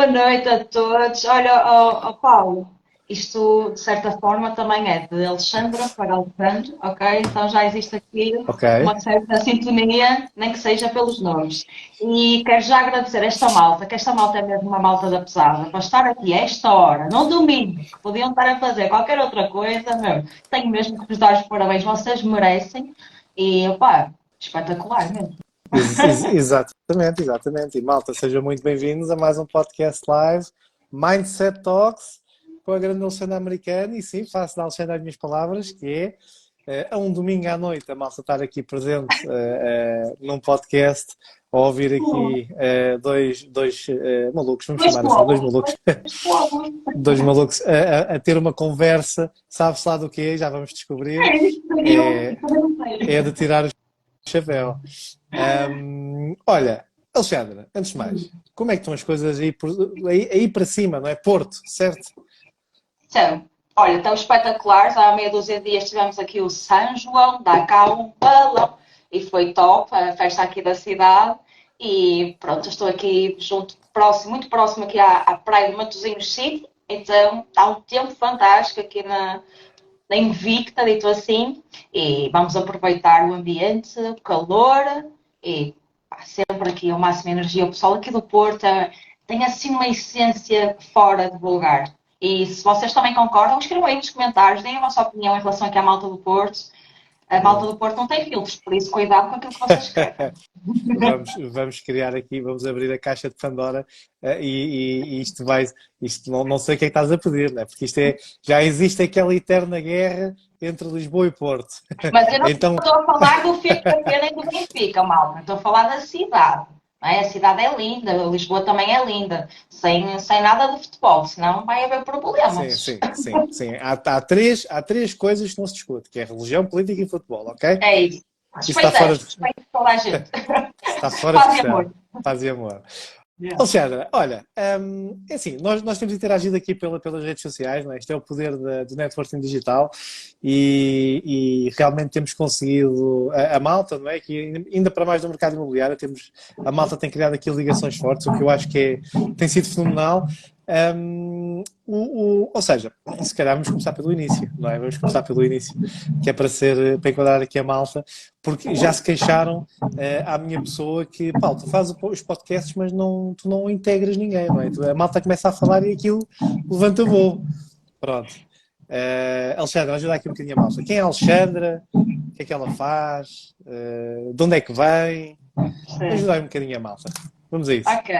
Boa noite a todos. Olha, Paulo, isto de certa forma também é de Alexandra para Alexandre, ok? Então já existe aqui Ok. uma certa sintonia, nem que seja pelos nomes. E quero já agradecer esta malta, que esta malta é mesmo uma malta da pesada, para estar aqui a esta hora, num domingo, que podiam estar a fazer qualquer outra coisa, meu, tenho mesmo que vos dar os parabéns, vocês merecem. E, pá, espetacular mesmo. Exatamente, exatamente. E malta, sejam muito bem-vindos a mais um podcast live, Mindset Talks, com a grande Alexandra Americana. E sim, faço da Alexandra as minhas palavras, que é a um domingo à noite a malta estar aqui presente num podcast, a ouvir aqui dois malucos, vamos Dois chamar assim, dois povos, malucos, dois povos. dois malucos a ter uma conversa, sabe-se lá do que é, já vamos descobrir. É, isso É, também não é sei. de tirar o chapéu. Olha, Alexandra, antes de mais, como é que estão as coisas aí para cima, não é? Porto, certo? Então, olha, estão espetaculares. Há meia dúzia de dias tivemos aqui o São João, dá cá um balão e foi top a festa aqui da cidade. E pronto, estou aqui junto, próximo, muito próximo aqui à praia de Matosinhos City. Então está um tempo fantástico aqui na Invicta, dito assim. E vamos aproveitar o ambiente, o calor e pá, sempre aqui ao máximo energia. O pessoal aqui do Porto tem assim uma essência fora de vulgar. E se vocês também concordam, escrevam aí nos comentários, deem a vossa opinião em relação aqui à malta do Porto. A malta do Porto não tem filtros, por isso cuidado com aquilo que vocês escrevem. Vamos criar aqui, vamos abrir a caixa de Pandora e isto não sei o que é que estás a pedir, né? Porque já existe aquela eterna guerra entre Lisboa e Porto. Mas eu não Então, estou a falar do Fico nem do Benfica, malta. Estou a falar da cidade. Não é? A cidade é linda, Lisboa também é linda, sem nada de futebol, senão vai haver sim, problemas. sim, sim, sim. Há três coisas que não se discute, que é religião, política e futebol, ok? É isso. Isso está fora Respeitamos, de, respeito toda a gente. está fora de Paz e questão. amor. Paz e amor. Yeah. Alexandra, olha, é assim, nós temos interagido aqui pelas redes sociais, não é? Isto é o poder do networking digital e realmente temos conseguido a malta, não é? Que ainda para mais do mercado imobiliário, a malta tem criado aqui ligações fortes, o que eu acho que tem sido fenomenal. Ou seja, se calhar vamos começar pelo início, não é? Vamos começar pelo início, que é para enquadrar aqui a malta, porque já se queixaram à minha pessoa que, pá, tu fazes os podcasts, mas tu não integras ninguém, não é? A malta começa a falar e aquilo levanta voo. Pronto. Alexandra, ajuda aqui um bocadinho a malta. Quem é a Alexandra? O que é que ela faz? De onde é que vem? Sim. Ajuda aí um bocadinho a malta. Vamos a isso. Ok.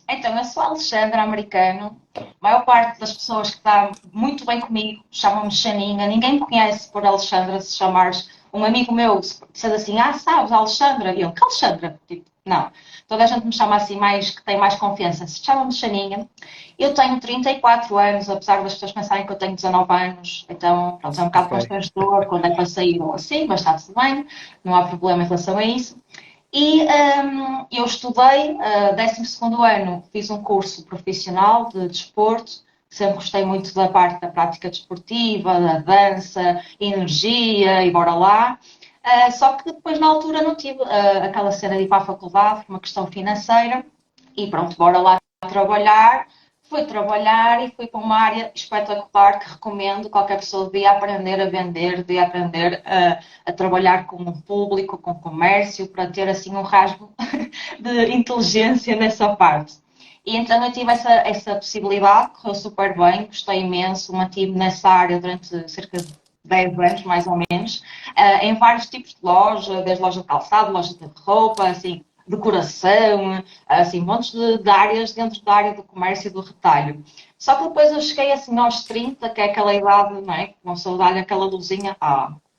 Então, eu sou Alexandra, americano. A maior parte das pessoas que está muito bem comigo chamam-me Xaninha. Ninguém me conhece por Alexandra. Se chamares um amigo meu, se disser assim, sabes, Alexandra. E eu, que Alexandra? Tipo, não. Toda a gente me chama assim mais, que tem mais confiança. Se chama-me Xaninha. Eu tenho 34 anos, apesar das pessoas pensarem que eu tenho 19 anos. Então, pronto, é um bocado Ok. constrangedor quando é para sair ou assim, mas está tudo bem. Não há problema em relação a isso. E eu estudei, 12º ano, fiz um curso profissional de desporto, sempre gostei muito da parte da prática desportiva, da dança, energia e bora lá. Só que depois na altura não tive aquela cena de ir para a faculdade, por uma questão financeira, e pronto, bora lá trabalhar. Fui trabalhar e fui para uma área espetacular que recomendo. Qualquer pessoa devia aprender a vender, devia aprender a trabalhar com o público, com o comércio, para ter assim um rasgo de inteligência nessa parte. E então eu tive essa possibilidade, correu super bem, gostei imenso, mantive nessa área durante cerca de 10 anos, mais ou menos, em vários tipos de loja, desde loja de calçado, loja de roupa, assim, decoração, assim, montes de áreas dentro da área do comércio e do retalho. Só que depois eu cheguei assim aos 30, que é aquela idade, não é? Que uma pessoa dá aquela luzinha,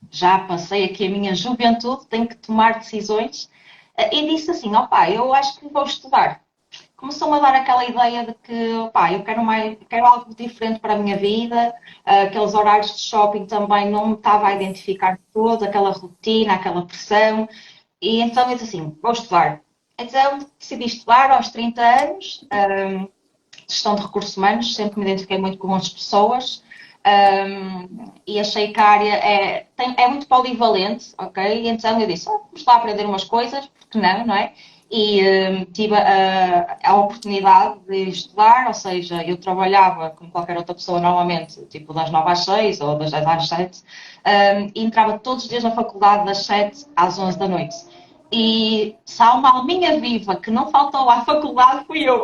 já passei aqui a minha juventude, tenho que tomar decisões. E disse assim, opá, eu acho que vou estudar. Começou-me a dar aquela ideia de que, opá, eu quero algo diferente para a minha vida, aqueles horários de shopping também não me estava a identificar todo, aquela rotina, aquela pressão. E então eu disse assim, vou estudar. Então decidi estudar aos 30 anos, gestão de recursos humanos, sempre me identifiquei muito com as pessoas e achei que a área é muito polivalente, ok? E então eu disse, vamos lá aprender umas coisas, porque não, não é? e tive a oportunidade de estudar, ou seja, eu trabalhava como qualquer outra pessoa normalmente, tipo das 9 às 6 ou das 10 às 7, e entrava todos os dias na faculdade das 7 às 11 da noite. E se há uma alminha viva que não faltou à faculdade, fui eu.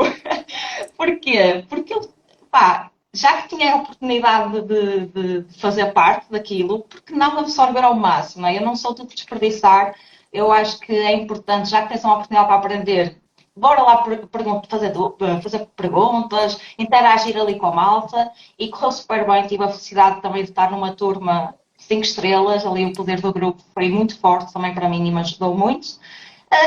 Porquê? Porque eu, pá, já que tinha a oportunidade de fazer parte daquilo, porque não absorver ao máximo? Eu não sou tudo desperdiçar. Eu acho que é importante, já que tens uma oportunidade para aprender, bora lá fazer perguntas, interagir ali com a malta. E correu super bem. Tive a felicidade também de estar numa turma 5 estrelas. Ali o poder do grupo foi muito forte também para mim e me ajudou muito.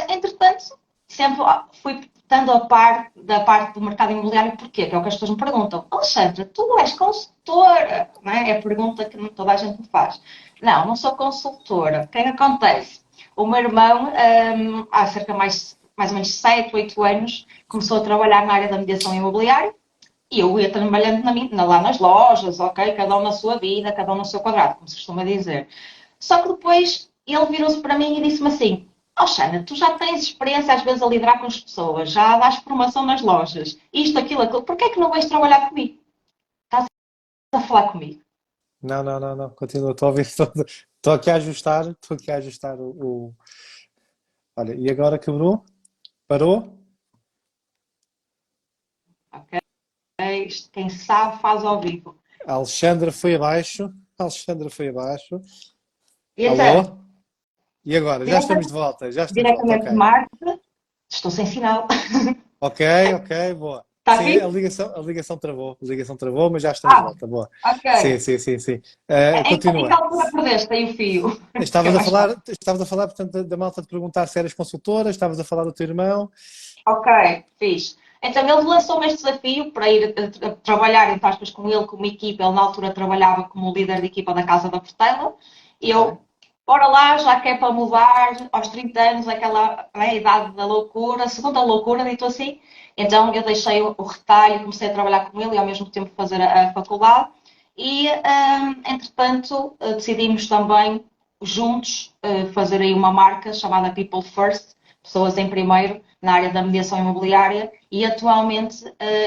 Entretanto, sempre fui estando a par da parte do mercado imobiliário, porquê? Que é o que as pessoas me perguntam. Alexandra, tu és consultora? Não é? É a pergunta que toda a gente me faz. Não, não sou consultora. O que é que acontece? O meu irmão, há cerca de mais ou menos 7, 8 anos, começou a trabalhar na área da mediação imobiliária e eu ia trabalhando lá nas lojas, ok? Cada um na sua vida, cada um no seu quadrado, como se costuma dizer. Só que depois ele virou-se para mim e disse-me assim: "Oh, Xana, tu já tens experiência às vezes a lidar com as pessoas, já dás formação nas lojas, isto, aquilo, porquê é que não vais trabalhar comigo? Estás a falar comigo?" Não, não, não, não. Continua. Estou a ouvir. Estou aqui a ajustar. Estou aqui a ajustar Olha, e agora quebrou? Parou? Ok? Quem sabe faz ao vivo. A Alexandra foi abaixo. A Alexandra foi abaixo. E então, Alô? E agora? Já estamos diretamente, de volta. Já estamos de volta. diretamente de Ok. Marte, estou sem sinal. Ok, ok, boa. Está Sim, a fixe? ligação, a ligação travou. A ligação travou, mas já estamos de Ah, volta. Boa. ok. Sim, sim, sim, sim. Em que Continua. altura perdeste aí o fio? Que é mais fácil. Estavas a falar, portanto, da malta de perguntar se eras consultora, estavas a falar do teu irmão. Ok, fixe. Então ele lançou-me este desafio para ir trabalhar, entre aspas, com ele, como equipa. Ele na altura trabalhava como líder de equipa da Casa da Portela. E Ok, eu, bora lá, já que é para mudar, aos 30 anos, aquela idade da loucura, segunda loucura, dito assim. Então eu deixei o retalho, comecei a trabalhar com ele e ao mesmo tempo fazer a faculdade. E, entretanto, decidimos também, juntos, fazer aí uma marca chamada People First, Pessoas em Primeiro, na área da mediação imobiliária, e atualmente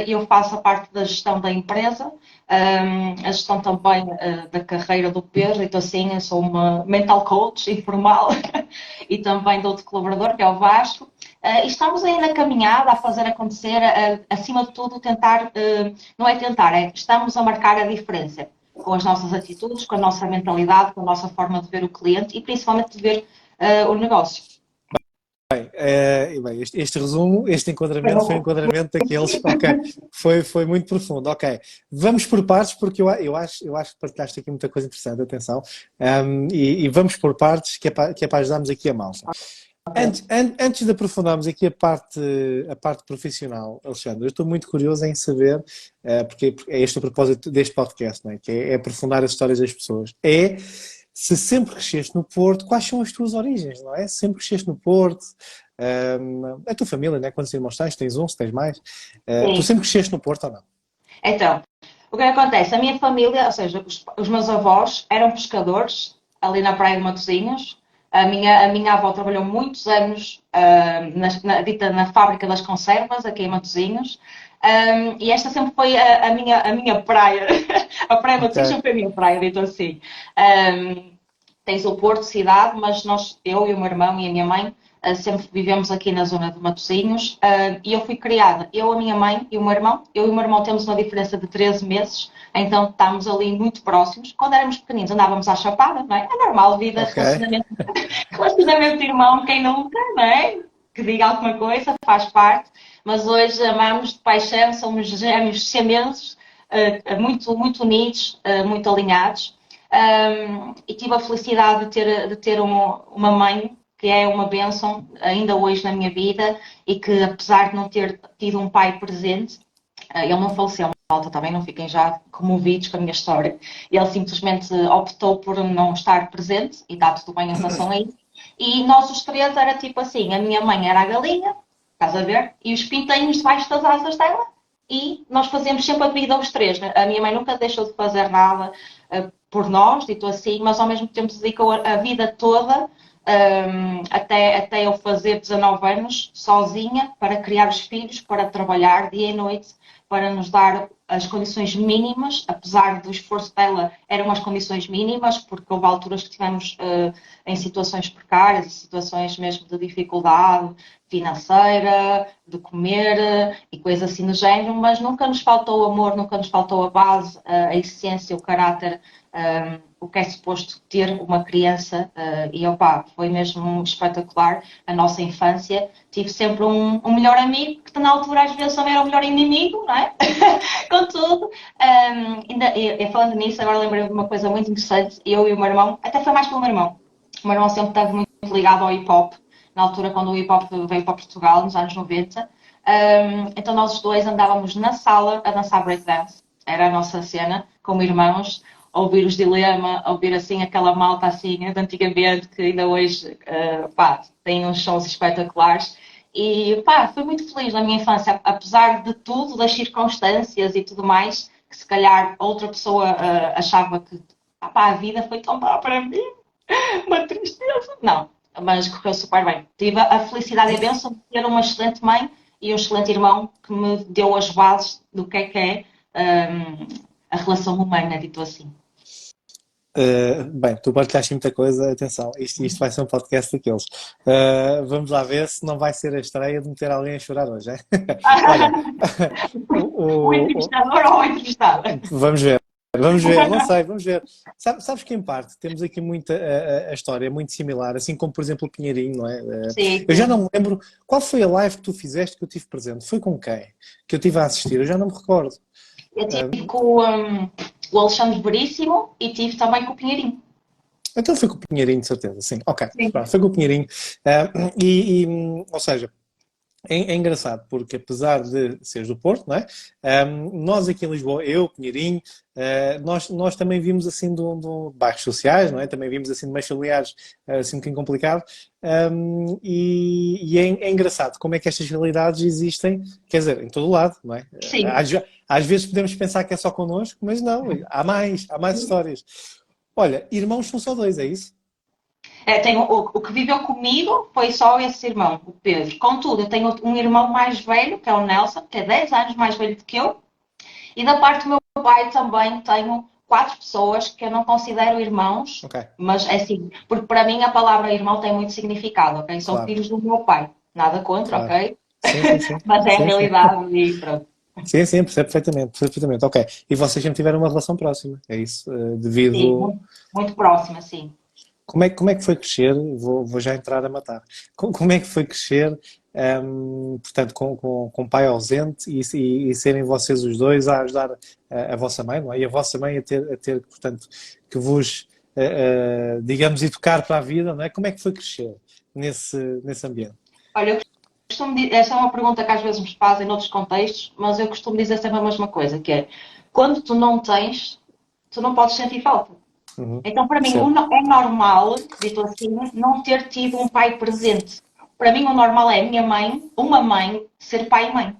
eu faço a parte da gestão da empresa, a gestão também da carreira do Pedro, então assim, eu sou uma mental coach informal e também de outro colaborador, que é o Vasco. E estamos aí na caminhada a fazer acontecer, acima de tudo, tentar, não é tentar, é estamos a marcar a diferença com as nossas atitudes, com a nossa mentalidade, com a nossa forma de ver o cliente e principalmente de ver o negócio. e bem, este resumo, este enquadramento foi um enquadramento daqueles, ok, foi muito profundo, ok. Vamos por partes, porque eu acho que partilhaste aqui muita coisa interessante, atenção, e vamos por partes, que é para ajudarmos aqui a malta. Antes de aprofundarmos aqui a parte profissional, Alexandre, eu estou muito curioso em saber, porque é este o propósito deste podcast, não é? Que é aprofundar as histórias das pessoas. Se sempre cresceste no Porto, quais são as tuas origens, não é? Se sempre cresceste no Porto, a tua família, né? Quantos irmãos tens? Tens um, se tens mais? Tu Sim. sempre cresceste no Porto ou não? Então, o que acontece? A minha família, ou seja, os meus avós eram pescadores ali na Praia de Matosinhos. A minha avó trabalhou muitos anos na fábrica das conservas, aqui em Matosinhos. E esta sempre foi a minha praia. A Praia de Ok, Matosinhos sempre foi a minha praia, dito assim. Tens o Porto, cidade, mas eu e o meu irmão e a minha mãe, sempre vivemos aqui na zona de Matosinhos, e eu fui criada, eu, a minha mãe e o meu irmão. Eu e o meu irmão temos uma diferença de 13 meses, então estamos ali muito próximos. Quando éramos pequeninos andávamos à chapada, não é? É normal, vida, ok, relacionamento de irmão, quem nunca, não é? Que diga alguma coisa, faz parte, mas hoje amamos de paixão, somos gêmeos siameses, muito, muito unidos, muito alinhados. E tive a felicidade de ter uma mãe que é uma bênção ainda hoje na minha vida e que, apesar de não ter tido um pai presente, ele não faleceu, malta, também não fiquem já comovidos com a minha história. Ele simplesmente optou por não estar presente e está tudo bem em relação a isso. E nós os três era tipo assim: a minha mãe era a galinha, estás a ver? E os pintinhos debaixo das asas dela. E nós fazemos sempre a vida aos três. Né? A minha mãe nunca deixou de fazer nada por nós, dito assim, mas ao mesmo tempo dedicou a vida toda até eu fazer 19 anos, sozinha, para criar os filhos, para trabalhar dia e noite, para nos dar as condições mínimas, apesar do esforço dela, eram as condições mínimas, porque houve alturas que tivemos em situações precárias, em situações mesmo de dificuldade financeira, de comer e coisas assim do género, mas nunca nos faltou o amor, nunca nos faltou a base, a essência, o caráter, o que é suposto ter uma criança, e opá, foi mesmo espetacular a nossa infância. Tive sempre um melhor amigo, que na altura às vezes também era o melhor inimigo, não é? Contudo, falando nisso, agora lembrei-me de uma coisa muito interessante. Eu e o meu irmão, até foi mais pelo meu irmão. O meu irmão sempre esteve muito ligado ao hip-hop, na altura quando o hip-hop veio para Portugal, nos anos 90. Então nós os dois andávamos na sala a dançar breakdance. Era a nossa cena, como irmãos, a ouvir os Dilema, a ouvir assim aquela malta assim de antigamente, que ainda hoje tem uns shows espetaculares. E fui muito feliz na minha infância, apesar de tudo, das circunstâncias e tudo mais, que se calhar outra pessoa achava que a vida foi tão má para mim, uma tristeza. Não, mas correu super bem. Tive a felicidade e a bênção de ter uma excelente mãe e um excelente irmão que me deu as bases do que é a relação humana, dito assim. Bem, tu partilhaste muita coisa, atenção, isto vai ser um podcast daqueles. Vamos lá ver se não vai ser a estreia de meter alguém a chorar hoje, é? Olha, o entrevistador ou a entrevistada? Vamos ver. Vamos ver, não sei, vamos ver. Sabes que em parte temos aqui muita a história é muito similar, assim como por exemplo o Pinheirinho, não é? Sim. Eu já não me lembro qual foi a live que tu fizeste que eu tive presente. Foi com quem? Que eu estive a assistir, eu já não me recordo. Eu tive com o Alexandre Veríssimo e tive também com o Pinheirinho. Então foi com o Pinheirinho, de certeza, sim. Ok, Sim. pronto, foi com o Pinheirinho. Ou seja, é engraçado, porque apesar de seres do Porto, não é? Nós aqui em Lisboa, eu, Pinheirinho, nós também vimos assim de bairros sociais, não é? Também vimos assim de meios familiares assim um bocadinho complicado. É engraçado como é que estas realidades existem, quer dizer, em todo o lado, não é? Sim. Às vezes podemos pensar que é só connosco, mas não, há mais histórias. Olha, irmãos são só dois, é isso? Tenho, o que viveu comigo foi só esse irmão, o Pedro. Contudo, eu tenho um irmão mais velho, que é o Nelson, que é 10 anos mais velho do que eu. E da parte do meu pai também tenho 4 pessoas que eu não considero irmãos. Okay. Mas é assim, porque para mim a palavra irmão tem muito significado, ok? São filhos do meu pai. Nada contra, ok? Sim. Mas é a realidade e pronto. Sim, percebo perfeitamente. Ok. E vocês sempre tiveram uma relação próxima, é isso? Devido... Sim, muito próxima, sim. Como é que foi crescer? Vou já entrar a matar. Como é que foi crescer, portanto, com pai ausente e serem vocês os dois a ajudar a vossa mãe, não é? E a vossa mãe a ter portanto, que vos, digamos, educar para a vida, não é? Como é que foi crescer nesse ambiente? Olha, eu costumo dizer, essa é uma pergunta que às vezes me fazem noutros contextos, mas eu costumo dizer sempre a mesma coisa, que é, quando tu não tens, tu não podes sentir falta. Então, para mim, é normal, dito assim, não ter tido um pai presente. Para mim, o normal é a minha mãe, uma mãe, ser pai e mãe.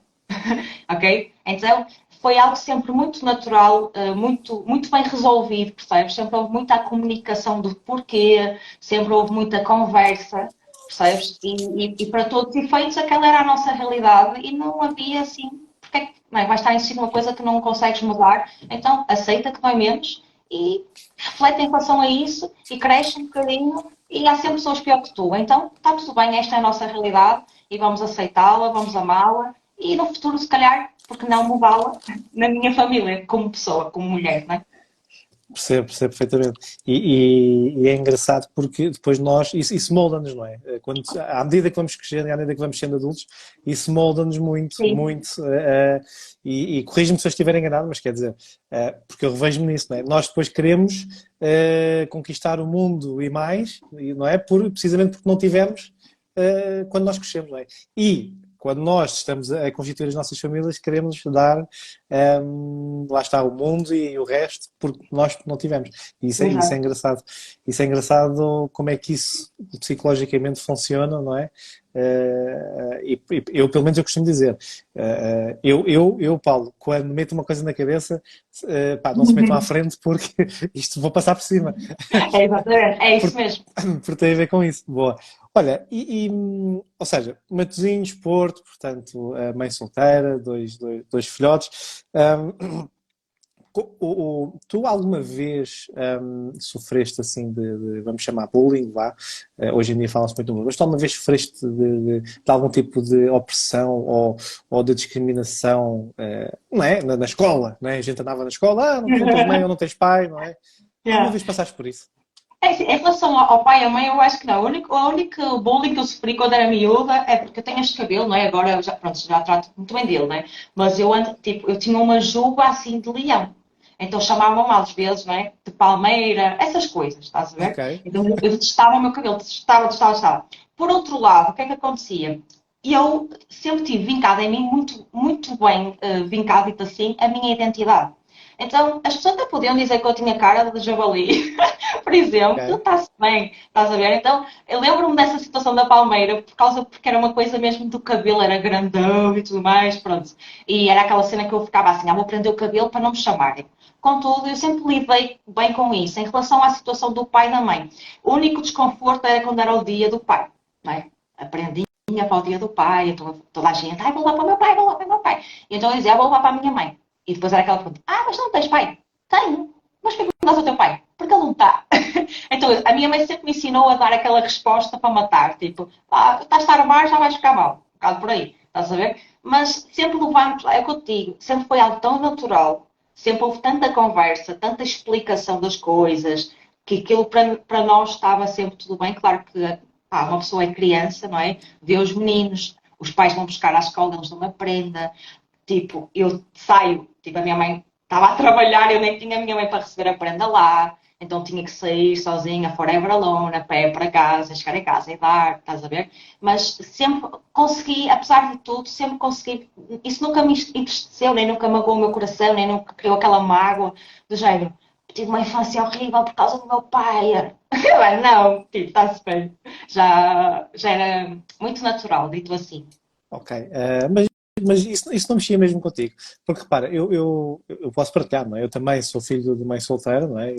Ok? Então, foi algo sempre muito natural, muito bem resolvido, percebes? Sempre houve muita comunicação do porquê, sempre houve muita conversa, percebes? E para todos os efeitos, aquela era a nossa realidade e não havia assim, porque não é? Vai estar em si uma coisa que não consegues mudar, então aceita que dói menos e reflete em relação a isso e cresce um bocadinho e há sempre pessoas pior que tu. Então, está tudo bem, esta é a nossa realidade e vamos aceitá-la, vamos amá-la e no futuro, se calhar, porque não mudá-la na minha família, como pessoa, como mulher, não é? Percebo perfeitamente. E é engraçado porque depois nós, isso molda-nos, não é? À medida que vamos crescendo e à medida que vamos sendo adultos, isso molda-nos muito. E corrige-me se eu estiver enganado, mas quer dizer, porque eu revejo-me nisso, não é? Nós depois queremos conquistar o mundo e mais, não é? Precisamente porque não tivemos quando nós crescemos, não é? E quando nós estamos a constituir as nossas famílias, queremos dar, lá está, o mundo e o resto, porque nós não tivemos. E isso é engraçado. Isso é engraçado como é que isso psicologicamente funciona, não é? eu, pelo menos, eu costumo dizer, Paulo, quando meto uma coisa na cabeça, pá, não se metam à frente porque isto vou passar por cima. É exatamente, é isso Porque, mesmo. porque tem a ver com isso. Boa. Olha, ou seja, Matosinhos, Porto, portanto, a mãe solteira, dois filhotes. Tu alguma vez sofreste assim vamos chamar bullying, vá, hoje em dia fala-se muito do bullying, mas tu alguma vez sofreste de algum tipo de opressão ou de discriminação, não é? Na escola, não é? A gente andava na escola, não tens mãe ou não tens pai, não é? Alguma Yeah. vez passaste por isso? É assim, em relação ao pai e à mãe, eu acho que não. O único bullying que eu sofri quando era miúda é porque eu tenho este cabelo, não é? Agora eu já, pronto, já trato muito bem dele, não é? Mas tipo, eu tinha uma juba assim de leão. Então chamavam-me às vezes, não é? De palmeira, essas coisas, estás a Ok, ver? Então eu detestava o meu cabelo, detestava. Por outro lado, o que é que acontecia? Eu sempre tive vincado em mim, muito, muito bem vincado, dito assim, a minha identidade. Então, as pessoas até podiam dizer que eu tinha cara de javali, por exemplo, ok. está-se bem, estás a ver? Então, eu lembro-me dessa situação da palmeira, porque era uma coisa mesmo do cabelo, era grandão e tudo mais, pronto. E era aquela cena que eu ficava assim, vou prender o cabelo para não me chamarem. Contudo, eu sempre lidei bem com isso. Em relação à situação do pai e da mãe, o único desconforto era quando era o dia do pai, não é? Aprendi para o dia do pai, toda a gente, vou lá para o meu pai, vou lá para o meu pai. E então eu dizia, vou lá para a minha mãe. E depois era aquela pergunta, mas não tens pai? Tenho. Mas porquê que não dás ao teu pai? Porque ele não está. Então, a minha mãe sempre me ensinou a dar aquela resposta para matar. Tipo, estás-te a armar, já vais ficar mal. Um bocado por aí. Estás a ver? Mas sempre levamos, é o que eu te digo, sempre foi algo tão natural. Sempre houve tanta conversa, tanta explicação das coisas, que aquilo para nós estava sempre tudo bem. Claro que uma pessoa é criança, não é? Vê os meninos, os pais vão buscar à escola, eles dão uma prenda. Tipo, eu saio, tipo, a minha mãe estava a trabalhar, eu nem tinha a minha mãe para receber a prenda lá, então tinha que sair sozinha, forever alone, a pé para casa, chegar em casa e dar, estás a ver? Mas sempre consegui, apesar de tudo, sempre consegui, isso nunca me entristeceu, nem nunca magoou o meu coração, nem nunca criou aquela mágoa do género. Tive uma infância horrível por causa do meu pai. Não, tipo, está-se bem. Já era muito natural, dito assim. Ok, mas isso não mexia mesmo contigo. Porque repara, eu posso partilhar, não é? Eu também sou filho de mãe solteira, não é?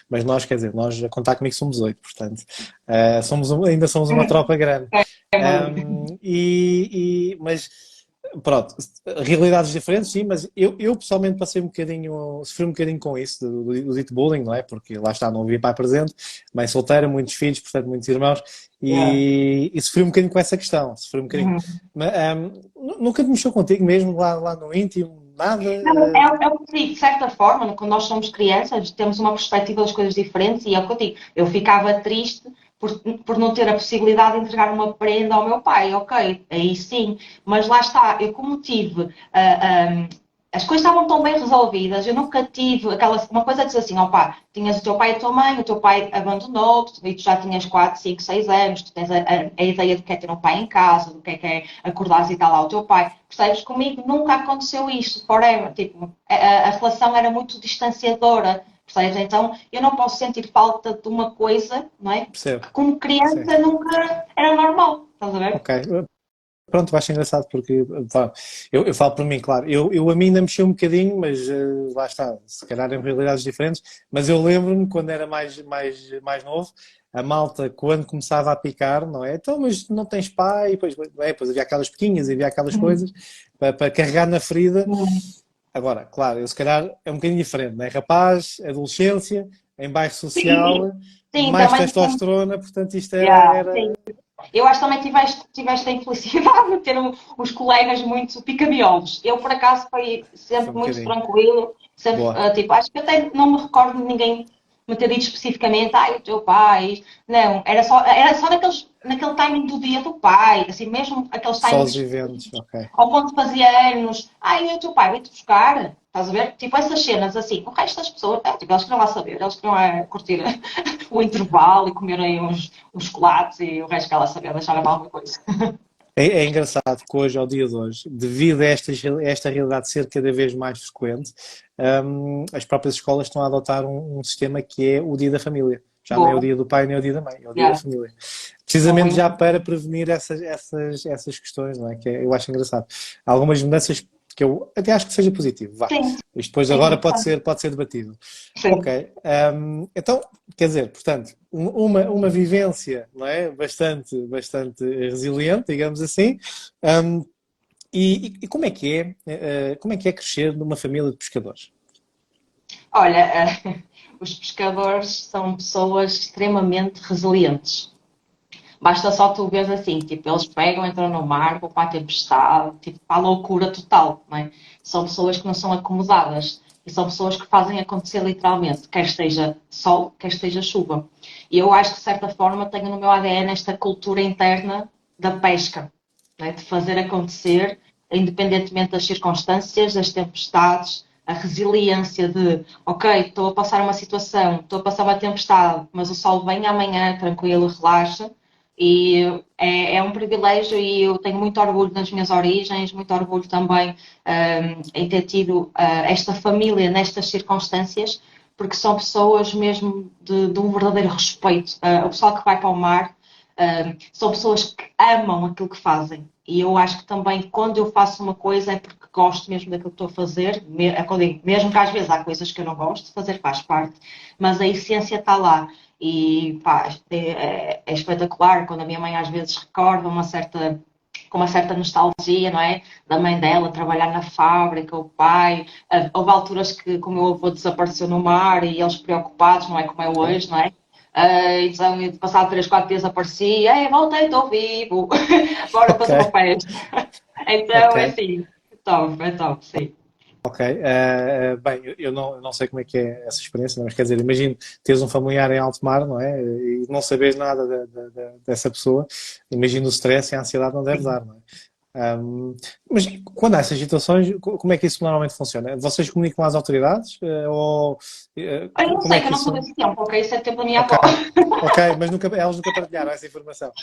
Mas nós, quer dizer, nós a contar comigo somos 8, portanto, ainda somos uma tropa grande. É maluco. Mas pronto, realidades diferentes, sim, mas eu pessoalmente sofri um bocadinho com isso, do dito bullying, não é? Porque lá está, não havia pai presente, mãe solteira, muitos filhos, portanto, muitos irmãos, Yeah. e sofri um bocadinho com essa questão, sofri um bocadinho. Uhum. Mas, nunca te mexeu contigo mesmo, lá no íntimo, nada? Não, é o que eu digo, de certa forma, quando nós somos crianças, temos uma perspectiva das coisas diferentes e é o que eu digo. Eu ficava triste por não ter a possibilidade de entregar uma prenda ao meu pai, ok, aí sim, mas lá está, eu como tive as coisas estavam tão bem resolvidas, eu nunca tive uma coisa diz assim, opá, tinhas o teu pai e a tua mãe, o teu pai abandonou-te, e tu já tinhas 4, 5, 6 anos, tu tens a ideia do que é ter um pai em casa, do que é acordares e tal lá o teu pai. Percebes? Comigo nunca aconteceu isto, forever. Tipo, a relação era muito distanciadora, percebes? Então eu não posso sentir falta de uma coisa, não é? Percebo, Que como sim. criança nunca era normal, estás a ver? Ok, pronto, eu acho engraçado porque pá, eu falo por mim, claro. Eu a mim ainda mexi um bocadinho, mas lá está, se calhar em realidades diferentes. Mas eu lembro-me quando era mais novo, a malta, quando começava a picar, não é? Então, mas não tens pai? Pois havia aquelas pequinhas, havia aquelas Uhum. coisas para carregar na ferida. Uhum. Agora, claro, eu se calhar é um bocadinho diferente, não é? Rapaz, adolescência, em bairro Sim, social, sim, mais também. testosterona, portanto isto Yeah, era eu acho que também tiveste a infelicidade de ter uns colegas muito pica-miolos. Eu, por acaso, foi foi sempre um muito bocadinho. tranquilo. Sempre, Boa. tipo, acho que até não me recordo de ninguém me ter dito especificamente, o teu pai. Não, era só naquele timing do dia do pai, assim, mesmo aqueles Só os timings eventos, ok. ao ponto fazia anos, e o teu pai veio-te buscar, estás a ver? Tipo, essas cenas assim, o resto das pessoas, tipo, eles queriam lá saber, eles queriam curtir o intervalo e comer aí uns chocolates e o resto que ela sabia, deixaram alguma coisa. É engraçado que hoje, ao dia de hoje, devido a esta realidade ser cada vez mais frequente, as próprias escolas estão a adotar um sistema que é o Dia da Família. Já não é o Boa. dia do pai nem o dia da mãe, é o dia da Yeah. família. Boa, Precisamente já para prevenir essas questões, não é? Eu acho engraçado. Há algumas mudanças que eu até acho que seja positivo, vá. sim, Isto depois sim, agora importante. pode ser debatido. Sim. Ok. Então, quer dizer, portanto, uma vivência, não é? Bastante resiliente, digamos assim. Um, e como é que é, como é que é crescer numa família de pescadores? Olha, os pescadores são pessoas extremamente resilientes. Basta só tu veres assim, tipo, eles pegam, entram no mar, vão para a tempestade, tipo, para a loucura total, não é? São pessoas que não são acomodadas e são pessoas que fazem acontecer literalmente, quer esteja sol, quer esteja chuva. E eu acho que, de certa forma, tenho no meu ADN esta cultura interna da pesca, não é? De fazer acontecer, independentemente das circunstâncias, das tempestades, a resiliência de, ok, estou a passar uma situação, estou a passar uma tempestade, mas o sol vem amanhã, tranquilo, relaxa. E é um privilégio e eu tenho muito orgulho das minhas origens, muito orgulho também em ter tido esta família nestas circunstâncias, porque são pessoas mesmo de um verdadeiro respeito. O pessoal que vai para o mar são pessoas que amam aquilo que fazem. E eu acho que também quando eu faço uma coisa é porque gosto mesmo daquilo que estou a fazer, mesmo que às vezes há coisas que eu não gosto de fazer, faz parte, mas a essência está lá. E pá, é espetacular quando a minha mãe às vezes recorda com uma certa nostalgia, não é? Da mãe dela trabalhar na fábrica, o pai. Houve alturas que o meu avô desapareceu no mar e eles preocupados, não é como é Ok. hoje, não é? Então, passado 3, 4 dias aparecia, voltei, estou vivo, bora Ok, fazer uma festa. Então, é ok. assim, é top, sim. Ok, bem, eu não sei como é que é essa experiência, mas quer dizer, imagino teres um familiar em alto mar, não é? E não saberes nada dessa pessoa, imagino o stress e a ansiedade não deve Sim. dar, não é? Mas quando há essas situações, como é que isso normalmente funciona? Vocês comunicam às autoridades? Ou Eu não como é sei que eu que não sou isso. desse tempo, ok? Isso é tempo da minha Ok, avó. ok, mas elas nunca partilharam essa informação.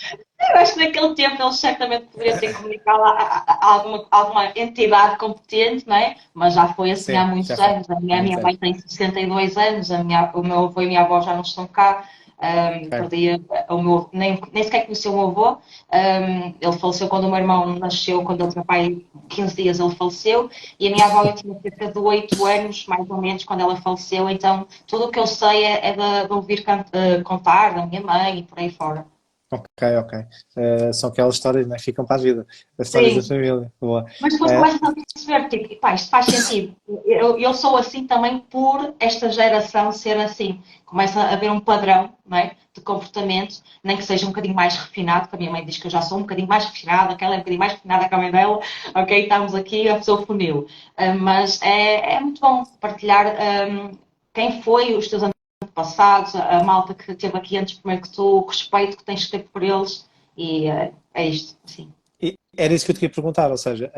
Eu acho que naquele tempo eles certamente poderiam ter comunicado a alguma entidade competente, não é? Mas já foi assim há Sim, muitos já foi, anos. há A muitos minha mãe anos. tem 62 anos, o meu avô e a minha avó já não estão cá. Ok, Perdi nem sequer conheci o meu avô. Ele faleceu quando o meu irmão nasceu, quando ele tinha pai 15 dias, ele faleceu. E a minha avó eu tinha cerca de 8 anos, mais ou menos, quando ela faleceu. Então, tudo o que eu sei é de ouvir contar da minha mãe e por aí fora. ok, ok. São aquelas histórias, né? Ficam para a vida, as histórias da Sim. família. Boa. Mas depois Uh, começas a perceber, tipo, pá, isto faz sentido. Eu sou assim também por esta geração ser assim. Começa a haver um padrão, não é? De comportamento, nem que seja um bocadinho mais refinado, que a minha mãe diz que eu já sou um bocadinho mais refinada, aquela é um bocadinho mais refinada que a mãe dela, ok? Estamos aqui a pessoa funil. Mas é muito bom partilhar quem foi os teus antepassados, a malta que esteve aqui antes primeiro que tu, o respeito que tens que ter por eles, e é isto, assim. Era isso que eu te queria perguntar, ou seja,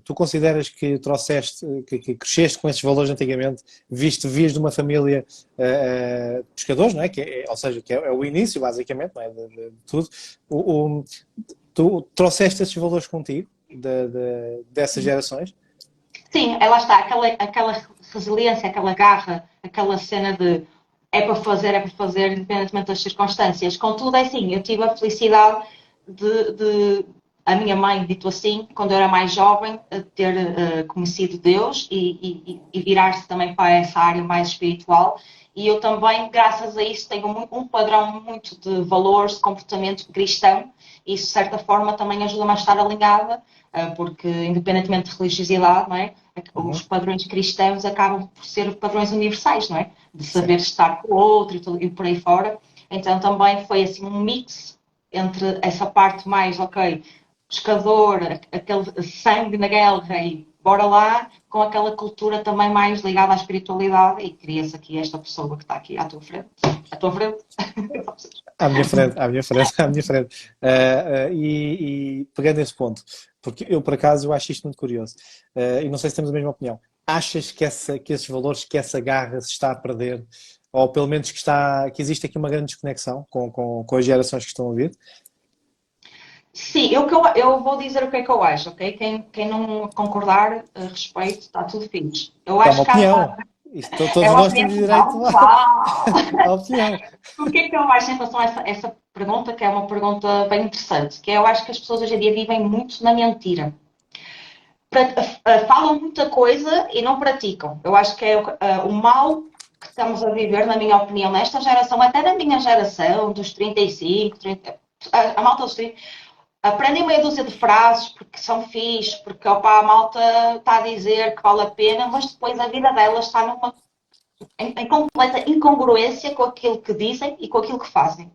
tu consideras que trouxeste, que cresceste com esses valores antigamente, vias de uma família de pescadores, não é? Ou seja, que é o início, basicamente, não é? De tudo. Tu trouxeste esses valores contigo, dessas gerações? Sim, lá está, aquela resiliência, aquela garra, aquela cena de é para fazer, independentemente das circunstâncias. Contudo, é assim, eu tive a felicidade de a minha mãe, dito assim, quando eu era mais jovem, ter conhecido Deus e virar-se também para essa área mais espiritual. E eu também, graças a isso, tenho um padrão muito de valores, de comportamento cristão. E isso, de certa forma, também ajuda-me a estar alinhada, porque, independentemente de religiosidade, não é? Os Uhum. padrões cristãos acabam por ser padrões universais, não é? De Sim. saber estar com o outro e por aí fora. Então também foi assim um mix entre essa parte mais, ok, pescador, aquele sangue na guerra e bora lá, com aquela cultura também mais ligada à espiritualidade e cria-se aqui esta pessoa que está aqui à tua frente. À tua frente? À minha frente, à minha frente, à minha frente. E pegando esse ponto, porque eu, por acaso, eu acho isto muito curioso, e não sei se temos a mesma opinião. Achas que esses valores, que essa garra se está a perder, ou pelo menos que existe aqui uma grande desconexão com as gerações que estão a vir? Sim, eu vou dizer o que é que eu acho, ok? Quem não concordar, respeito, está tudo fixe. Eu É uma acho que há opinião. É todos uma nós opinião temos direito pessoal. à opinião. O que é que eu acho em relação a essa pergunta, que é uma pergunta bem interessante, que é, eu acho que as pessoas hoje em dia vivem muito na mentira. Falam muita coisa e não praticam. Eu acho que é o mal que estamos a viver, na minha opinião, nesta geração, até na minha geração, dos 35, 30, a malta dos 30, aprendem meia dúzia de frases porque são fixe, porque opa, a malta está a dizer que vale a pena, mas depois a vida delas está em completa incongruência com aquilo que dizem e com aquilo que fazem.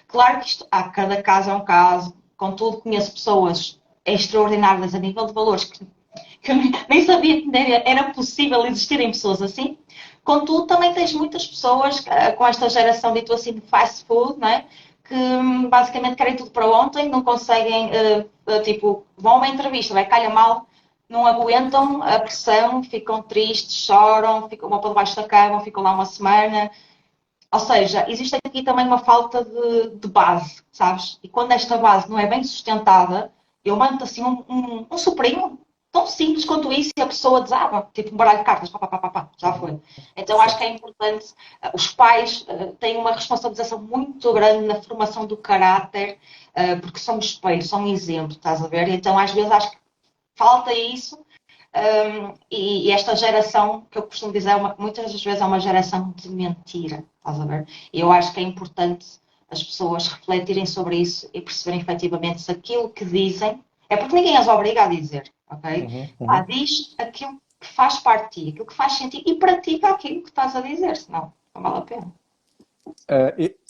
Claro que cada caso é um caso, contudo conheço pessoas extraordinárias a nível de valores que eu nem sabia que era possível existirem pessoas assim. Contudo, também tens muitas pessoas com esta geração, dito assim, de fast food, não é? Que basicamente querem tudo para ontem, não conseguem, tipo, vão a uma entrevista, vai, calha mal, não aguentam a pressão, ficam tristes, choram, ficam uma para debaixo da cama, ficam lá uma semana. Ou seja, existe aqui também uma falta de base, sabes? E quando esta base não é bem sustentada, eu mando assim um sobrinho tão simples quanto isso e a pessoa desaba, tipo um baralho de cartas, pá, pá, pá, pá, pá, já foi. Então acho que é importante, os pais têm uma responsabilização muito grande na formação do caráter, porque são espelho, são exemplo, estás a ver? Então às vezes acho que falta isso. E esta geração, que eu costumo dizer, muitas das vezes é uma geração de mentira, estás a ver? E eu acho que é importante as pessoas refletirem sobre isso e perceberem efetivamente se aquilo que dizem é porque ninguém as obriga a dizer, ok? Diz aquilo que faz parte de ti, aquilo que faz sentido e pratica aquilo que estás a dizer, senão não vale a pena.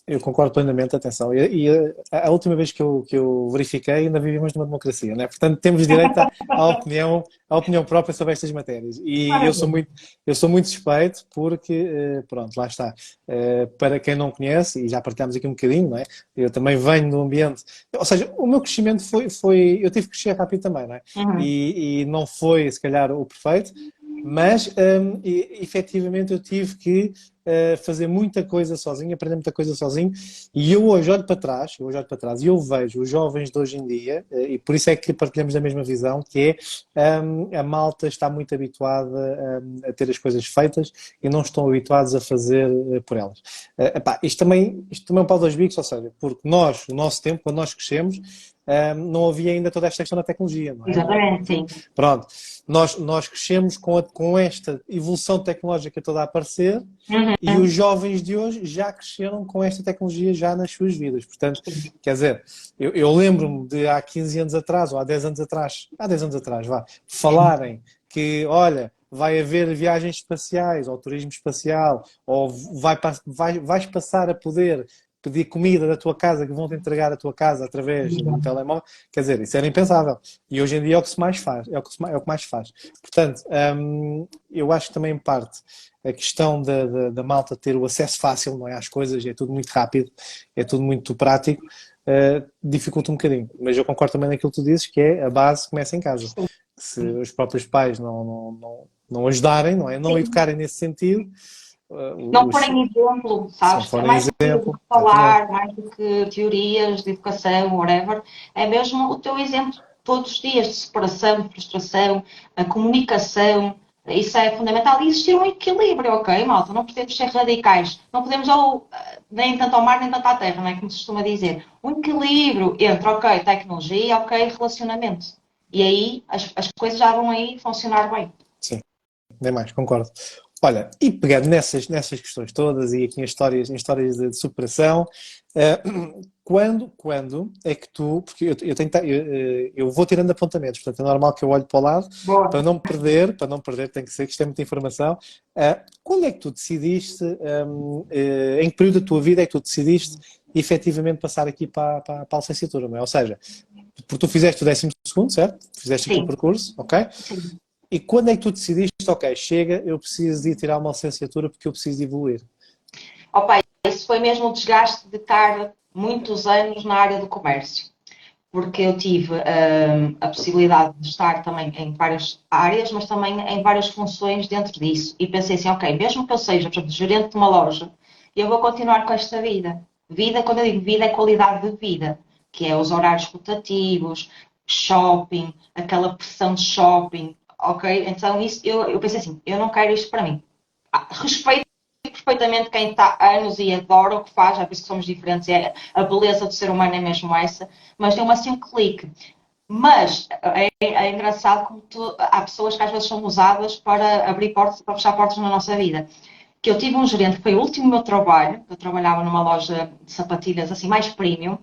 Eu concordo plenamente, atenção. A última vez que eu verifiquei, ainda vivíamos numa democracia, né? Portanto, temos direito à opinião própria sobre estas matérias. E eu sou muito suspeito porque, pronto, lá está. Para quem não conhece, e já partilhámos aqui um bocadinho, não é? Eu também venho do ambiente. Ou seja, o meu crescimento foi eu tive que crescer rápido também, não é? E não foi, se calhar, o perfeito, mas efetivamente eu tive que fazer muita coisa sozinho, aprender muita coisa sozinho, e eu hoje olho para trás e eu vejo os jovens de hoje em dia, e por isso é que partilhamos a mesma visão, que é a malta está muito habituada a ter as coisas feitas e não estão habituados a fazer por elas. Isto também é um pau dois bicos, ou seja, porque nós, no nosso tempo, quando nós crescemos, não havia ainda toda esta questão da tecnologia, não é? Exatamente, sim. Pronto, nós crescemos com esta evolução tecnológica toda a aparecer e os jovens de hoje já cresceram com esta tecnologia já nas suas vidas. Portanto, quer dizer, eu lembro-me de há 15 anos atrás, ou há 10 anos atrás, falarem que, olha, vai haver viagens espaciais, ou turismo espacial, ou vais passar a poder pedir comida da tua casa, que vão-te entregar a tua casa através de um telemóvel. Quer dizer, isso era impensável. E hoje em dia é o que se mais faz. É o que mais se faz. Portanto, eu acho que também, em parte, a questão da malta ter o acesso fácil, não é, às coisas, é tudo muito rápido, é tudo muito prático, dificulta um bocadinho. Mas eu concordo também naquilo que tu dizes, que é a base começa em casa. Se os próprios pais não ajudarem, não é? Não educarem nesse sentido, não forem exemplo, sabes? É mais do que falar, mais do que teorias de educação, whatever. É mesmo o teu exemplo todos os dias de separação, de frustração, a comunicação. Isso é fundamental. E existir um equilíbrio, ok, malta? Não podemos ser radicais. Não podemos nem tanto ao mar, nem tanto à terra, não é como se costuma dizer. Um equilíbrio entre, ok, tecnologia, ok, relacionamento. E aí as coisas já vão aí funcionar bem. Sim, nem mais, concordo. Olha, e pegando nessas questões todas e aqui em histórias de superação, quando é que tu, porque eu vou tirando apontamentos, portanto é normal que eu olhe para o lado, para não perder, tem que ser que isto é muita informação. Quando é que tu decidiste, em que período da tua vida é que tu decidiste efetivamente passar aqui para a licenciatura, não é? Ou seja, porque tu fizeste o 12º, certo? Fizeste aqui o percurso, ok? Sim. E quando é que tu decidiste, ok, chega, eu preciso de ir tirar uma licenciatura porque eu preciso de evoluir? Opa, isso foi mesmo o desgaste de estar muitos anos na área do comércio. Porque eu tive a possibilidade de estar também em várias áreas, mas também em várias funções dentro disso. E pensei assim, ok, mesmo que eu seja, por exemplo, gerente de uma loja, eu vou continuar com esta vida. Vida, quando eu digo vida, é qualidade de vida, que é os horários rotativos, shopping, aquela pressão de shopping, ok? Então isso, eu pensei assim, eu não quero isto para mim. respeito perfeitamente quem está há anos e adora o que faz, é por isso que somos diferentes, a beleza do ser humano é mesmo essa, mas deu-me assim um clique. Mas é engraçado como há pessoas que às vezes são usadas para abrir portas, para fechar portas na nossa vida. Que eu tive um gerente, que foi o último meu trabalho, eu trabalhava numa loja de sapatilhas assim mais premium,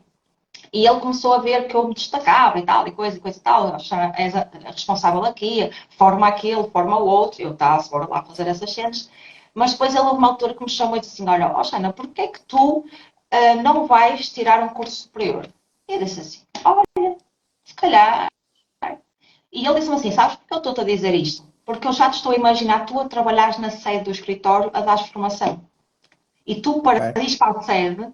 e ele começou a ver que eu me destacava e coisa e tal, és a responsável aqui, forma aquele, forma o outro, eu estava, bora lá fazer essas cenas. Mas depois ele houve uma altura que me chamou e disse assim, olha, Xana, porquê é que tu não vais tirar um curso superior? E eu disse assim, olha, se calhar. E ele disse-me assim, sabes porque eu estou-te a dizer isto? Porque eu já te estou a imaginar tu a trabalhares na sede do escritório a dar formação. E tu, para Ok. ir para a sede,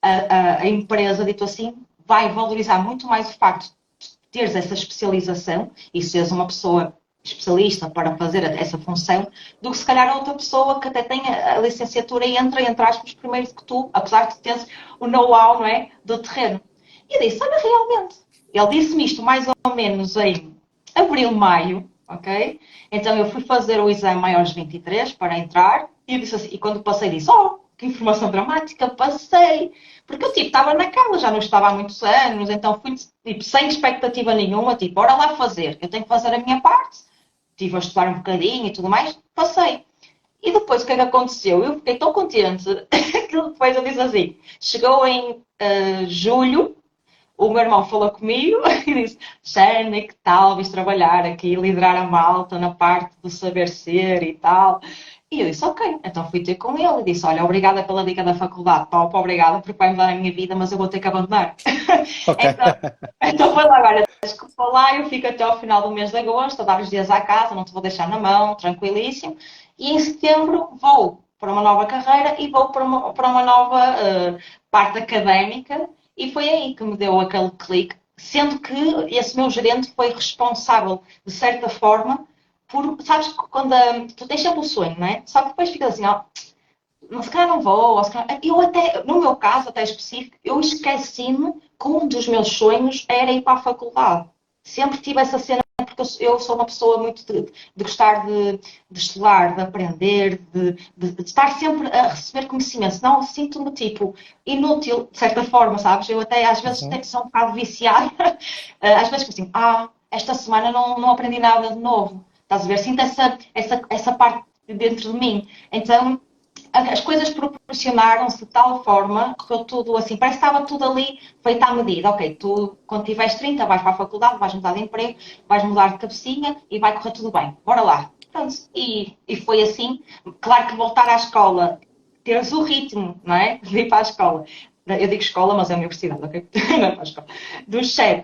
a empresa, dito assim, vai valorizar muito mais o facto de teres essa especialização e seres uma pessoa especialista para fazer essa função, do que se calhar outra pessoa que até tenha a licenciatura e entra, entre aspas, primeiro que tu, apesar de teres o know-how, não é, do terreno. E eu disse, olha, realmente. Ele disse-me isto mais ou menos em abril, maio, ok? Então eu fui fazer o exame maiores de 23 para entrar e eu disse assim, e quando passei disse, oh, que informação dramática, passei. Porque eu, tipo, estava naquela, já não estava há muitos anos, então fui, tipo, sem expectativa nenhuma, tipo, bora lá fazer. Eu tenho que fazer a minha parte. Estive a estudar um bocadinho e tudo mais, passei. E depois, o que é que aconteceu? Eu fiquei tão contente que depois eu disse assim, chegou em julho, o meu irmão falou comigo e disse, Shane, que tal, viste trabalhar aqui, liderar a malta na parte do saber ser e tal. E eu disse, ok. Então fui ter com ele e disse, olha, obrigada pela dica da faculdade, Paulo, obrigada, porque vai mudar a minha vida, mas eu vou ter que abandonar. Ok. então foi lá, olha, desculpa lá, eu fico até ao final do mês de agosto, a dar os dias à casa, não te vou deixar na mão, tranquilíssimo. E em setembro vou para uma nova carreira e vou para uma nova parte académica. E foi aí que me deu aquele clique, sendo que esse meu gerente foi responsável, de certa forma, por, sabes, quando tu tens sempre o sonho, não é? Só que depois ficas assim, ó, se calhar não vou, ou se calhar... Eu até, no meu caso, até específico, eu esqueci-me que um dos meus sonhos era ir para a faculdade. Sempre tive essa cena, porque eu sou uma pessoa muito de gostar de estudar, de aprender, de estar sempre a receber conhecimento. Senão sinto-me, tipo, inútil, de certa forma, sabes? Eu até, às vezes, Uhum. sou um bocado viciada. Às vezes, assim, esta semana não aprendi nada de novo. Estás a ver? Sinto essa parte dentro de mim. Então, as coisas proporcionaram-se de tal forma, correu tudo assim, parece que estava tudo ali feito à medida. Ok, tu quando tiveres 30 vais para a faculdade, vais mudar de emprego, vais mudar de cabecinha e vai correr tudo bem. Bora lá. Pronto, e foi assim. Claro que voltar à escola, teres o ritmo, não é? De ir para a escola. Eu digo escola, mas é a universidade, ok? Não é para a escola.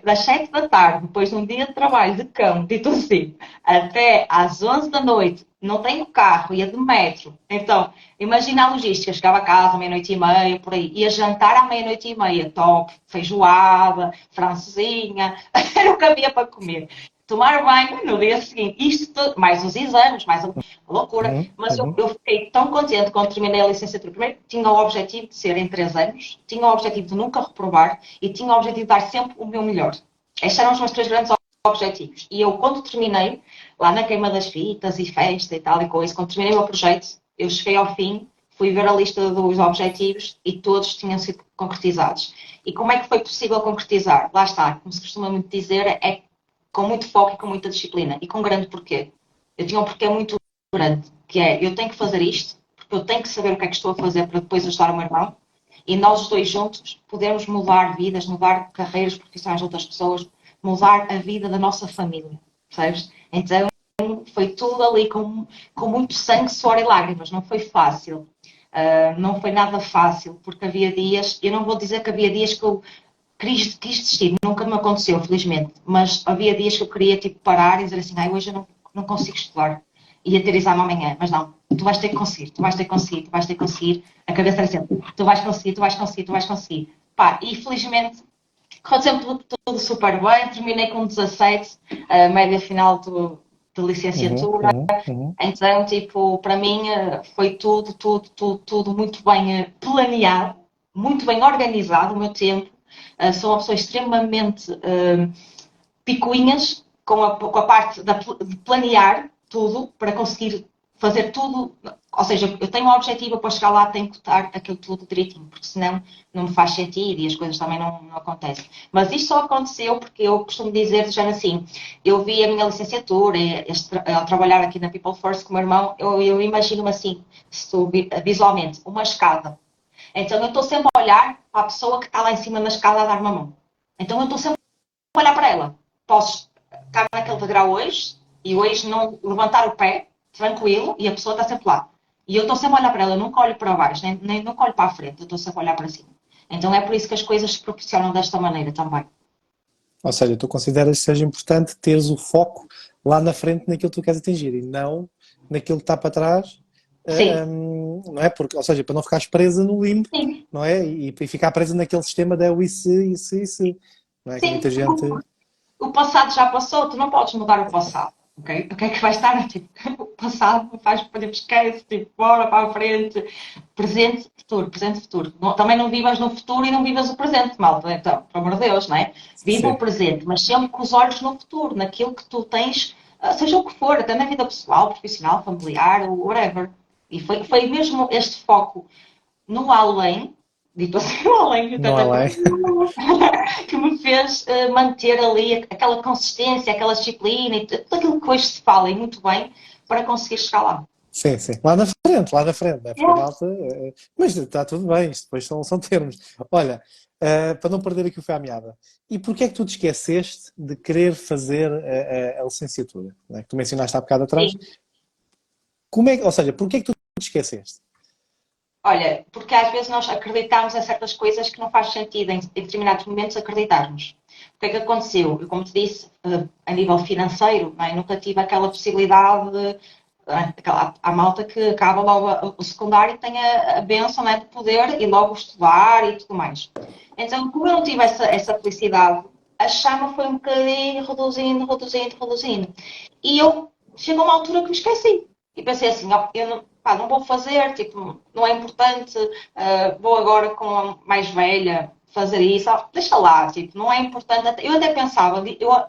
Das 7 da tarde, depois de um dia de trabalho de cão, dito assim, até às 11 da noite, não tenho carro, ia de metro. Então, imagina a logística, chegava a casa meia-noite e meia, por aí, ia jantar à meia-noite e meia, top, feijoada, francesinha, era o que havia para comer. Tomar banho no dia seguinte, isto, mais os exames, mais a loucura. Uhum. Mas eu, Uhum. eu fiquei tão contente quando terminei a licenciatura. Primeiro, tinha o objetivo de ser em 3 anos, tinha o objetivo de nunca reprovar e tinha o objetivo de dar sempre o meu melhor. Estes eram os meus 3 grandes objetivos. E eu, quando terminei, lá na queima das fitas e festa e tal e coisa, quando terminei o meu projeto, eu cheguei ao fim, fui ver a lista dos objetivos e todos tinham sido concretizados. E como é que foi possível concretizar? Lá está, como se costuma muito dizer, é com muito foco e com muita disciplina e com grande porquê. Eu tinha um porquê muito grande, que é, eu tenho que fazer isto, porque eu tenho que saber o que é que estou a fazer para depois ajudar o meu irmão, e nós os dois juntos podemos mudar vidas, mudar carreiras profissionais de outras pessoas, mudar a vida da nossa família, percebes? Então, foi tudo ali com muito sangue, suor e lágrimas, não foi fácil. Não foi nada fácil, porque havia dias, eu não vou dizer que havia dias que eu quis desistir, nunca me aconteceu, felizmente, mas havia dias que eu queria tipo, parar e dizer assim, hoje eu não consigo estudar, ia ter exame amanhã, mas não, tu vais ter que conseguir, tu vais ter que conseguir, tu vais ter que conseguir, a cabeça era sempre, tu vais conseguir, tu vais conseguir, tu vais conseguir. Pá, e felizmente correu sempre tudo super bem, terminei com 17, a média final de Uhum. licenciatura, Uhum. Uhum. então, tipo, para mim foi tudo muito bem planeado, muito bem organizado o meu tempo. Sou uma pessoa extremamente picuinhas com a parte de planear tudo para conseguir fazer tudo, ou seja, eu tenho um objetivo para chegar lá, tenho que estar aquilo tudo direitinho, porque senão não me faz sentido e as coisas também não acontecem. Mas isto só aconteceu porque eu costumo dizer, já assim, eu vi a minha licenciatura, ao trabalhar aqui na People First com o meu irmão, eu imagino-me assim, visualmente, uma escada. Então eu estou sempre a olhar para a pessoa que está lá em cima na escada a dar uma mão. Então eu estou sempre a olhar para ela. Posso estar naquele degrau hoje e hoje não levantar o pé, tranquilo, e a pessoa está sempre lá. E eu estou sempre a olhar para ela, eu nunca olho para baixo, nem nunca olho para a frente, eu estou sempre a olhar para cima. Então é por isso que as coisas se proporcionam desta maneira também. Ou seja, tu consideras que seja importante teres o foco lá na frente naquilo que tu queres atingir e não naquilo que está para trás, Sim, não é? Porque, ou seja, para não ficares presa no limbo, sim, não é? E ficar presa naquele sistema de e se, não é? Que sim. muita gente... O passado já passou, tu não podes mudar o passado. Ok? O que é que vai estar? Tipo, o passado faz, por exemplo, esquece, tipo, bora para a frente. Presente, futuro, presente, futuro. Também não vivas no futuro e não vivas o presente, malta. Então, pelo amor de Deus, não é? Viva o Sim. presente, mas sempre com os olhos no futuro, naquilo que tu tens, seja o que for, até na vida pessoal, profissional, familiar, whatever. E foi mesmo este foco no além, dito assim, no além, até Não há lei. que me fez manter ali aquela consistência, aquela disciplina e tudo aquilo que hoje se fala e muito bem para conseguir chegar lá. Sim, sim. Lá na frente, né? Porque a malta. Mas está tudo bem, isto depois são termos. Olha, para não perder aqui o fio à meada, e porquê é que tu te esqueceste de querer fazer a licenciatura? Né? Que tu mencionaste há bocado atrás. Sim. Como é, ou seja, porquê é que tu te esqueceste? Olha, porque às vezes nós acreditamos em certas coisas que não faz sentido em determinados momentos acreditarmos. O que é que aconteceu? Eu, como te disse, a nível financeiro, não é? Nunca tive aquela possibilidade de, a malta que acaba logo o secundário e tem a bênção, não é, de poder ir logo estudar e tudo mais. Então, como eu não tive essa felicidade, a chama foi um bocadinho reduzindo. E eu chegou uma altura que me esqueci. E pensei assim, ó, eu não, pá, não vou fazer, tipo, não é importante, vou agora com a mais velha fazer isso, ó, deixa lá, tipo, não é importante. Eu até pensava,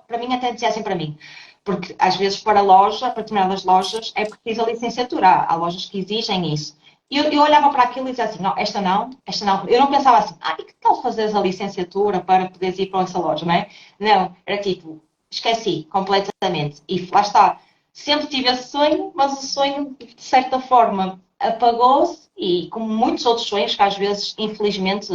para mim até dizia assim para mim, porque às vezes para a loja, para determinadas lojas, é preciso a licenciatura, há lojas que exigem isso. E eu olhava para aquilo e dizia assim, não, esta não, esta não. Eu não pensava assim, e que tal fazeres a licenciatura para poderes ir para essa loja, não é? Não, era tipo, esqueci completamente. E lá está, sempre tive esse sonho, mas o sonho, de certa forma, apagou-se e, como muitos outros sonhos, que às vezes, infelizmente,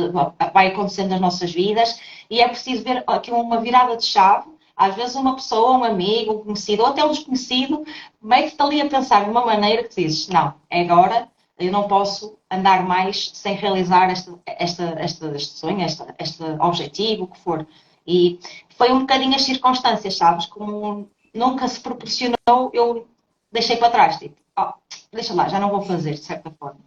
vai acontecendo nas nossas vidas, e é preciso ver aqui uma virada de chave. Às vezes, uma pessoa, um amigo, um conhecido, ou até um desconhecido, mete-te ali a pensar de uma maneira que dizes: não, é agora, eu não posso andar mais sem realizar este sonho, este objetivo, o que for. E foi um bocadinho as circunstâncias, sabes? Como nunca se proporcionou, eu deixei para trás, tipo, deixa lá, já não vou fazer, de certa forma.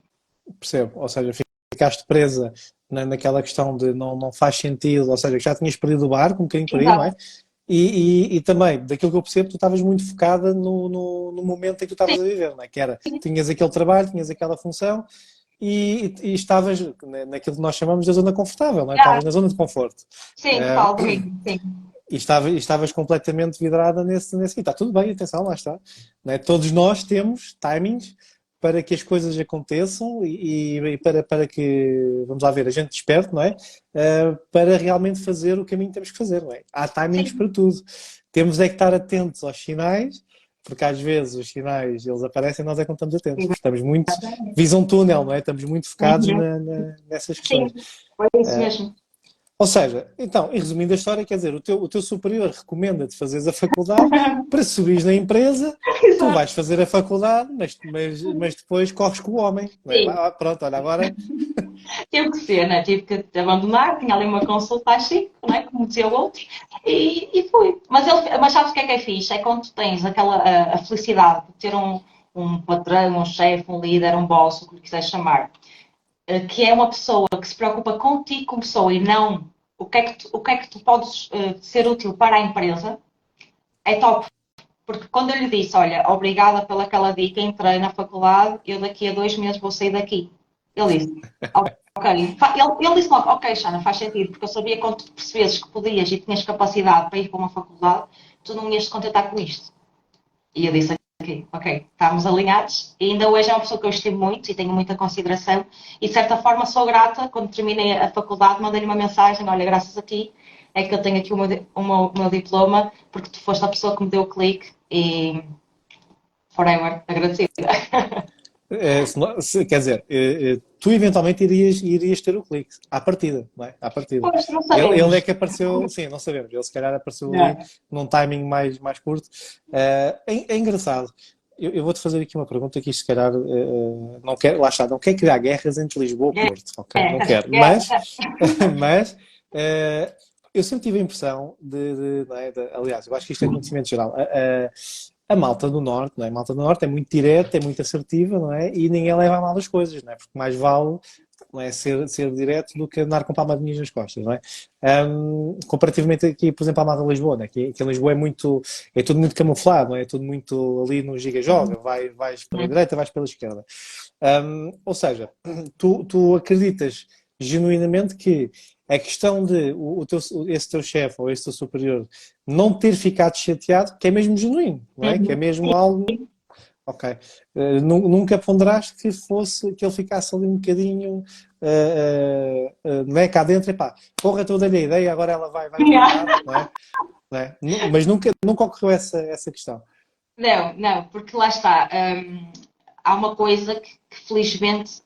Percebo? Ou seja, ficaste presa naquela questão de não faz sentido, ou seja, que já tinhas perdido o barco, um bocadinho por aí, não é? Exato. E também, daquilo que eu percebo, tu estavas muito focada no momento em que tu estavas a viver, não é? Que era, tinhas aquele trabalho, tinhas aquela função e estavas naquilo que nós chamamos de zona confortável, não é? Estavas na zona de conforto. Sim, falo comigo, sim. E estavas completamente vidrada nesse. E está tudo bem, atenção, lá está. Não é? Todos nós temos timings para que as coisas aconteçam e para que, vamos lá ver, a gente desperte, não é? Para realmente fazer o caminho que temos que fazer, não é? Há timings Sim, para tudo. Temos é que estar atentos aos sinais, porque às vezes os sinais, eles aparecem e nós é que não estamos atentos. Estamos muito, exatamente. visão túnel, não é? Estamos muito focados Uhum. nessas questões. Sim, foi isso mesmo. Ou seja, então, e resumindo a história, quer dizer, o teu superior recomenda-te fazeres a faculdade para subires na empresa, tu Exato. vais fazer a faculdade, mas depois corres com o homem. Não é? Sim, Pronto, olha, agora tive que ser, né? Tive que abandonar, tinha ali uma consulta às 5, né? Como dizia o outro, e fui. Mas sabes o que é fixe? É quando tu tens aquela a felicidade de ter um patrão, um chefe, um líder, um boss, o que quiseres chamar, que é uma pessoa que se preocupa contigo como pessoa e não o que é que tu podes ser útil para a empresa, é top. Porque quando eu lhe disse, olha, obrigada pelaquela dica, entrei na faculdade, eu daqui a 2 meses vou sair daqui. Ele disse, ok. Ele disse logo, ok, Xana, faz sentido, porque eu sabia que quando tu percebesses que podias e tinhas capacidade para ir para uma faculdade, tu não ias te contentar com isto. E eu disse, aqui, ok, estamos alinhados. E ainda hoje é uma pessoa que eu estimo muito e tenho muita consideração. E de certa forma sou grata. Quando terminei a faculdade, mandei-lhe uma mensagem: olha, graças a ti é que eu tenho aqui o meu diploma, porque tu foste a pessoa que me deu o clique e forever agradecida. Quer dizer, tu eventualmente irias ter o clique, à partida, não é? À partida. Pois, não Ele é sabemos. que apareceu, sim, não sabemos, ele se calhar apareceu ali Yeah. num timing mais curto. É engraçado. Eu vou-te fazer aqui uma pergunta que isto se calhar não quer, lá está, não quer criar guerras entre Lisboa e Porto, ok? Não quero. Mas eu sempre tive a impressão não é, aliás, eu acho que isto é conhecimento geral. A malta do Norte, não é? A malta do Norte é muito direta, é muito assertiva, não é? E ninguém leva a mal as coisas, não é? Porque mais vale, não é, ser direto do que andar com palmadinhas nas costas, não é? Comparativamente aqui, por exemplo, à malta de Lisboa, né? Que em Lisboa é tudo muito camuflado, não é? É tudo muito ali no giga-joga, vais para a direita, vais pela esquerda. Ou seja, tu acreditas genuinamente que a questão de esse teu chefe ou esse teu superior não ter ficado chateado, que é mesmo genuíno, não é? Que é mesmo algo. Ok. Nunca ponderaste que ele ficasse ali um bocadinho, não é? Cá dentro, epá, porra, eu dei-lhe a ideia, agora ela vai Yeah. treinar, não é? Não é? Mas nunca ocorreu essa questão. Não, não, porque lá está. Há uma coisa que felizmente,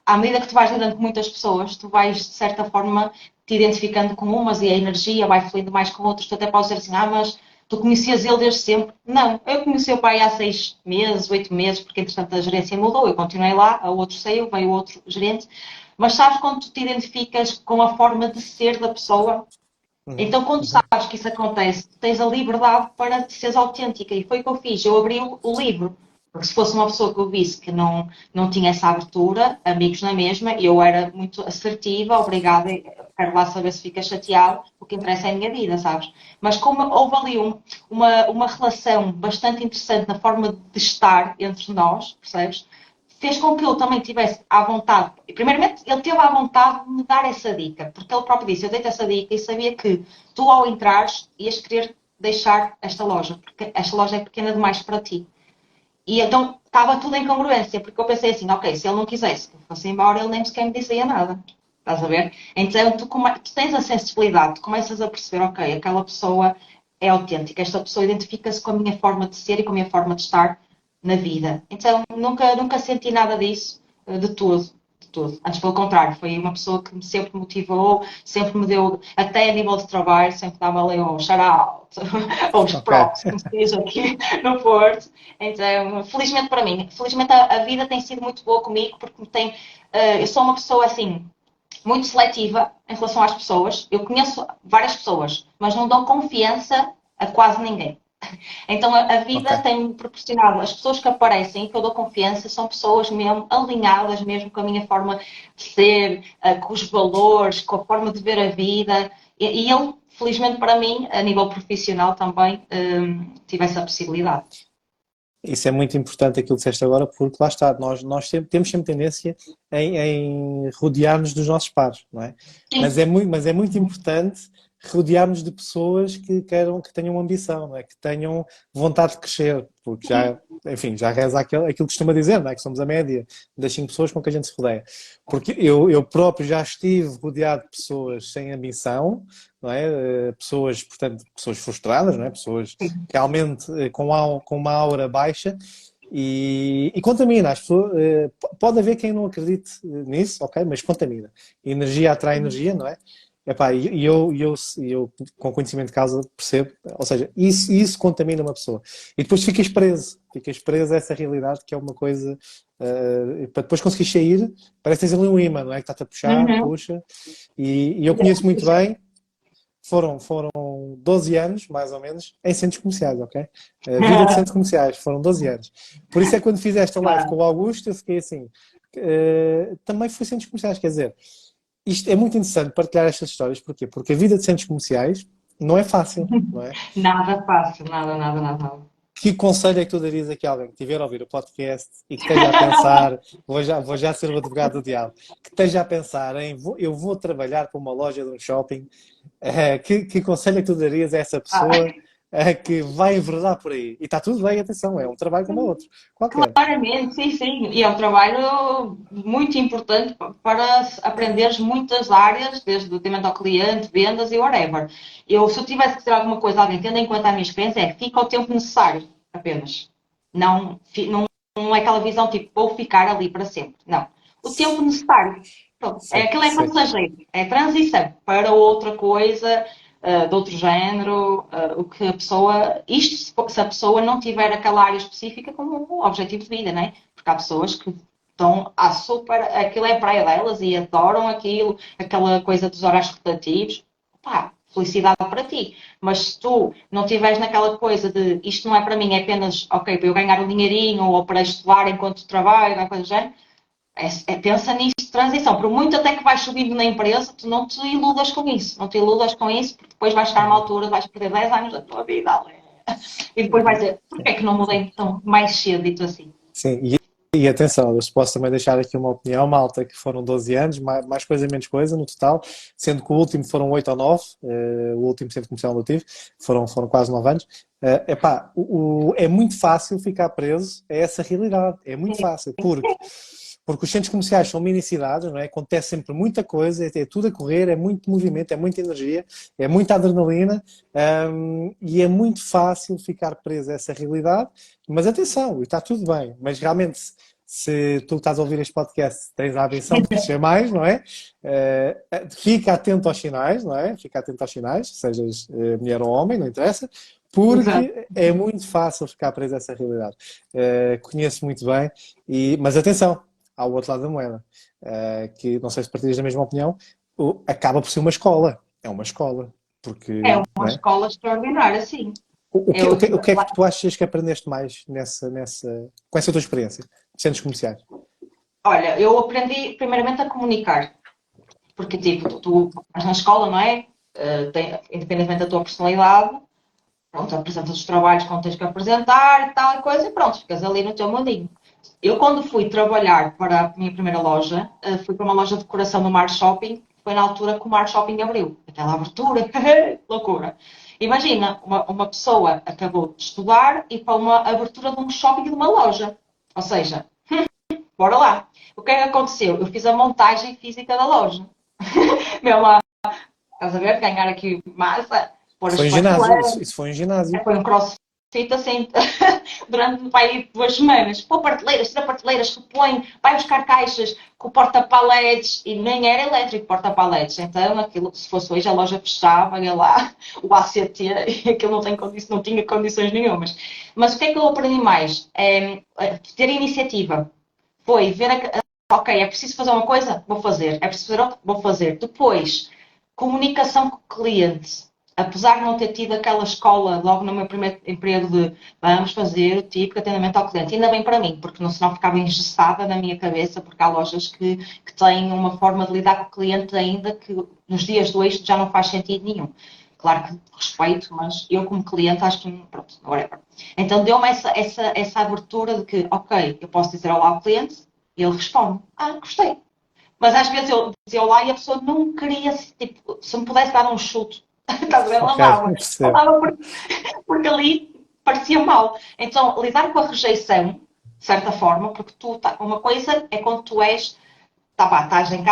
à medida que tu vais lidando com muitas pessoas, tu vais, de certa forma, te identificando com umas e a energia vai fluindo mais com outras. Tu até podes dizer assim, mas tu conhecias ele desde sempre. Não, eu conheci o pai há 6 meses, 8 meses, porque entretanto a gerência mudou, eu continuei lá, a outro saiu, veio outro gerente. Mas sabes quando tu te identificas com a forma de ser da pessoa? Uhum, Então, quando uhum. sabes que isso acontece, tens a liberdade para seres autêntica. E foi o que eu fiz. Eu abri o livro. Porque se fosse uma pessoa que eu visse que não tinha essa abertura, amigos na mesma, eu era muito assertiva, obrigada, quero lá saber se fica chateado, o que interessa é a minha vida, sabes? Mas como houve ali uma relação bastante interessante na forma de estar entre nós, percebes? Fez com que eu também tivesse à vontade. E, primeiramente, ele teve à vontade de me dar essa dica, porque ele próprio disse: eu dei-te essa dica e sabia que tu, ao entrares, ias querer deixar esta loja, porque esta loja é pequena demais para ti. E então estava tudo em congruência, porque eu pensei assim: ok, se ele não quisesse que eu fosse embora, ele nem sequer me dizia nada. Estás a ver? Então tu tens a sensibilidade, tu começas a perceber: ok, aquela pessoa é autêntica, esta pessoa identifica-se com a minha forma de ser e com a minha forma de estar na vida. Então nunca senti nada disso, de tudo. De tudo. Antes, pelo contrário, foi uma pessoa que me sempre motivou, sempre me deu, até a nível de trabalho, sempre dava ali um shout-out, ou os Ok. props, como se diz aqui no Porto. Então, felizmente para mim, felizmente a vida tem sido muito boa comigo, porque eu sou uma pessoa assim, muito seletiva em relação às pessoas. Eu conheço várias pessoas, mas não dou confiança a quase ninguém. Então a Ok. vida tem-me proporcionado, as pessoas que aparecem, que eu dou confiança, são pessoas mesmo alinhadas mesmo com a minha forma de ser, com os valores, com a forma de ver a vida. E eu, felizmente para mim, a nível profissional também, tive essa possibilidade. Isso é muito importante aquilo que disseste agora, porque lá está, nós temos sempre tendência em rodear-nos dos nossos pares, não é? Sim. Mas é muito importante rodear-nos de pessoas que tenham ambição, não é? Que tenham vontade de crescer, porque enfim, já reza aquilo que costuma dizer, não é? Que somos a média das 5 pessoas com que a gente se rodeia. Porque eu próprio já estive rodeado de pessoas sem ambição, não é? Pessoas, portanto, pessoas frustradas, não é? Pessoas realmente com uma aura baixa e contamina as pessoas. Pode haver quem não acredite nisso, ok, mas contamina. Energia atrai energia, não é? Epá, eu, com conhecimento de causa, percebo, ou seja, isso contamina uma pessoa. E depois ficas preso a essa realidade que é uma coisa, para depois conseguir sair, parece que tens ali um imã, não é? Que está-te a puxar, Uhum. puxa. E eu conheço muito bem, foram 12 anos, mais ou menos, em centros comerciais, ok? A vida de centros comerciais, foram 12 anos. Por isso é que quando fiz esta live com o Augusto, eu fiquei assim, também fui centros comerciais, quer dizer, isto é muito interessante partilhar estas histórias, porquê? Porque a vida de centros comerciais não é fácil, não é? Nada fácil, nada, nada, nada. Que conselho é que tu darias aqui a alguém que estiver a ouvir o podcast e que esteja a pensar, vou já ser o advogado do diabo, que esteja a pensar eu vou trabalhar para uma loja de um shopping, que conselho é que tu darias a essa Ah, pessoa que vai enverdar por aí. E está tudo bem, atenção, é um trabalho como o outro, qualquer. Claramente, sim, sim. E é um trabalho muito importante para aprenderes muitas áreas, desde o atendimento ao cliente, vendas e whatever. Se eu tivesse que dizer alguma coisa a alguém, tendo em conta a minha experiência, é que fica o tempo necessário, apenas. Não, não é aquela visão tipo, vou ficar ali para sempre. Não. O tempo necessário. Pronto. Sim, Aquilo é sim. passageiro. É transição para outra coisa, de outro género, o que a pessoa. Isto se a pessoa não tiver aquela área específica como um objetivo de vida, não é? Porque há pessoas que estão a super. Aquilo é a praia delas e adoram aquilo, aquela coisa dos horários rotativos. Pá, felicidade para ti. Mas se tu não estiveres naquela coisa de isto não é para mim, é apenas, ok, para eu ganhar um dinheirinho ou para estudar enquanto trabalho, alguma coisa do género, pensa nisso de transição. Por muito até que vais subindo na empresa, tu não te iludas com isso. Não te iludas com isso, porque depois vais chegar a uma Uhum. altura, vais perder 10 anos da tua vida. E depois vais dizer, porquê é que não mudei tão mais cedo, dito assim? Sim, e atenção, eu posso também deixar aqui uma opinião, malta, que foram 12 anos, mais coisa, menos coisa no total, sendo que o último foram 8 ou 9, o último centro comercial onde eu tive, foram quase 9 anos. É muito fácil ficar preso a essa realidade, é muito fácil, porque os centros comerciais são mini-cidades, não é? Acontece sempre muita coisa, é tudo a correr, é muito movimento, é muita energia, é muita adrenalina, e é muito fácil ficar preso a essa realidade. Mas atenção, está tudo bem, mas realmente se tu estás a ouvir este podcast tens a ambição de crescer mais, não é? Fica atento aos sinais, não é? Fica atento aos sinais, sejas mulher ou homem, não interessa, Exato. porque é muito fácil ficar preso a essa realidade. Conheço muito bem, mas atenção, ao outro lado da moeda, que não sei se partilhas da mesma opinião, acaba por ser uma escola. É uma escola. É Porque, uma não é? escola extraordinária, sim. O que é que tu achas que aprendeste mais com essa tua experiência de centros comerciais? Olha, eu aprendi primeiramente a comunicar. Porque, tipo, tu estás na escola, não é? Independentemente da tua personalidade, pronto, apresentas os trabalhos quando tens que apresentar e tal e coisa, e pronto, ficas ali no teu mundinho. Eu, quando fui trabalhar para a minha primeira loja, fui para uma loja de decoração no Mar Shopping, foi na altura que o Mar Shopping abriu. Aquela abertura, loucura. Imagina, uma pessoa acabou de estudar e para uma abertura de um shopping de uma loja. Ou seja, bora lá. O que é que aconteceu? Eu fiz a montagem física da loja. Meu, estás a ver? Ganhar aqui massa, pôr Isso as foi em ginásio, prateleiras. isso foi em ginásio. Foi um crossfit assim, durante pai, 2 semanas. Pô prateleiras, tira prateleiras, repõe, vai buscar caixas com porta-paletes. E nem era elétrico porta-paletes. Então, aquilo, se fosse hoje, a loja fechava, ia lá, o ACT, e aquilo não tinha condições nenhumas. Mas o que é que eu aprendi mais? Ter iniciativa. Foi ver, ok, é preciso fazer uma coisa? Vou fazer. É preciso fazer outra? Vou fazer. Depois, comunicação com o cliente. Apesar de não ter tido aquela escola logo no meu primeiro emprego de vamos fazer o tipo de atendimento ao cliente, ainda bem para mim, porque senão ficava engessada na minha cabeça, porque há lojas que têm uma forma de lidar com o cliente ainda que nos dias de hoje já não faz sentido nenhum. Claro que respeito, mas eu como cliente acho que, pronto, whatever. Então deu-me essa abertura de que, ok, eu posso dizer olá ao cliente e ele responde, gostei. Mas às vezes eu dizia olá e a pessoa não queria, tipo, se me pudesse dar um chute, estás a ver? Ela Ok, dava. Ela percebo. dava porque ali parecia mal. Então, lidar com a rejeição, de certa forma, porque uma coisa é quando tu és, estás em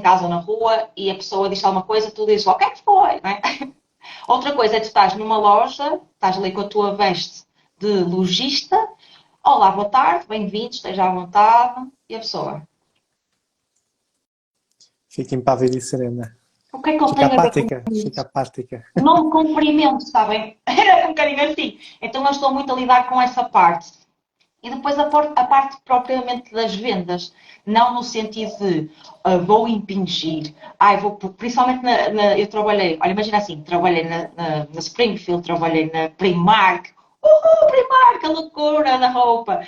casa ou na rua e a pessoa diz alguma coisa, tu dizes, o que é que foi? Não é? Outra coisa é tu estás numa loja, estás ali com a tua veste de lojista, olá, boa tarde, bem-vindo, esteja à vontade, e a pessoa, Fica impávida e serena. o que é que ele Fica tem a ver com apática, fica isso? apática. Não me cumprimento, sabem? Era um bocadinho assim. Então eu estou muito a lidar com essa parte. E depois a parte propriamente das vendas. Não no sentido de vou impingir. Principalmente eu trabalhei, olha, imagina assim, trabalhei na Springfield, trabalhei na Primark. Primark, a loucura da roupa.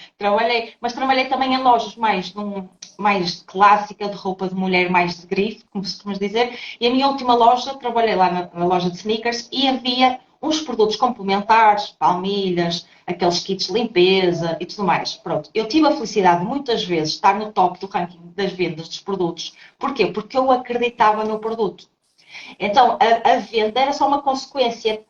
Mas trabalhei também em lojas mais clássica, de roupa de mulher, mais de grife, como se costuma dizer. E a minha última loja, trabalhei lá na loja de sneakers e havia uns produtos complementares, palmilhas, aqueles kits de limpeza e tudo mais. Pronto, eu tive a felicidade de muitas vezes estar no top do ranking das vendas dos produtos. Porquê? Porque eu acreditava no produto. Então, a venda era só uma consequência.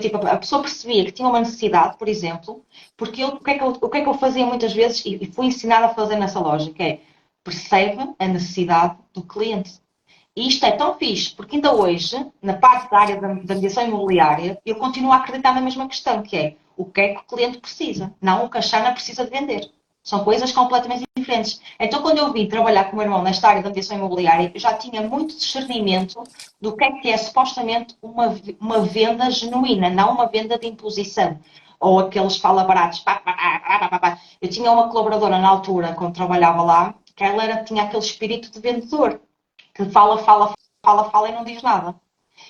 Tipo, a pessoa percebia que tinha uma necessidade, por exemplo, porque o que é que eu fazia muitas vezes, e fui ensinada a fazer nessa lógica, é percebe a necessidade do cliente. E isto é tão fixe, porque ainda hoje, na parte da área da mediação imobiliária, eu continuo a acreditar na mesma questão, que é o que é que o cliente precisa, não o que a Xana precisa de vender. São coisas completamente diferentes. Então, quando eu vim trabalhar com o meu irmão nesta área da mediação imobiliária, eu já tinha muito discernimento do que é supostamente uma venda genuína, não uma venda de imposição. Ou aqueles fala baratos. Pá, pá, pá, pá, pá. Eu tinha uma colaboradora na altura, quando trabalhava lá, que ela tinha aquele espírito de vendedor, que fala, fala, fala, fala e não diz nada.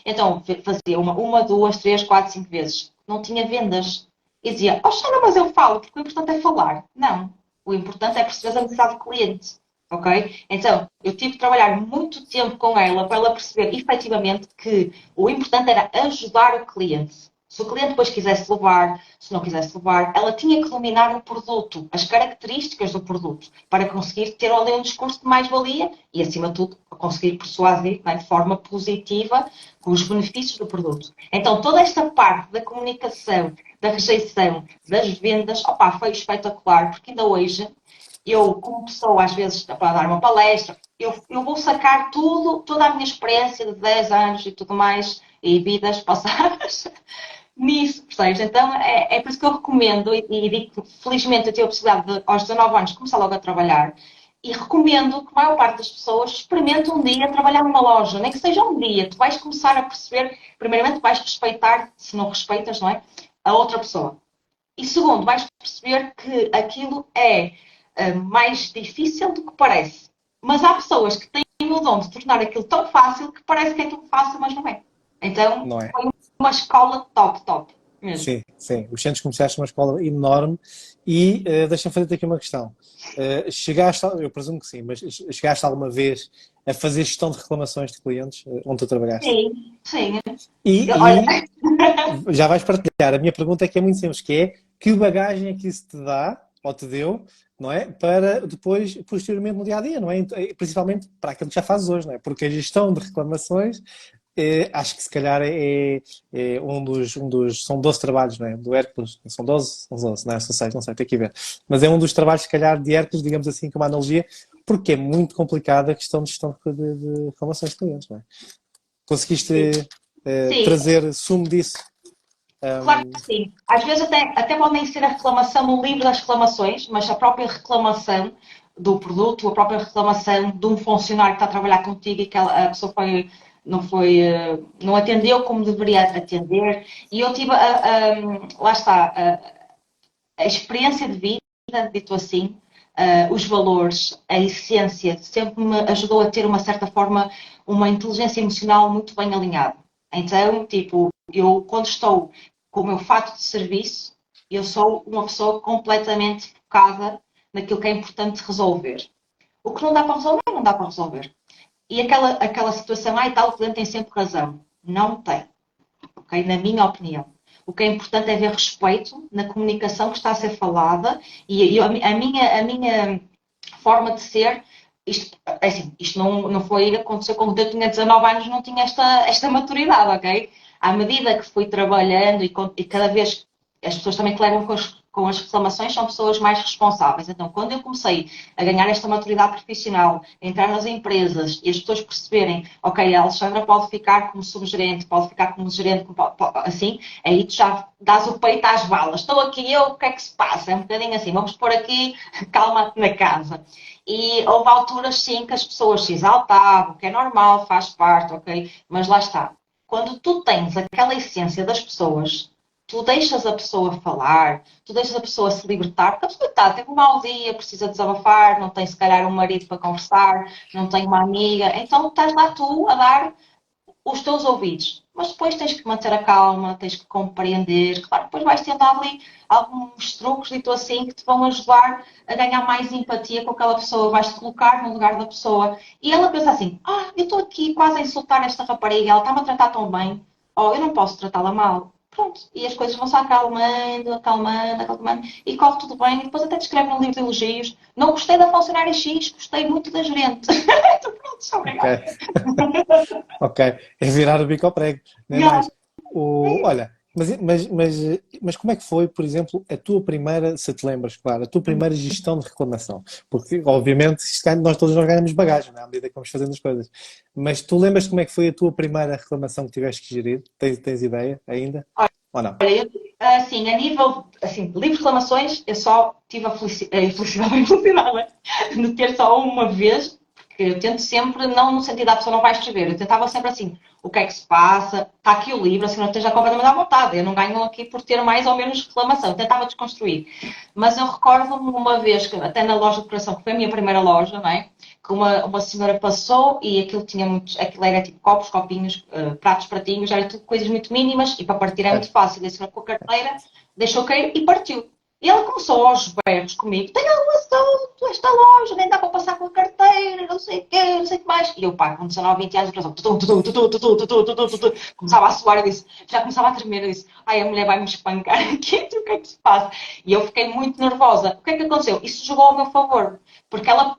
Então, fazia uma, duas, três, quatro, cinco vezes. Não tinha vendas. E dizia, oh, Xana, mas eu falo, porque o importante é falar. Não. O importante é perceber a necessidade do cliente. Ok? Então, eu tive que trabalhar muito tempo com ela para ela perceber efetivamente que o importante era ajudar o cliente. Se o cliente depois quisesse levar, se não quisesse levar, ela tinha que dominar o produto, as características do produto, para conseguir ter ali um discurso de mais-valia e, acima de tudo, conseguir persuadir, né, de forma positiva com os benefícios do produto. Então, toda esta parte da comunicação, da rejeição, das vendas, opa, foi espetacular, porque ainda hoje eu, como pessoa, às vezes, para dar uma palestra, eu vou sacar tudo, toda a minha experiência de 10 anos e tudo mais, e vidas passadas, nisso, percebes? Então, é por isso que eu recomendo, e digo que felizmente eu tive a possibilidade de, aos 19 anos, começar logo a trabalhar, e recomendo que a maior parte das pessoas experimente um dia trabalhar numa loja, nem que seja um dia, tu vais começar a perceber, primeiramente vais respeitar, se não respeitas, não é? A outra pessoa. E segundo, vais perceber que aquilo é mais difícil do que parece. Mas há pessoas que têm o dom de tornar aquilo tão fácil que parece que é tudo fácil, mas não é. Então, Não é? foi uma escola top, top, mesmo. Sim, sim. Os centros comerciais são uma escola enorme e deixa-me fazer-te aqui uma questão. Chegaste, eu presumo que sim, mas chegaste alguma vez a fazer gestão de reclamações de clientes onde tu trabalhaste? Sim, sim. Olha, E já vais partilhar. A minha pergunta é que é muito simples, que é que bagagem é que isso te dá, ou te deu, não é? Para depois, posteriormente, no dia-a-dia, não é? Principalmente para aquilo que já fazes hoje, não é? Porque a gestão de reclamações, acho que se calhar é são 12 trabalhos, não é? Do Hércules, são 12? São 12, não é? São 6, não sei, tem que ver. Mas é um dos trabalhos, se calhar, de Hércules, digamos assim, com uma analogia, porque é muito complicada a questão de gestão de reclamações de clientes, não é? sim, Conseguiste sim, trazer sumo disso. claro que sim. Às vezes até pode nem ser a reclamação no livro das reclamações, mas a própria reclamação do produto, a própria reclamação de um funcionário que está a trabalhar contigo e que a pessoa não atendeu como deveria atender. E eu tive, lá está, a experiência de vida, dito assim, os valores, a essência, sempre me ajudou a ter uma certa forma, uma inteligência emocional muito bem alinhada. Então, tipo, eu quando estou com o meu fato de serviço, eu sou uma pessoa completamente focada naquilo que é importante resolver. O que não dá para resolver, não dá para resolver. E aquela situação, tal, o cliente tem sempre razão. Não tem, ok? Na minha opinião. O que é importante é haver respeito na comunicação que está a ser falada e a minha forma de ser, isto não foi, aconteceu quando eu tinha 19 anos, não tinha esta maturidade, ok? À medida que fui trabalhando e cada vez as pessoas também que levam com as reclamações são pessoas mais responsáveis. Então, quando eu comecei a ganhar esta maturidade profissional, a entrar nas empresas e as pessoas perceberem, ok, a Alexandra pode ficar como subgerente, pode ficar como gerente, assim, aí tu já dás o peito às balas. Estou aqui eu, o que é que se passa? É um bocadinho assim, vamos pôr aqui, calma-te na casa. E houve alturas, sim, que as pessoas se exaltavam, que é normal, faz parte, ok? Mas lá está. Quando tu tens aquela essência das pessoas, tu deixas a pessoa falar, tu deixas a pessoa se libertar, porque a pessoa está, teve um mau dia, precisa desabafar, não tem se calhar um marido para conversar, não tem uma amiga, então estás lá tu a dar os teus ouvidos. Mas depois tens que manter a calma, tens que compreender. Claro, depois vais tentar ali alguns truques, dito assim, que te vão ajudar a ganhar mais empatia com aquela pessoa. Vais-te colocar no lugar da pessoa. E ela pensa assim, eu estou aqui quase a insultar esta rapariga, ela está-me a tratar tão bem. Oh, eu não posso tratá-la mal. pronto. E as coisas vão-se acalmando, acalmando, acalmando, e corre tudo bem. E depois até te escreve no livro de elogios. Não gostei da funcionária X, gostei muito da gerente. Então, pronto, obrigada. Ok. Ok. É virar o bico ao prego, não é Yeah. mais. Olha, mas como é que foi, por exemplo, a tua primeira, se te lembras, claro, a tua primeira gestão de reclamação? Porque, obviamente, nós todos nós ganhamos bagagem, não é? À medida que vamos fazendo as coisas. Mas tu lembras como é que foi a tua primeira reclamação que tiveste que gerir? Tens ideia ainda? Ou não? Olha, assim, a nível assim, de livre reclamações, eu só tive a infelicidade né, de ter só uma vez, porque eu tento sempre, não no sentido da pessoa não vai escrever, eu tentava sempre assim, o que é que se passa, está aqui o livro, assim não esteja completamente à vontade, eu não ganho aqui por ter mais ou menos reclamação, eu tentava desconstruir. Mas eu recordo-me uma vez, que, até na loja de decoração, que foi a minha primeira loja, não é? Que uma senhora passou e aquilo tinha muitos, aquilo era tipo copos, copinhos, pratos, pratinhos, era tudo coisas muito mínimas e para partir é muito Certo. fácil. A senhora com a carteira deixou cair e partiu. E ela começou aos berros comigo: tem algum assunto, esta loja, nem dá para passar com a carteira, não sei o quê, não sei o que mais. E eu, pá, com 19, 20 anos, começava a suar, eu disse, já começava a tremer, eu disse, ai, a mulher vai me espancar aqui, o que é que se passa? E eu fiquei muito nervosa. O que é que aconteceu? Isso jogou ao meu favor, porque ela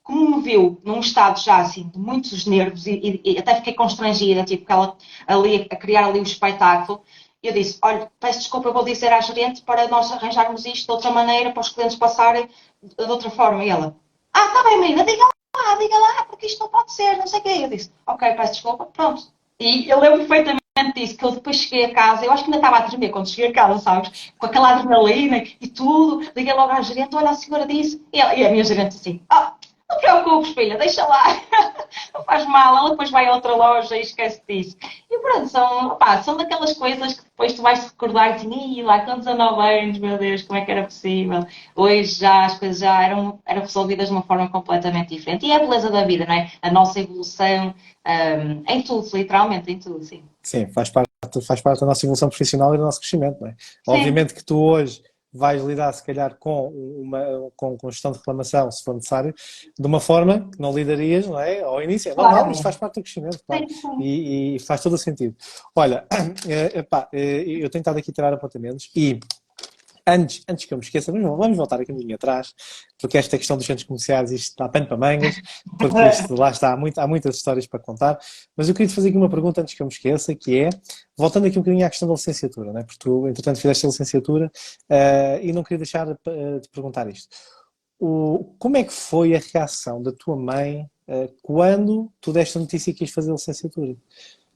como me viu num estado já assim de muitos nervos e até fiquei constrangida, tipo, que ela ali a criar ali o espetáculo, eu disse, olha, peço desculpa, eu vou dizer à gerente para nós arranjarmos isto de outra maneira, para os clientes passarem de outra forma. E ela, está bem, menina, diga lá, porque isto não pode ser, não sei o quê. Eu disse, ok, peço desculpa, pronto. E eu lembro perfeitamente disso, que eu depois cheguei a casa, eu acho que ainda estava a tremer quando cheguei a casa, sabes? Com aquela adrenalina e tudo, liguei logo à gerente, olha, a senhora disse, e a minha gerente assim, não te preocupes, filha, deixa lá, não faz mal, ela depois vai a outra loja e esquece disso. E pronto, são daquelas coisas que depois tu vais recordar e assim, lá com 19 anos, meu Deus, como é que era possível? Hoje já as coisas já eram resolvidas de uma forma completamente diferente. E é a beleza da vida, não é? A nossa evolução em tudo, literalmente, em tudo, sim. Sim, faz parte da nossa evolução profissional e do nosso crescimento, não é? Sim, Obviamente que tu hoje vais lidar, se calhar, com gestão de reclamação, se for necessário, de uma forma que não lidarias, não é? Ao início, é normal, isto faz claramente. parte do crescimento, claro, Sim, sim. e faz todo o sentido. Olha, eu tenho estado aqui a tirar apontamentos e antes que eu me esqueça, vamos voltar aqui um bocadinho atrás, porque esta questão dos centros comerciais, isto dá pano para mangas, porque isto lá está, há muitas histórias para contar, mas eu queria te fazer aqui uma pergunta antes que eu me esqueça, que é, voltando aqui um bocadinho à questão da licenciatura, né? Porque tu, entretanto, fizeste a licenciatura e não queria deixar de perguntar isto. Como é que foi a reação da tua mãe quando tu deste a notícia que ias fazer a licenciatura?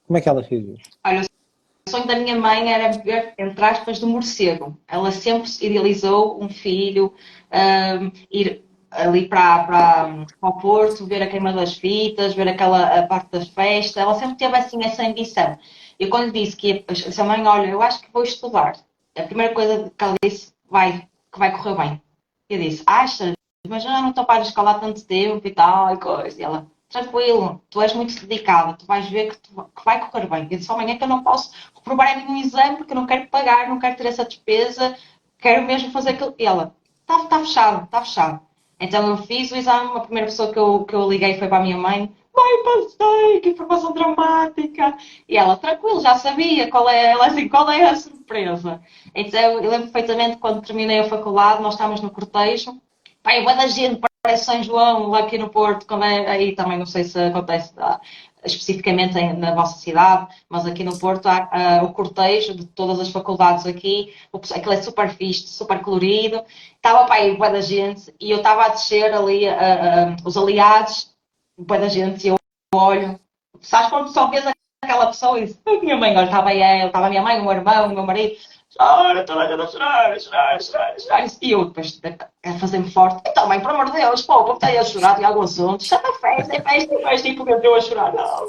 Como é que ela reagiu? Olha, o sonho da minha mãe era ver, entre aspas, do morcego. Ela sempre idealizou um filho, ir ali para o Porto, ver a queima das fitas, ver aquela a parte da festa. Ela sempre teve assim essa ambição. Eu quando disse disse à mãe, olha, eu acho que vou estudar. A primeira coisa que ela disse, que vai correr bem. Eu disse, achas? Mas eu já não estou para a escola há tanto tempo e tal, e coisa. E ela, tranquilo, tu és muito dedicada, tu vais ver que vai correr bem. Eu disse, amanhã que eu não posso reprovar em nenhum exame porque eu não quero pagar, não quero ter essa despesa, quero mesmo fazer aquilo. E ela, está fechado, está fechado. Então eu fiz o exame, a primeira pessoa que eu liguei foi para a minha mãe. Mãe, passei, que informação dramática. E ela, tranquilo, já sabia ela assim, qual é a surpresa. Então eu lembro perfeitamente quando terminei a faculdade, nós estávamos no cortejo. Pai, boa da gente, parece São João, lá aqui no Porto, quando aí também não sei se acontece especificamente na vossa cidade, mas aqui no Porto há o cortejo de todas as faculdades aqui, aquilo é super fixe, super colorido. Estava para aí boa da gente e eu estava a descer ali os aliados, boa da gente, e eu olho, sabes quando só vês aquela pessoa e diz, a minha mãe, olha, estava aí estava a minha mãe, o meu irmão, o meu marido, chora, toda a gente a chorar, a chorar, a chorar, a chorar. E eu depois a fazer-me forte. Então, mãe, por amor de Deus, pô, porque está aí a chorar de algum assunto. Isto é festa, é festa, é festa. E porque eu a chorar, não.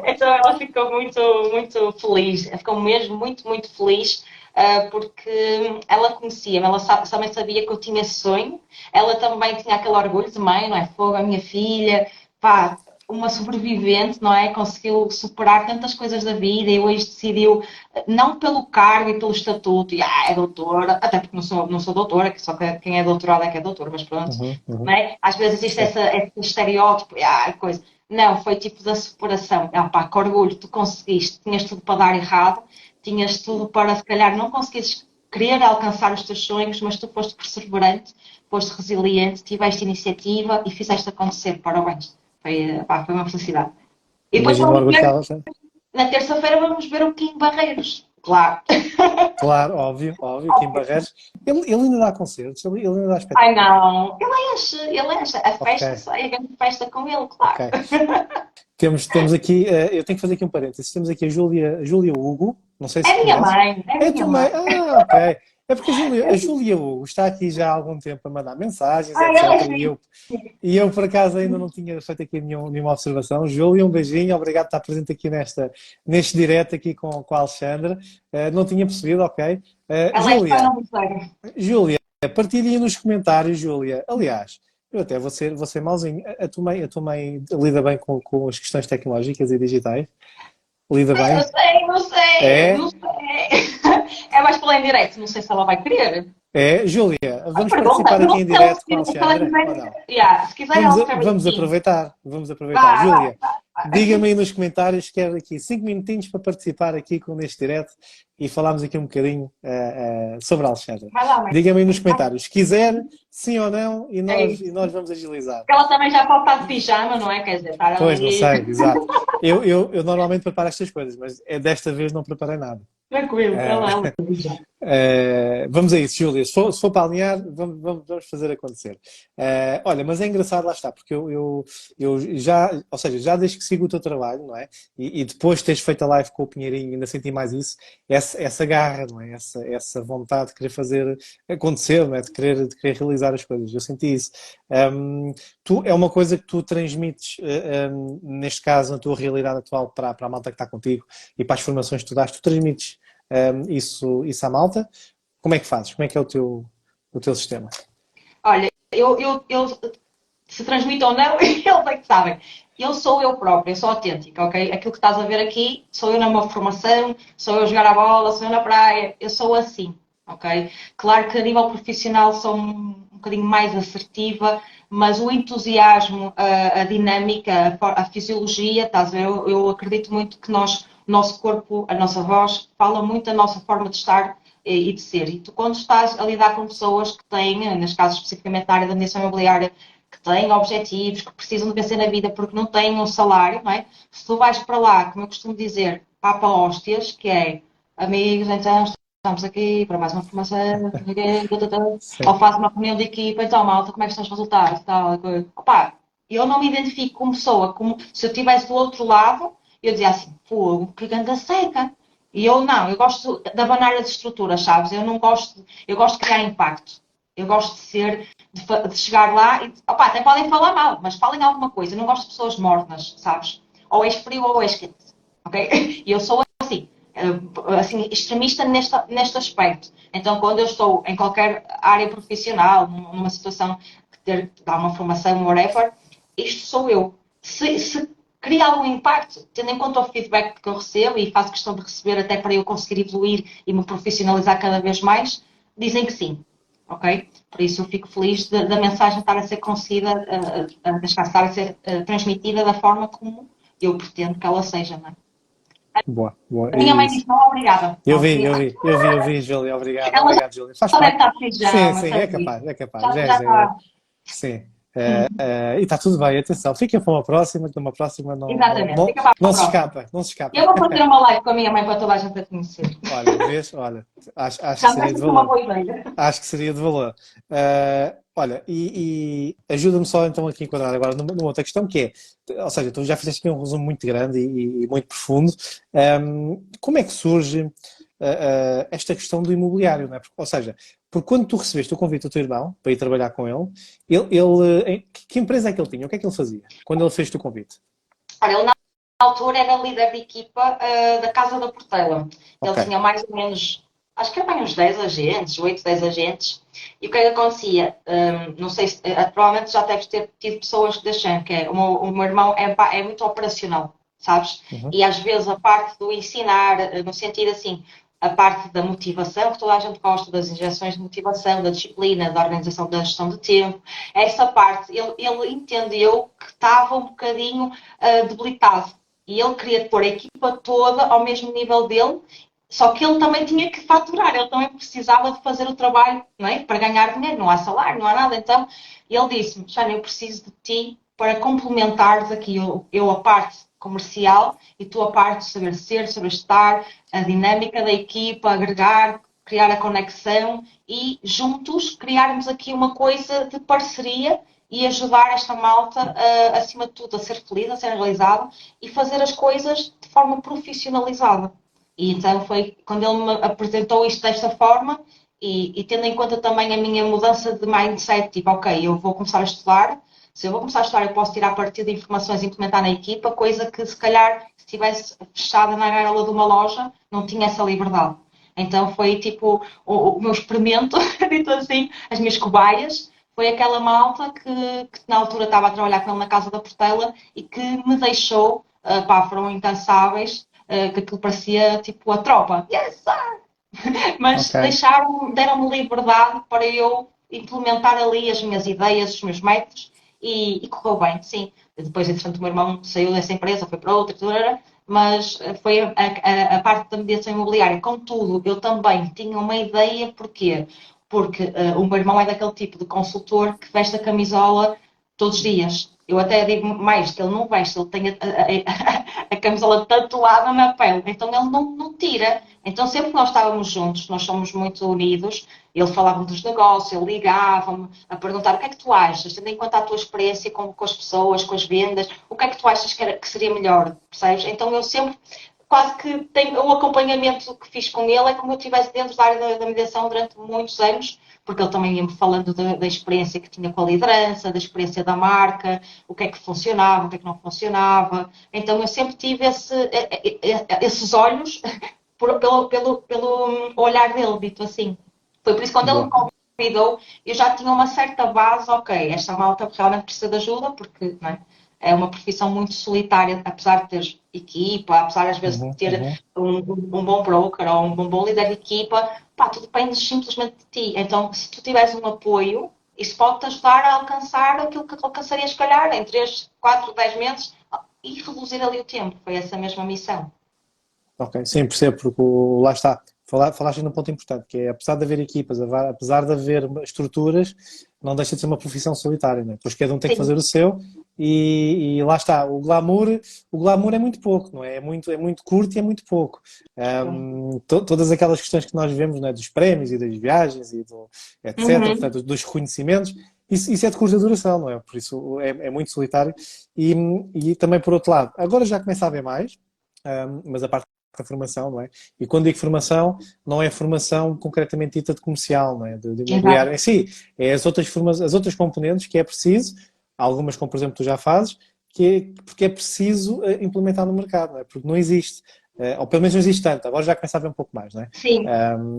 Então ela ficou muito, muito feliz. Ela ficou mesmo muito, muito feliz. Porque ela conhecia-me, ela também sabia que eu tinha esse sonho. Ela também tinha aquele orgulho de mãe, não é? Fogo, a minha filha, pá, uma sobrevivente, não é? Conseguiu superar tantas coisas da vida e hoje decidiu, não pelo cargo e pelo estatuto, e é doutora, até porque não sou doutora, que só quem é doutorado é que é doutora, mas pronto, Uhum, não uhum. é? Às vezes existe Sim. esse estereótipo, coisa. Não, foi tipo da superação. Ah, pá, que orgulho, tu conseguiste, tinhas tudo para dar errado, tinhas tudo para, se calhar, não conseguires querer alcançar os teus sonhos, mas tu foste perseverante, foste resiliente, tiveste iniciativa e fizeste acontecer. Parabéns. Foi, pá, foi uma felicidade. E depois Imagino o vamos orgulho que ver, ela tem. na terça-feira vamos ver o Kim Barreiros. Claro. Claro, óbvio, óbvio, Kim Barreiros. Ele ainda dá concertos, ele ainda dá Ai espetáculos. não, ele enche. A Ok, festa, sai a grande festa com ele, ok. claro. Temos aqui, eu tenho que fazer aqui um parênteses. Temos aqui a Júlia Hugo, não sei se É minha conheces. mãe, é É minha tua mãe. mãe. Ah, ok. É porque a Júlia Hugo está aqui já há algum tempo a mandar mensagens, Ai, ela é etc. fixe. E eu, por acaso, ainda não tinha feito aqui nenhuma observação. Júlia, um beijinho, obrigado por estar presente aqui neste direto aqui com a Alexandra. Não tinha percebido, ok. Ela é fã Júlia, não me segue. Júlia, partilhe aí nos comentários, Júlia. Aliás, eu até vou ser mauzinho. A tua mãe lida bem com as questões tecnológicas e digitais? Lida Não bem? sei, não sei, É? não sei. É mais pela em direto, não sei se ela vai querer. É? Júlia, Ai, vamos pergunta, participar aqui em pergunta se ela, direto com a se ela Alexandra? Ou quiser. não? Yeah, se quiser, Vamos, ela a- escreve vamos assim. aproveitar, vamos aproveitar. Vai, vai, Júlia, diga-me aí nos comentários, quero aqui 5 minutinhos para participar aqui neste direto e falarmos aqui um bocadinho sobre a Alexandra. vai lá, mãe. Diga-me aí nos comentários, se quiser, sim ou não, e É nós, e isso. nós vamos agilizar. Ela também já pode estar de pijama, não é? Quer dizer, estar Pois, não ali sei, exato. Eu normalmente preparo estas coisas, mas desta vez não preparei nada. tranquilo. Eh, Ela de pijama. Vamos a isso, Júlia. Se for para alinhar, vamos fazer acontecer. Olha, mas é engraçado, lá está, porque eu já, ou seja, já desde que sigo o teu trabalho, não é? E depois de teres feito a live com o Pinheirinho, ainda senti mais isso, essa garra, não é? Essa vontade de querer fazer acontecer, não é? De querer realizar as coisas. Eu senti isso. É uma coisa que tu transmites, neste caso, na tua realidade atual, para a malta que está contigo e para as formações que tu dás, tu transmites isso à malta. Como é que fazes? Como é que é o teu sistema? Olha, eu se transmite ou não, eles é que sabem. Eu sou eu própria, eu sou autêntica, ok? Aquilo que estás a ver aqui, sou eu numa formação, sou eu a jogar a bola, sou eu na praia, eu sou assim, ok? Claro que a nível profissional sou um bocadinho mais assertiva, mas o entusiasmo, a dinâmica, a fisiologia, estás a ver? Eu acredito muito que o nosso corpo, a nossa voz, fala muito a nossa forma de estar e de ser. E tu, quando estás a lidar com pessoas que têm, neste caso especificamente na área da mediação imobiliária, que têm objetivos, que precisam de vencer na vida porque não têm um salário, não é? Se tu vais para lá, como eu costumo dizer, papa hóstias, que é amigos, então estamos aqui para mais uma formação, Sim. ou faz uma reunião de equipa, então malta, como é que estão os resultados? Tal, opá, eu não me identifico como pessoa, como se eu estivesse do outro lado, eu dizia assim, fogo, que ganda seca. E eu não, eu gosto de abanar as estruturas, sabes? Eu gosto de criar impacto. Eu gosto de ser, de chegar lá e, opá, até podem falar mal, mas falem alguma coisa. Eu não gosto de pessoas mornas, sabes? Ou és frio ou és quente, ok? E eu sou assim, extremista neste aspecto. Então, quando eu estou em qualquer área profissional, numa situação que ter que dar uma formação, whatever, isto sou eu. Se cria algum impacto, tendo em conta o feedback que eu recebo e faço questão de receber até para eu conseguir evoluir e me profissionalizar cada vez mais, dizem que sim. Ok? Por isso eu fico feliz da mensagem estar a ser conseguida, estar a ser transmitida da forma como eu pretendo que ela seja. Não é? Boa, boa. A minha É mãe isso. disse não, obrigada. Eu Não vi, eu queria. vi, eu vi, eu vi, Júlia. Obrigado, Ela obrigado, Júlia. Faz já deve parte. estar de Sim, pijama, sim, é sabia? capaz, é capaz. Já está. Sim. E está tudo bem, atenção. Fica para uma próxima, que numa próxima não, não, Exatamente, não, fica para a não se próxima. escapa, não se escapa. Eu vou fazer uma live com a minha mãe para toda a gente a conhecer. Olha, vês? Olha, acho que Já me seria de parece uma valor. boa ideia. Acho que seria de valor. Olha, e ajuda-me só então aqui a enquadrar agora numa outra questão que é, ou seja, tu já fizeste aqui um resumo muito grande e muito profundo. Como é que surge esta questão do imobiliário, não é? Ou seja, porque quando tu recebeste o convite do teu irmão para ir trabalhar com ele, que empresa é que ele tinha? O que é que ele fazia quando ele fez-te o convite? Olha, ele na altura era líder de equipa da Casa da Portela. Ele Ok. tinha mais ou menos, acho que era bem uns 10 agentes, 8, 10 agentes. E o que é que acontecia? Não sei se, provavelmente já deves ter tido pessoas que deixam, que é, o meu irmão é muito operacional, sabes? Uhum. E às vezes a parte do ensinar, no sentido assim, a parte da motivação, que toda a gente gosta das injeções de motivação, da disciplina, da organização da gestão de tempo. Essa parte, ele entendeu que estava um bocadinho debilitado. E ele queria pôr a equipa toda ao mesmo nível dele, só que ele também tinha que faturar, ele também precisava de fazer o trabalho, não é? Para ganhar dinheiro, não há salário, não há nada. Então, ele disse-me, Jana, eu preciso de ti para complementares aqui eu a parte comercial e tu a parte de saber ser, saber estar, a dinâmica da equipa, agregar, criar a conexão e juntos criarmos aqui uma coisa de parceria e ajudar esta malta, acima de tudo, a ser feliz, a ser realizada e fazer as coisas de forma profissionalizada. E então foi quando ele me apresentou isto desta forma e tendo em conta também a minha mudança de mindset, tipo, ok, eu vou começar a estudar, se eu vou começar a estudar eu posso tirar partido de informações e implementar na equipa, coisa que se calhar se estivesse fechada na gaiola de uma loja não tinha essa liberdade. Então foi tipo o meu experimento, dito assim, as minhas cobaias, foi aquela malta que na altura estava a trabalhar com ele na Casa da Portela e que me deixou, pá, foram incansáveis, que aquilo parecia tipo a tropa. Yes, sir! Mas Ok. deram-me liberdade para eu implementar ali as minhas ideias, os meus métodos e correu bem, sim. Depois, entretanto, o meu irmão saiu dessa empresa, foi para outra, mas foi a parte da mediação imobiliária. Contudo, eu também tinha uma ideia, porquê? Porque o meu irmão é daquele tipo de consultor que veste a camisola todos os dias. Eu até digo mais, que ele não veste, ele tem a camisola tatuada na pele, então ele não tira. Então sempre que nós estávamos juntos, nós somos muito unidos, ele falava dos negócios, ele ligava-me a perguntar o que é que tu achas, tendo em conta a tua experiência com as pessoas, com as vendas, o que é que tu achas que seria melhor, percebes? Então eu sempre, quase que tenho, o acompanhamento que fiz com ele é como eu estivesse dentro da área da mediação durante muitos anos, porque ele também ia-me falando da experiência que tinha com a liderança, da experiência da marca, o que é que funcionava, o que é que não funcionava. Então eu sempre tive esses olhos pelo olhar dele, dito assim. Foi por isso que quando ele me Boa. convidou, eu já tinha uma certa base, ok, esta malta realmente precisa de ajuda, porque não é? É uma profissão muito solitária, apesar de ter equipa, apesar às vezes de Uhum, ter uhum. um bom broker ou um bom líder de equipa, pá, tu dependes simplesmente de ti. Então, se tu tiveres um apoio, isso pode-te ajudar a alcançar aquilo que alcançarias, se calhar, em 3, 4, 10 meses e reduzir ali o tempo. Foi essa mesma missão. Ok, sim, percebo, porque lá está. Falaste num ponto importante, que é, apesar de haver equipas, apesar de haver estruturas, não deixa de ser uma profissão solitária, né? Pois cada um tem que Sim. fazer o seu e lá está. O glamour é muito pouco, não é? É muito curto e é muito pouco. Todas aquelas questões que nós vemos, né, dos prémios e das viagens e etc., Uhum. portanto, dos reconhecimentos, isso é de curta duração, não é? Por isso é muito solitário. E também, por outro lado, agora já começa a haver mais, mas a parte da formação, não é? E quando digo formação, não é formação concretamente dita de comercial, não é? De imobiliário Exato. em si. É as outras componentes que é preciso, algumas como por exemplo tu já fazes, porque é preciso implementar no mercado, não é? Porque não existe. Ou pelo menos não existe tanto, agora já começa a haver um pouco mais, não é? Sim.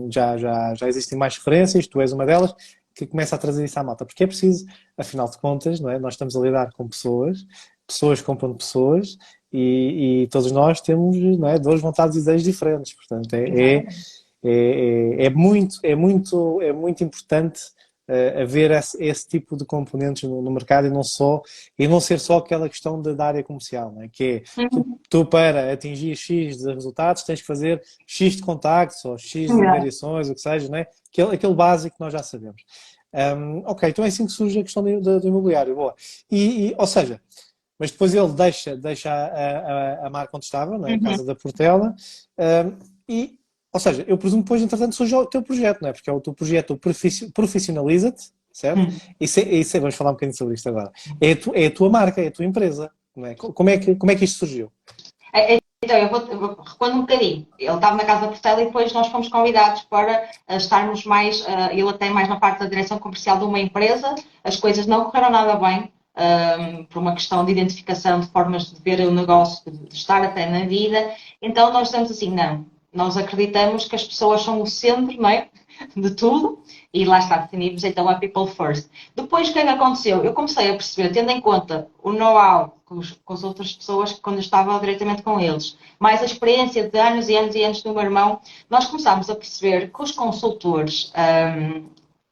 Já existem mais referências, tu és uma delas, que começa a trazer isso à malta, porque é preciso, afinal de contas, não é? Nós estamos a lidar com pessoas, pessoas compram pessoas, e todos nós temos, não é, duas vontades e ideias diferentes. Portanto, Exatamente. é muito importante haver esse tipo de componentes no mercado e não ser só aquela questão da área comercial, não é? Que é Uhum. tu para atingir X de resultados tens que fazer X de contactos ou X de Exato. variações, o que seja, não é? Aquele básico que nós já sabemos. Ok, então é assim que surge a questão do imobiliário. Boa. Ou seja, mas depois ele deixa a marca onde estava, não é? A Uhum. Casa da Portela, e, ou seja, eu presumo que depois, entretanto, surge o teu projeto, não é? Porque é o teu projeto, o Profissionaliza-te, certo? Uhum. Vamos falar um bocadinho sobre isto agora. É a tua marca, é a tua empresa, não é? Como é que isto surgiu? Então, eu recuando um bocadinho. Ele estava na Casa da Portela e depois nós fomos convidados para estarmos mais, eu até mais na parte da direção comercial de uma empresa. As coisas não correram nada bem, por uma questão de identificação de formas de ver o negócio, de estar até na vida. Então, nós estamos assim, não. Nós acreditamos que as pessoas são o centro, não é? de tudo, e lá está, definimos então a People First. Depois, o que é que aconteceu? Eu comecei a perceber, tendo em conta o know-how com as outras pessoas, quando eu estava diretamente com eles, mais a experiência de anos e anos e anos do meu irmão, nós começámos a perceber que os consultores,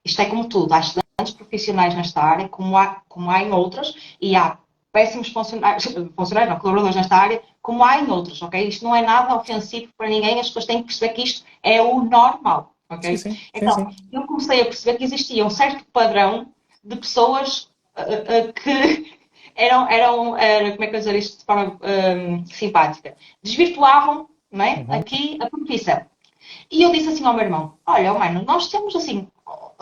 isto é como tudo, há excelentes profissionais nesta área, como há em outras, e há péssimos funcionários, não, colaboradores nesta área, como há em outros, ok? Isto não é nada ofensivo para ninguém, as pessoas têm que perceber que isto é o normal, Sim, ok? sim, sim, Então, sim. eu comecei a perceber que existia um certo padrão de pessoas que como é que eu dizer isto de forma simpática, desvirtuavam, não é? Uhum. Aqui a profissão. E eu disse assim ao meu irmão, olha, mano, nós temos assim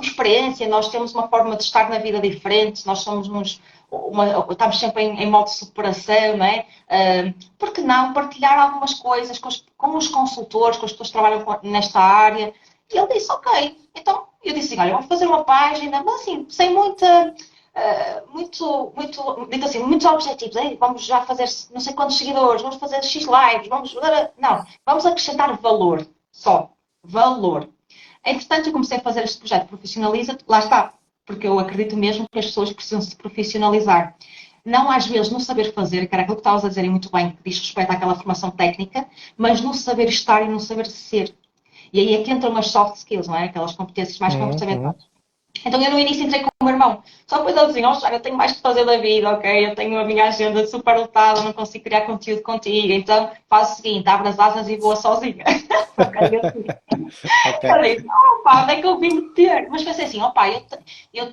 experiência, nós temos uma forma de estar na vida diferente, nós somos estamos sempre em modo de superação, não é? Por que não partilhar algumas coisas com os consultores, com as pessoas que trabalham nesta área? E ele disse, ok. Então, eu disse assim, olha, vamos fazer uma página, mas assim, sem muita... dito assim, muitos objetivos. Vamos já fazer não sei quantos seguidores, vamos fazer X lives, não, vamos acrescentar valor, só valor. Entretanto, eu comecei a fazer este projeto Profissionaliza, lá está, porque eu acredito mesmo que as pessoas precisam se profissionalizar. Não às vezes no saber fazer, que era aquilo que estavas a dizer muito bem, que diz respeito àquela formação técnica, mas no saber estar e no saber ser. E aí é que entram as soft skills, não é? Aquelas competências mais Uhum. Uhum. comportamentais. Então eu no início entrei com o meu irmão. Só depois ele dizia, eu tenho mais que fazer da vida, ok? Eu tenho a minha agenda super lotada, não consigo criar conteúdo contigo, então faz o seguinte, abre as asas e voa sozinha. Ok? Ok. Eu disse, pá, onde é que eu vim meter? Mas pensei assim, pá,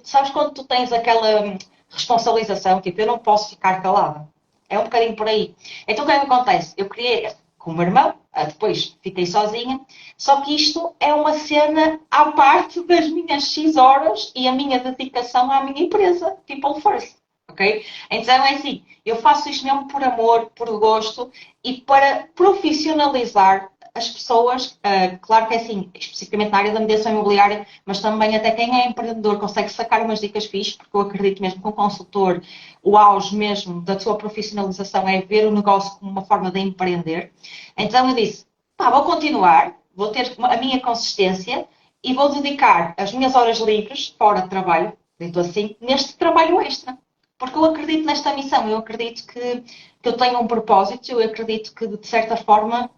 sabes quando tu tens aquela responsabilização, tipo, eu não posso ficar calada. É um bocadinho por aí. Então o que é que acontece? Eu criei com o meu irmão, depois fiquei sozinha, só que isto é uma cena à parte das minhas X horas e a minha dedicação à minha empresa, People First. Ok? Então é assim, eu faço isto mesmo por amor, por gosto e para profissionalizar as pessoas, claro que é assim, especificamente na área da mediação imobiliária, mas também até quem é empreendedor consegue sacar umas dicas fixas, porque eu acredito mesmo que um consultor, o auge mesmo da sua profissionalização é ver o negócio como uma forma de empreender. Então eu disse, pá, vou continuar, vou ter a minha consistência e vou dedicar as minhas horas livres, fora de trabalho, dito assim, neste trabalho extra. Porque eu acredito nesta missão, eu acredito que eu tenho um propósito, eu acredito que, de certa forma,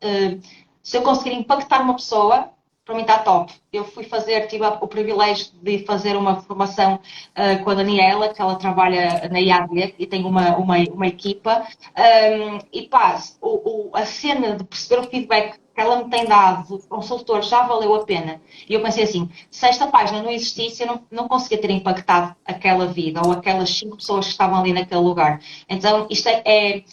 se eu conseguir impactar uma pessoa, para mim está top. Eu tive o privilégio de fazer uma formação com a Daniela, que ela trabalha na IAD e tem uma equipa. E pá, a cena de perceber o feedback que ela me tem dado do consultor já valeu a pena. E eu pensei assim, se esta página não existisse, eu não conseguia ter impactado aquela vida ou aquelas 5 pessoas que estavam ali naquele lugar. Então, isto é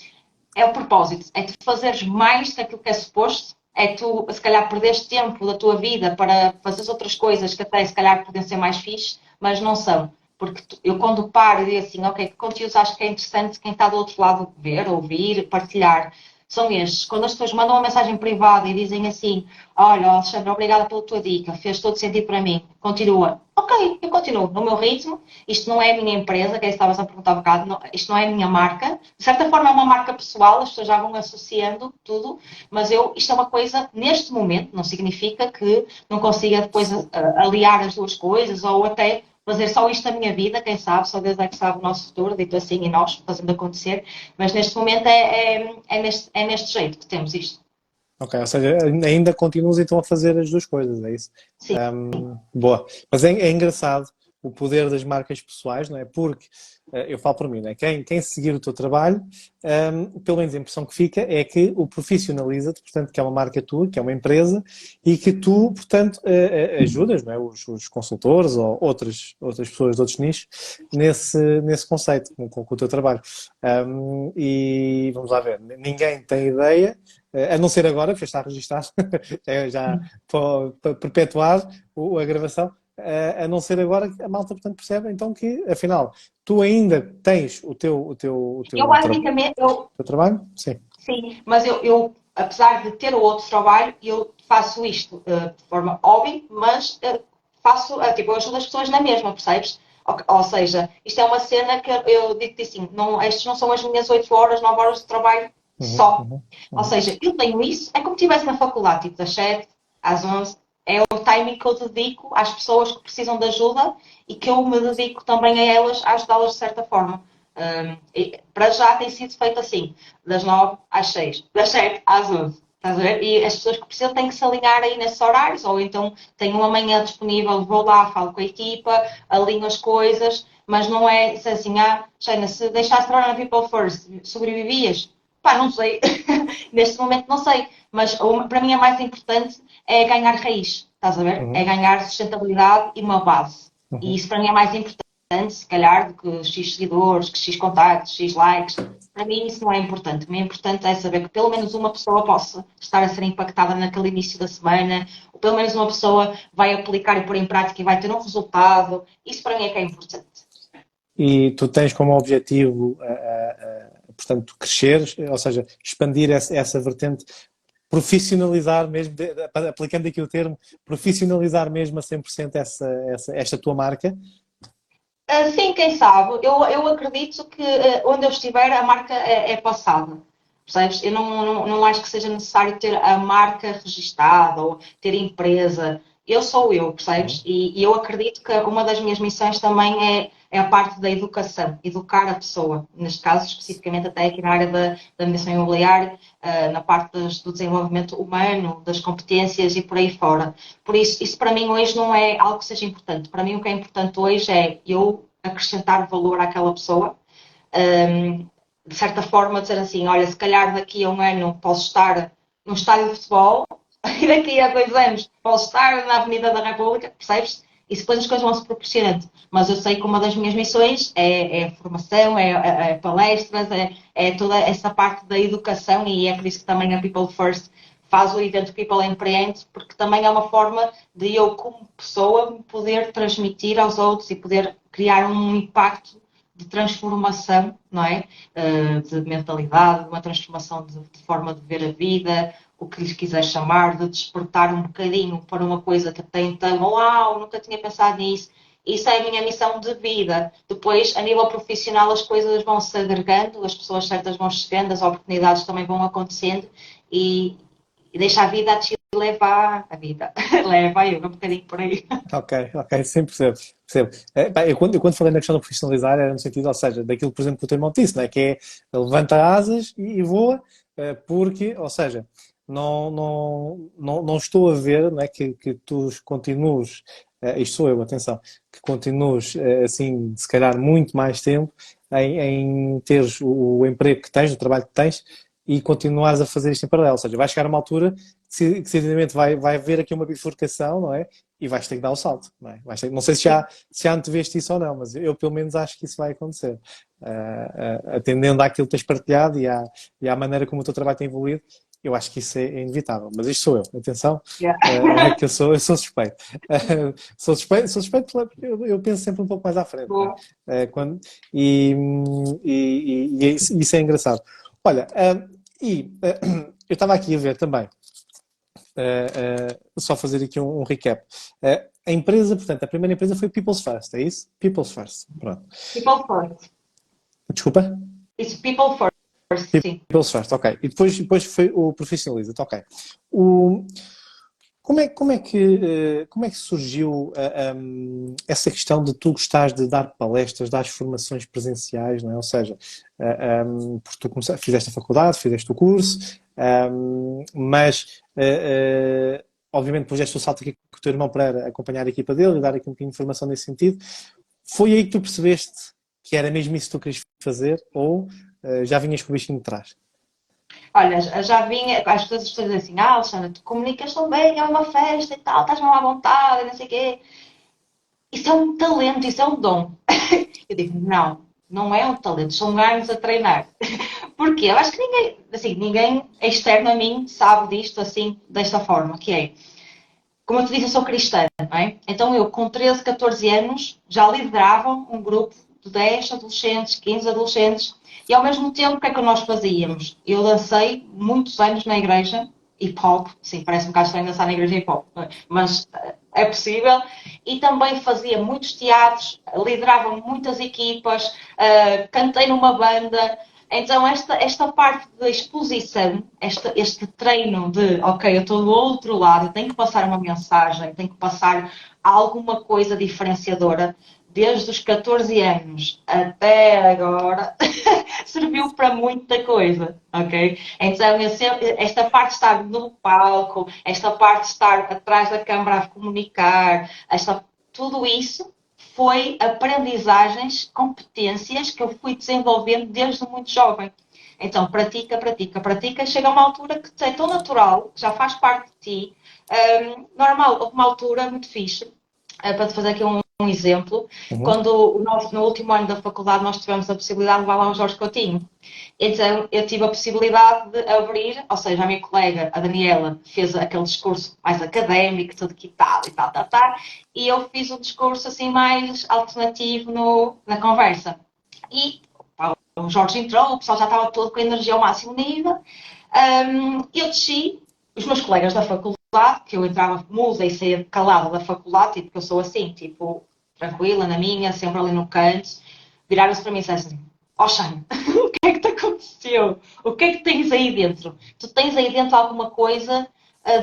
o propósito, é tu fazeres mais daquilo que é suposto, é tu, se calhar, perderes tempo da tua vida para fazer outras coisas que até, se calhar, podem ser mais fixe, mas não são. Porque eu, quando paro e digo assim, ok, que conteúdos acho que é interessante quem está do outro lado ver, ouvir, partilhar, são estes. Quando as pessoas mandam uma mensagem privada e dizem assim, olha, Alexandre, obrigada pela tua dica, fez todo sentido para mim, continua. Ok, eu continuo no meu ritmo, isto não é a minha empresa, que é isso que estavas a perguntar um bocado, não, isto não é a minha marca, de certa forma é uma marca pessoal, as pessoas já vão associando tudo, mas isto é uma coisa, neste momento, não significa que não consiga depois aliar as duas coisas, ou até fazer só isto na minha vida, quem sabe, só Deus é que sabe o nosso futuro, dito assim, e nós fazendo acontecer, mas neste momento é neste jeito que temos isto. Ok, ou seja, ainda continuas então a fazer as duas coisas, é isso? Sim. Boa. Mas é engraçado o poder das marcas pessoais, não é? Porque eu falo por mim, não é? Quem seguir o teu trabalho, pelo menos a impressão que fica é que o profissionaliza-te, portanto, que é uma marca tua, que é uma empresa, e que tu, portanto, ajudas, não é? Os consultores ou outras pessoas de outros nichos nesse conceito, com o teu trabalho. E vamos lá ver, ninguém tem ideia. A não ser agora, porque está registado, já para perpetuar a gravação, a não ser agora que a malta, portanto, percebe então que, afinal, tu ainda tens o teu Eu basicamente, trabalho? Sim. sim, mas apesar de ter o outro trabalho, eu faço isto de forma hobby, mas tipo, eu ajudo as pessoas na mesma, percebes? Ou seja, isto é uma cena que eu digo assim, não, estas não são as minhas 8 horas, 9 horas de trabalho Uhum, só. uhum, Ou uhum. seja, eu tenho isso, é como se estivesse na faculdade, tipo das 7 às 11, é o timing que eu dedico às pessoas que precisam de ajuda e que eu me dedico também a elas, a ajudá-las de certa forma. Para já tem sido feito assim, das 9 às 6, das 7 às 11. Estás a ver? E as pessoas que precisam têm que se alinhar aí nesses horários, ou então tenho uma manhã disponível, vou lá, falo com a equipa, alinho as coisas, mas não é assim, Shana, se deixasse de trabalhar na People First, sobrevivias? Pá, não sei. Neste momento não sei. Mas para mim é mais importante é ganhar raiz, estás a ver? É Uhum. ganhar sustentabilidade e uma base. E Uhum. isso para mim é mais importante, se calhar, do que X seguidores, que X contactos, X likes. Para mim isso não é importante. O que é importante é saber que pelo menos uma pessoa possa estar a ser impactada naquele início da semana, ou pelo menos uma pessoa vai aplicar e pôr em prática e vai ter um resultado. Isso para mim é que é importante. E tu tens como objetivo, portanto, crescer, ou seja, expandir essa vertente, profissionalizar mesmo, aplicando aqui o termo, profissionalizar mesmo a 100% esta tua marca? Sim, quem sabe. Eu acredito que onde eu estiver a marca é passada. Percebes? Eu não acho que seja necessário ter a marca registada ou ter empresa. Eu sou eu, percebes? Uhum. E eu acredito que uma das minhas missões também é a parte da educação, educar a pessoa. Neste caso, especificamente até aqui na área da mediação imobiliária, na parte do desenvolvimento humano, das competências e por aí fora. Por isso para mim hoje não é algo que seja importante. Para mim o que é importante hoje é eu acrescentar valor àquela pessoa. De certa forma dizer assim, olha, se calhar daqui a um ano posso estar num estádio de futebol e daqui a 2 anos posso estar na Avenida da República, percebes? E depois as coisas vão se proporcionando. Mas eu sei que uma das minhas missões é formação, é palestras, é toda essa parte da educação e é por isso que também a People First faz o evento People Empreende, porque também é uma forma de eu, como pessoa, poder transmitir aos outros e poder criar um impacto de transformação, não é? De mentalidade, uma transformação de forma de ver a vida, o que lhes quiser chamar, de despertar um bocadinho para uma coisa que até então, uau, nunca tinha pensado nisso. Isso é a minha missão de vida. Depois, a nível profissional, as coisas vão se agregando, as pessoas certas vão chegando, as oportunidades também vão acontecendo e deixa a vida a te levar a vida. Leva eu um bocadinho por aí. Ok, sim, percebo. Eu quando falei na questão de profissionalizar era no sentido, ou seja, daquilo, por exemplo, que o teu irmão disse, não é? Que é levanta asas e voa, porque, ou seja, não estou a ver, não é, que tu continues, isto sou eu, atenção, que continues assim, se calhar muito mais tempo em teres o emprego que tens, o trabalho que tens e continuares a fazer isto em paralelo, ou seja, vai chegar a uma altura que decididamente vai haver aqui uma bifurcação, não é? E vais ter que dar o salto, não é? Não sei se já anteveste isso ou não, mas eu pelo menos acho que isso vai acontecer. Atendendo àquilo que tens partilhado e à maneira como o teu trabalho tem evoluído, eu acho que isso é inevitável. Mas isto sou eu, atenção, Yeah. que eu sou suspeito. Sou suspeito porque eu penso sempre um pouco mais à frente, não é? E isso é engraçado. Olha, eu estava aqui a ver também. Só fazer aqui um recap. A empresa, portanto, a primeira empresa foi People's First, é isso? People's First, pronto. People first. Desculpa? Isso, people first, sim. People's First, ok. E depois foi o Professionaliza, ok. O, como é que surgiu essa questão de tu gostares de dar palestras, dar formações presenciais, não é? Ou seja, porque tu fizeste a faculdade, fizeste o curso, mas obviamente depois deste o salto aqui com o teu irmão para acompanhar a equipa dele e dar aqui um bocadinho de informação nesse sentido. Foi aí que tu percebeste que era mesmo isso que tu querias fazer ou já vinhas com o bichinho de trás? Olha, já vinha, as pessoas dizem assim, Alexandra, tu comunicas tão bem, é uma festa e tal, estás-me à vontade, não sei o quê. Isso é um talento, isso é um dom. Eu digo, não é um talento, são anos a treinar. Porquê? Eu acho que ninguém externo a mim sabe disto assim, desta forma, que é, como eu te disse, eu sou cristã, não é? Então eu, com 13, 14 anos, já liderava um grupo de 10 adolescentes, 15 adolescentes, e ao mesmo tempo, o que é que nós fazíamos? Eu dancei muitos anos na igreja, hip hop, sim, parece um bocado estranho dançar na igreja hip hop, mas é possível, e também fazia muitos teatros, liderava muitas equipas, cantei numa banda, Então, esta parte da exposição, este treino de, ok, eu estou do outro lado, tenho que passar uma mensagem, tenho que passar alguma coisa diferenciadora, desde os 14 anos até agora, serviu para muita coisa, ok? Então, esta parte de estar no palco, esta parte de estar atrás da câmara a comunicar, tudo isso foi aprendizagens, competências que eu fui desenvolvendo desde muito jovem. Então, pratica, pratica, pratica, chega a uma altura que é tão natural, que já faz parte de ti. Normal, houve uma altura muito fixe, para te fazer aqui um exemplo, Uhum. quando no último ano da faculdade nós tivemos a possibilidade de levar lá o Jorge Coutinho. Então, eu tive a possibilidade de abrir, ou seja, a minha colega, a Daniela, fez aquele discurso mais académico, tudo que tal e tal, tal, tal, e eu fiz um discurso assim mais alternativo na conversa. E pá, o Jorge entrou, o pessoal já estava todo com a energia ao máximo nível. Eu desci, os meus colegas da faculdade, que eu entrava muda e saía calada da faculdade, tipo, que eu sou assim, tipo, tranquila na minha, sempre ali no canto, viraram-se para mim e disseram assim: ó Shane, o que é que te aconteceu? O que é que tens aí dentro? Tu tens aí dentro alguma coisa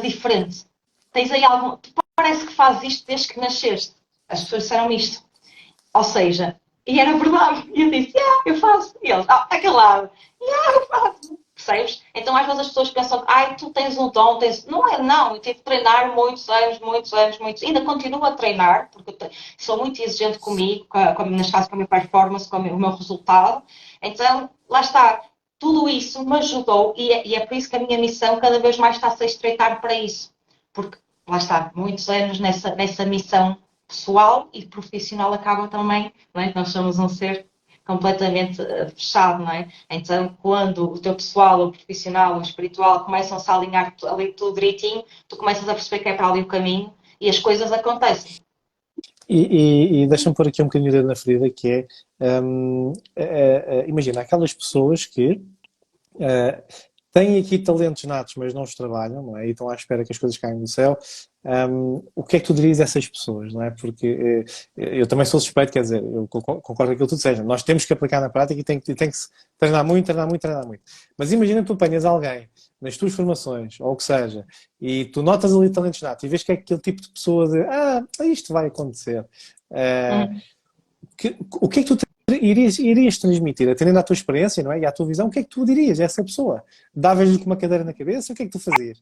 diferente? Tens aí algum. Tu parece que fazes isto desde que nasceste. As pessoas disseram isto. Ou seja, e era verdade. E eu disse: eu faço. E eles: está calado. Eu faço. Percebes? Então às vezes as pessoas pensam: ai, tu tens um dom, tens. Não é, não. Eu tive de treinar muitos anos, muitos anos, muitos. Ainda continuo a treinar, porque sou muito exigente comigo, neste caso com a minha performance, com o meu resultado. Então, lá está. Tudo isso me ajudou e é por isso que a minha missão cada vez mais está a se estreitar para isso. Porque, lá está, muitos anos nessa missão pessoal e profissional acaba também, não é? Nós somos um ser completamente fechado, não é? Então, quando o teu pessoal, o profissional, o espiritual começam-se a alinhar ali tudo direitinho, tu começas a perceber que é para ali o caminho e as coisas acontecem. E deixa-me pôr aqui um bocadinho de dedo na ferida, que imagina, aquelas pessoas que uh, têm aqui talentos natos, mas não os trabalham, não é? E estão à espera que as coisas caem do céu. O que é que tu dirias a essas pessoas, não é? Porque eu também sou suspeito, quer dizer, eu concordo com aquilo que tu disseste. Nós temos que aplicar na prática e tem que se treinar muito, treinar muito, treinar muito. Mas imagina que tu apanhas alguém nas tuas formações, ou o que seja, e tu notas ali talentos natos e vês que é aquele tipo de pessoa de isto vai acontecer. Hum. O que é que tu irias transmitir, atendendo à tua experiência, não é? E à tua visão, o que é que tu dirias a essa pessoa? Davas-lhe com uma cadeira na cabeça? O que é que tu fazias?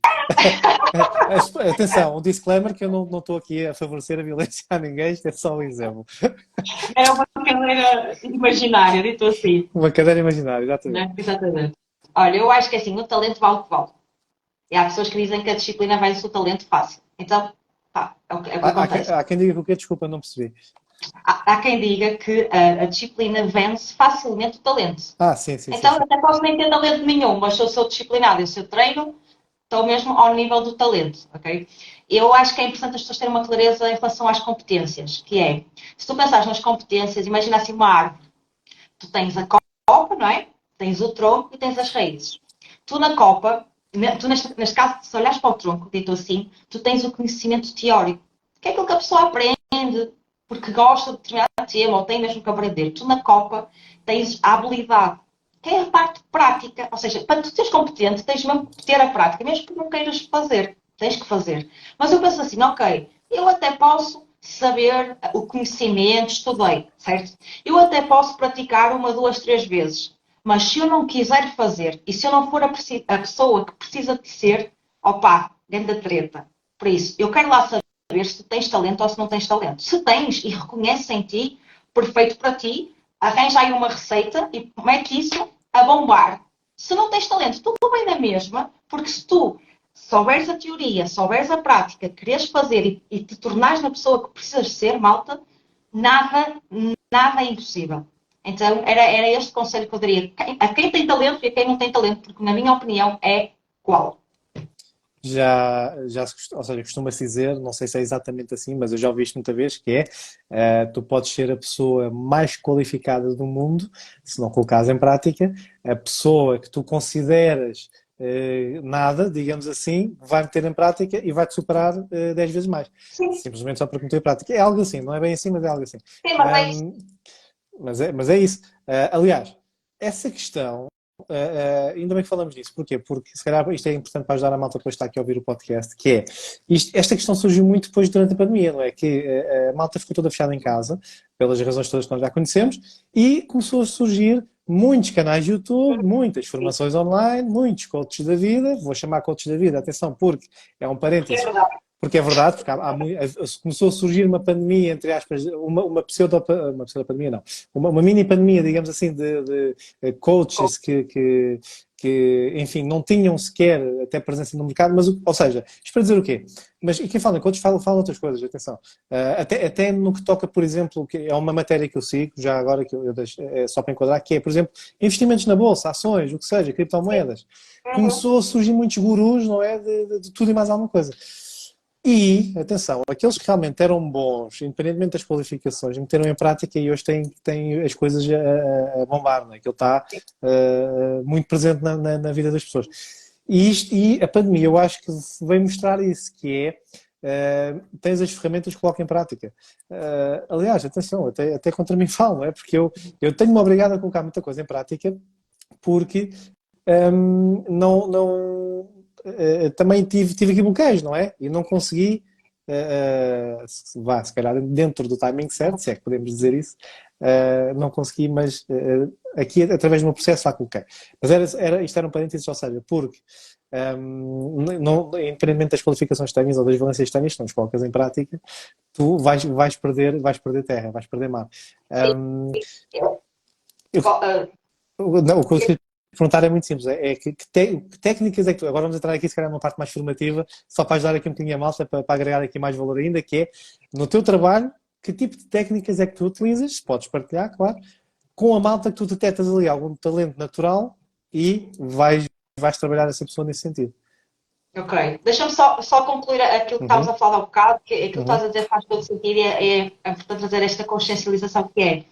Atenção, um disclaimer que eu não estou aqui a favorecer a violência a ninguém, isto é só um exemplo. Era uma cadeira imaginária, dito assim. Uma cadeira imaginária, exatamente. Né? Exatamente. Olha, eu acho que assim, o talento vale o que vale. E há pessoas que dizem que a disciplina vence o talento fácil. Então, pá, é o que acontece. Há quem diga que o quê? Desculpa, não percebi. Há quem diga que a disciplina vence facilmente o talento. Sim, sim, sim, Então, sim. até posso nem ter talento nenhum, mas se eu sou disciplinado e se eu treino, estou mesmo ao nível do talento, ok? Eu acho que é importante as pessoas terem uma clareza em relação às competências, que é, se tu pensares nas competências, imagina assim uma árvore. Tu tens a copa, não é? Tens o tronco e tens as raízes. Tu na copa, neste caso, se olhares para o tronco, dito assim, tu tens o conhecimento teórico, que é aquilo que a pessoa aprende, porque gosta de determinado tema ou tem mesmo que aprender. Tu na copa tens a habilidade, que é a parte prática. Ou seja, para tu seres competente, tens mesmo que ter a prática, mesmo que não queiras fazer. Tens que fazer. Mas eu penso assim, ok, eu até posso saber o conhecimento, estudei, certo? Eu até posso praticar uma, duas, três vezes. Mas se eu não quiser fazer e se eu não for a pessoa que precisa de ser, opá, grande treta. Por isso, eu quero lá saber se tu tens talento ou se não tens talento. Se tens e reconheces em ti, perfeito para ti, arranja aí uma receita e mete isso a bombar. Se não tens talento, tudo bem na mesma, porque se tu souberes a teoria, souberes a prática, queres fazer e te tornares na pessoa que precisas ser, malta, nada, nada é impossível. Então, era este conselho que eu daria a quem tem talento e a quem não tem talento, porque, na minha opinião, é igual. Ou seja, costuma-se dizer, não sei se é exatamente assim, mas eu já ouvi isto muita vez, que tu podes ser a pessoa mais qualificada do mundo, se não colocares em prática, a pessoa que tu consideras nada, digamos assim, vai meter em prática e vai-te superar 10 vezes mais. Sim, Simplesmente só porque meter em prática. É algo assim, não é bem assim, mas é algo assim. sim, mas é isso. Mas é isso. Aliás, essa questão ainda bem que falamos disso. Porquê? Porque se calhar isto é importante para ajudar a malta depois que está aqui a ouvir o podcast, que é, esta questão surgiu muito depois durante a pandemia, não é? Que a malta ficou toda fechada em casa, pelas razões todas que nós já conhecemos, e começou a surgir muitos canais de YouTube, muitas formações online, muitos coaches da vida, vou chamar coaches da vida, atenção, porque é um parênteses, porque é verdade, porque começou a surgir uma pandemia, entre aspas, uma pseudo-pandemia, não, uma mini-pandemia, digamos assim, de coaches que, enfim, não tinham sequer até presença no mercado, mas, ou seja, isto para dizer o quê? Mas e quem fala em coaches fala outras coisas, atenção. Até no que toca, por exemplo, que é uma matéria que eu sigo, já agora que eu deixo, só para enquadrar, que é, por exemplo, investimentos na bolsa, ações, o que seja, criptomoedas. Começou a surgir muitos gurus, não é? De tudo e mais alguma coisa. E, atenção, aqueles que realmente eram bons, independentemente das qualificações, meteram em prática e hoje têm as coisas a bombar, não é? Aquilo está muito presente na vida das pessoas. E a pandemia, eu acho que veio mostrar isso, que é, tens as ferramentas que coloca em prática. Aliás, atenção, até contra mim falam, não é? Porque eu tenho-me obrigado a colocar muita coisa em prática, porque também tive aqui bloqueios, não é? E não consegui, se calhar dentro do timing certo, se é que podemos dizer isso, não consegui, mas aqui através do meu processo lá coloquei. Mas isto era um parênteses, ou seja, porque independentemente das qualificações que tenhas ou das valências que tenhas, se não as colocas em prática, tu vais perder terra, vais perder mar. O que eu queria perguntar é muito simples, que técnicas é que tu, agora vamos entrar aqui se calhar numa parte mais formativa, só para ajudar aqui um bocadinho a malta, para agregar aqui mais valor ainda, que é, no teu trabalho, que tipo de técnicas é que tu utilizas, podes partilhar, claro, com a malta que tu detectas ali algum talento natural e vais trabalhar essa pessoa nesse sentido. Ok, deixa-me só concluir aquilo que estavas a falar há um bocado, que aquilo que estás a dizer faz todo sentido e é importante trazer esta consciencialização que é.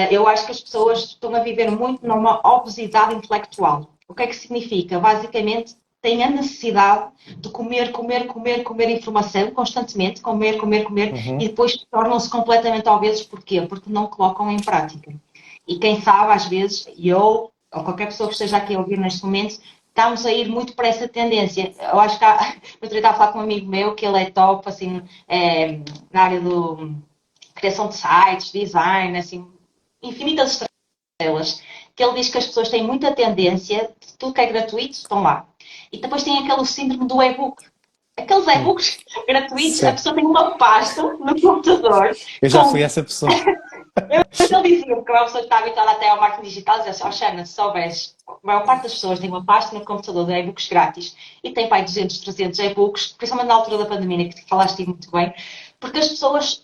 Eu acho que as pessoas estão a viver muito numa obesidade intelectual. O que é que significa? Basicamente, têm a necessidade de comer informação constantemente, comer, e depois tornam-se completamente obesos. Porquê? Porque não colocam em prática. E quem sabe, às vezes, eu, ou qualquer pessoa que esteja aqui a ouvir neste momento, estamos a ir muito para essa tendência. Eu acho que eu estava a falar com um amigo meu, que ele é top, assim, na área do criação de sites, design, assim, infinitas estrelas, que ele diz que as pessoas têm muita tendência, de tudo que é gratuito, estão lá. E depois tem aquele síndrome do e-book. Aqueles e-books gratuitos, a pessoa tem uma pasta no computador. Eu já fui essa pessoa. Ele dizia que a pessoa está habituada até ao marketing digital, dizia assim, Xana, se soubes, a maior parte das pessoas tem uma pasta no computador de e-books grátis e tem pai 200, 300 e-books, principalmente na altura da pandemia, que falaste muito bem, porque as pessoas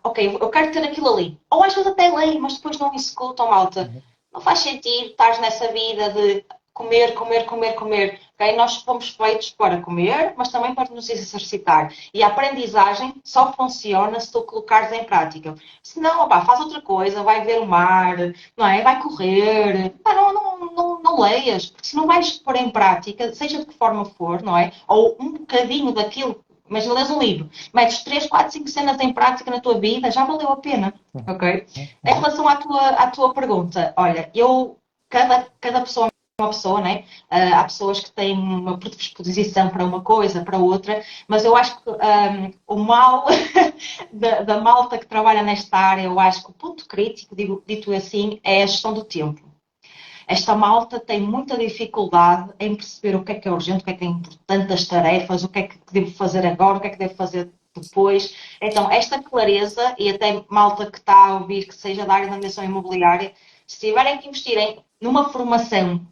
ok, eu quero ter aquilo ali. Ou às vezes até leem, mas depois não executam, malta. Não faz sentido estar nessa vida de comer. Okay? Nós fomos feitos para comer, mas também para nos exercitar. E a aprendizagem só funciona se tu colocares em prática. Se não, faz outra coisa, vai ver o mar, não é? Vai correr. Não leias, porque se não vais pôr em prática, seja de que forma for, não é? Ou um bocadinho daquilo. Imagina, lês um livro, metes 3, 4, 5 cenas em prática na tua vida, já valeu a pena, ok? Em relação à tua pergunta, olha, cada pessoa é uma pessoa, né? Há pessoas que têm uma predisposição para uma coisa, para outra, mas eu acho que o mal da malta que trabalha nesta área, eu acho que o ponto crítico, dito assim, é a gestão do tempo. Esta malta tem muita dificuldade em perceber o que é urgente, o que é importante das tarefas, o que é que devo fazer agora, o que é que devo fazer depois. Então, esta clareza, e até malta que está a ouvir, que seja da área da mediação imobiliária, se tiverem que investirem numa formação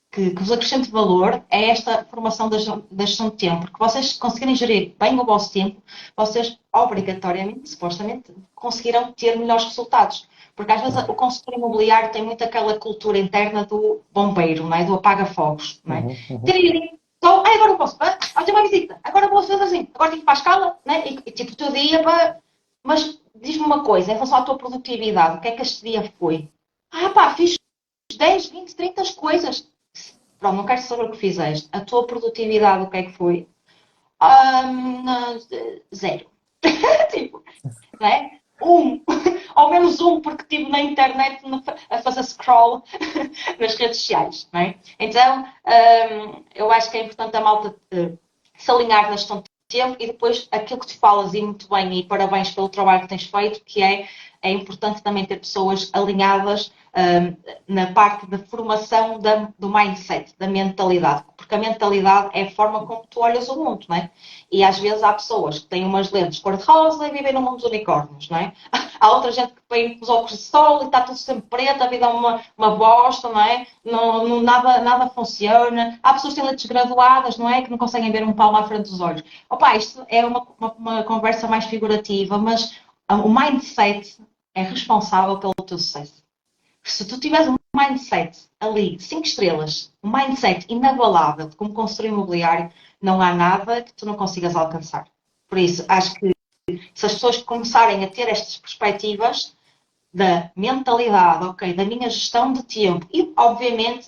que vos acrescente valor, é esta formação da gestão de tempo. Porque vocês conseguirem gerir bem o vosso tempo, vocês obrigatoriamente, supostamente, conseguirão ter melhores resultados. Porque às vezes o consultor imobiliário tem muito aquela cultura interna do bombeiro, não é? Do apaga-fogos. Não é? Então, agora eu posso, ter uma visita, agora vou fazer assim, agora tenho que ir para a escala, né? E tipo, o teu dia para. Mas diz-me uma coisa, em relação à tua produtividade, o que é que este dia foi? Fiz 10, 20, 30 coisas. Pronto, não quero saber o que fizeste. A tua produtividade, o que é que foi? Zero. Tipo, não é? Um, ao menos um, porque estive na internet a fazer scroll nas redes sociais, não é? Então, eu acho que é importante a malta se alinhar na gestão de tempo e depois aquilo que tu falas e muito bem, e parabéns pelo trabalho que tens feito, que é importante também ter pessoas alinhadas na parte da formação do mindset, da mentalidade, porque a mentalidade é a forma como tu olhas o mundo, não é? E às vezes há pessoas que têm umas lentes cor-de-rosa e vivem no mundo dos unicórnios, não é? Há outra gente que vem com os óculos de sol e está tudo sempre preto, a vida é uma bosta, não é? Nada funciona. Há pessoas que têm lentes graduadas, não é? Que não conseguem ver um palmo à frente dos olhos. Opa, isto é uma conversa mais figurativa, mas o mindset é responsável pelo teu sucesso. Se tu tiveres um mindset ali, 5 estrelas, um mindset inabalável de como construir imobiliário, não há nada que tu não consigas alcançar. Por isso, acho que se as pessoas começarem a ter estas perspectivas da mentalidade, ok, da minha gestão de tempo e, obviamente,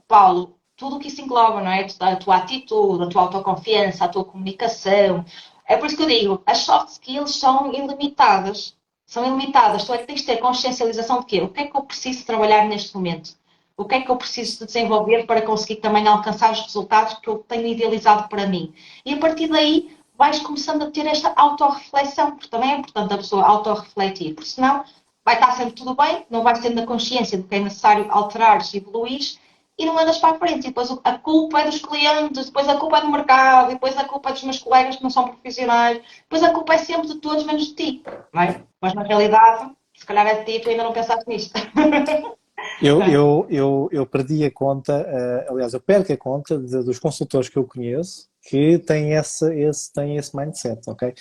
Paulo, tudo o que isso engloba, não é? A tua atitude, a tua autoconfiança, a tua comunicação. É por isso que eu digo, as soft skills são ilimitadas. São ilimitadas. Tu é que tens de ter consciencialização de quê? O que é que eu preciso trabalhar neste momento? O que é que eu preciso de desenvolver para conseguir também alcançar os resultados que eu tenho idealizado para mim? E a partir daí vais começando a ter esta autorreflexão, porque também é importante a pessoa autorrefletir, porque senão vai estar sempre tudo bem, não vais tendo a consciência de que é necessário alterar-se e evoluir e não andas para a frente. E depois a culpa é dos clientes, depois a culpa é do mercado, depois a culpa é dos meus colegas que não são profissionais, depois a culpa é sempre de todos menos de ti, não é? Mas na realidade, se calhar é de ti, tu ainda não pensaste nisto. Eu perdi a conta, aliás, eu perco a conta dos consultores que eu conheço que têm têm esse mindset, ok?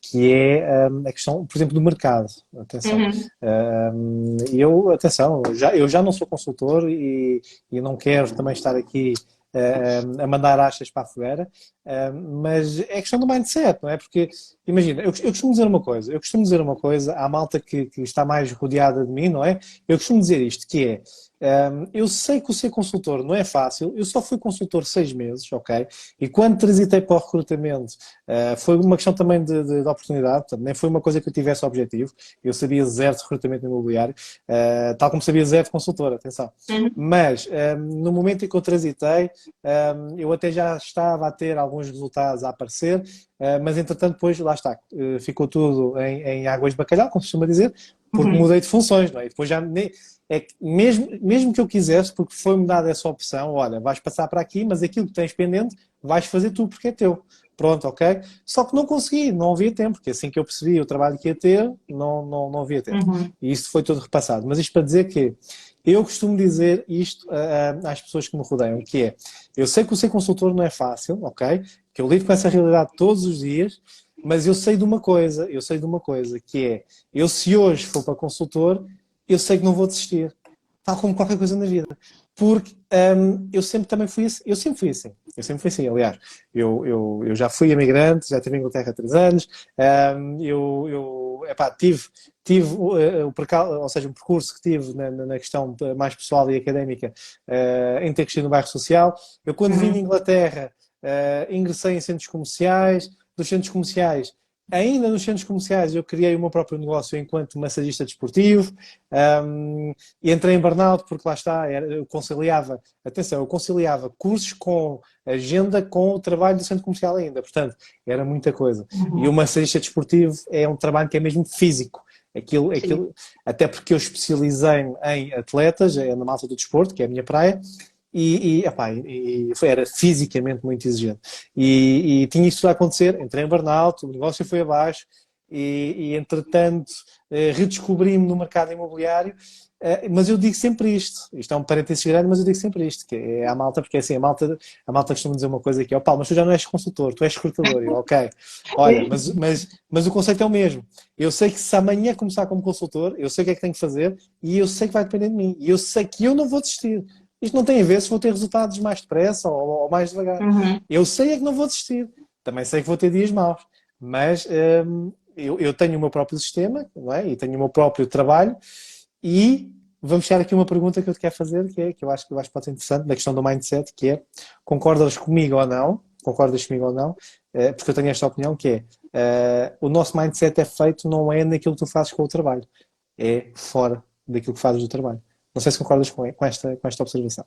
Que é a questão, por exemplo, do mercado. Atenção. Atenção, eu já não sou consultor e não quero também estar aqui a mandar achas para a fogueira, mas é questão do mindset, não é? Porque, imagina, eu costumo dizer uma coisa, à malta que está mais rodeada de mim, não é? Eu costumo dizer isto, que é, eu sei que o ser consultor não é fácil, eu só fui consultor 6 meses, ok? E quando transitei para o recrutamento, foi uma questão também de oportunidade, portanto, nem foi uma coisa que eu tivesse objetivo, eu sabia zero de recrutamento imobiliário, tal como sabia zero de consultor, atenção. Mas, no momento em que eu transitei, eu até já estava a ter alguns resultados a aparecer, mas entretanto depois, lá está, ficou tudo em águas de bacalhau, como se costuma dizer, porque mudei de funções, não é? E depois já é que mesmo que eu quisesse, porque foi-me dada essa opção, olha, vais passar para aqui, mas aquilo que tens pendente vais fazer tu porque é teu. Pronto, ok? Só que não consegui, não havia tempo, porque assim que eu percebi o trabalho que ia ter, não havia tempo. E isso foi todo repassado. Mas isto para dizer que eu costumo dizer isto às pessoas que me rodeiam, que é, eu sei que o ser consultor não é fácil, ok? Que eu lido com essa realidade todos os dias, mas eu sei de uma coisa, que é, eu se hoje for para consultor, eu sei que não vou desistir. Tal como qualquer coisa na vida. Porque eu sempre também fui assim. Eu sempre fui assim, aliás. Eu já fui imigrante, já estive em Inglaterra há 3 anos. Tive o percurso que tive na questão mais pessoal e académica em ter crescido no bairro social. Eu quando vim de Inglaterra ingressei em centros comerciais. Dos centros comerciais, ainda nos centros comerciais, eu criei o meu próprio negócio enquanto massagista desportivo. E entrei em burnout porque lá está, eu conciliava cursos com agenda com o trabalho do centro comercial ainda. Portanto, era muita coisa. E o massagista desportivo é um trabalho que é mesmo físico. Aquilo, até porque eu especializei em atletas, na malta do desporto, que é a minha praia, era fisicamente muito exigente. E tinha isto a acontecer, entrei em burnout, o negócio foi abaixo entretanto, redescobri-me no mercado imobiliário. Mas eu digo sempre isto é um parênteses grande, mas eu digo sempre isto, que é à malta, porque assim, a malta costuma dizer uma coisa que é, Paulo, mas tu já não és consultor, tu és recrutador. Eu, ok, olha, mas o conceito é o mesmo. Eu sei que se amanhã começar como consultor, eu sei o que é que tenho que fazer e eu sei que vai depender de mim. E eu sei que eu não vou desistir. Isto não tem a ver se vou ter resultados mais depressa ou mais devagar. Eu sei é que não vou desistir. Também sei que vou ter dias maus. Mas eu tenho o meu próprio sistema, não é? E tenho o meu próprio trabalho. E vamos chegar aqui uma pergunta que eu te quero fazer, que eu acho que pode ser interessante, na questão do mindset, que é, concordas comigo ou não, porque eu tenho esta opinião que o nosso mindset é feito não é naquilo que tu fazes com o trabalho, é fora daquilo que fazes do trabalho. Não sei se concordas com esta observação.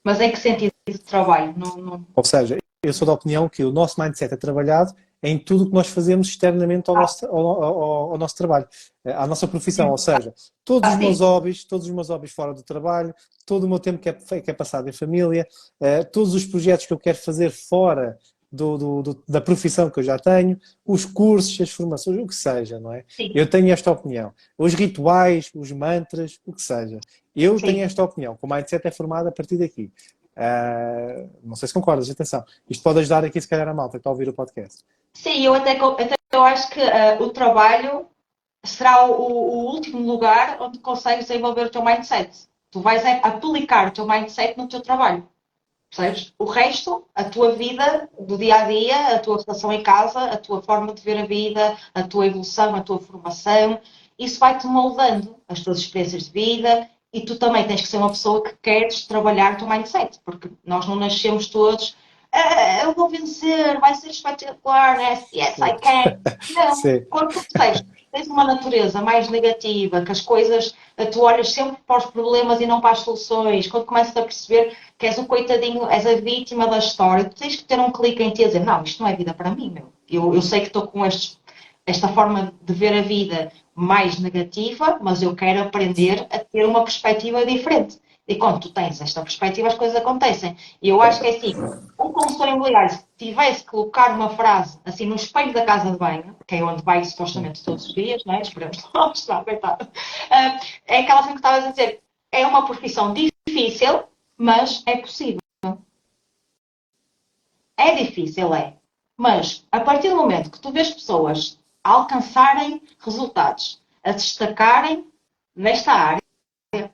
Mas em que sentido de trabalho? Não, não... Ou seja, eu sou da opinião que o nosso mindset é trabalhado em tudo o que nós fazemos externamente ao nosso trabalho, à nossa profissão. Ou seja, todos Sim. os meus hobbies fora do trabalho, todo o meu tempo que é passado em família, todos os projetos que eu quero fazer fora da profissão que eu já tenho, os cursos, as formações, o que seja, não é? Sim. Eu tenho esta opinião. Os rituais, os mantras, o que seja. Eu tenho Sim. esta opinião. O mindset é formado a partir daqui. Não sei se concordas, atenção. Isto pode ajudar aqui, se calhar, a malta que está a ouvir o podcast. Sim, até eu acho que o trabalho será o último lugar onde consegues desenvolver o teu mindset. Tu vais aplicar o teu mindset no teu trabalho. Percebes? O resto, a tua vida do dia a dia, a tua relação em casa, a tua forma de ver a vida, a tua evolução, a tua formação, isso vai-te moldando as tuas experiências de vida e tu também tens que ser uma pessoa que queres trabalhar o teu mindset, porque nós não nascemos todos. Eu vou vencer, vai ser espetacular, yes, I can. Não, Sim, quando tu tens uma natureza mais negativa, que as coisas, tu olhas sempre para os problemas e não para as soluções, quando começas a perceber que és o coitadinho, és a vítima da história, tu tens que ter um clique em ti a dizer, não, isto não é vida para mim, meu. Eu sei que estou com esta forma de ver a vida mais negativa, mas eu quero aprender a ter uma perspectiva diferente. E quando tu tens esta perspectiva, as coisas acontecem. E eu acho que é assim, um consultor imobiliário, se tivesse que colocar uma frase assim no espelho da casa de banho, que é onde vai supostamente todos os dias, não é? Esperamos nós, não, coitado. É aquela assim que estavas a dizer, é uma profissão difícil, mas é possível. É difícil, é. Mas, a partir do momento que tu vês pessoas a alcançarem resultados, a destacarem nesta área,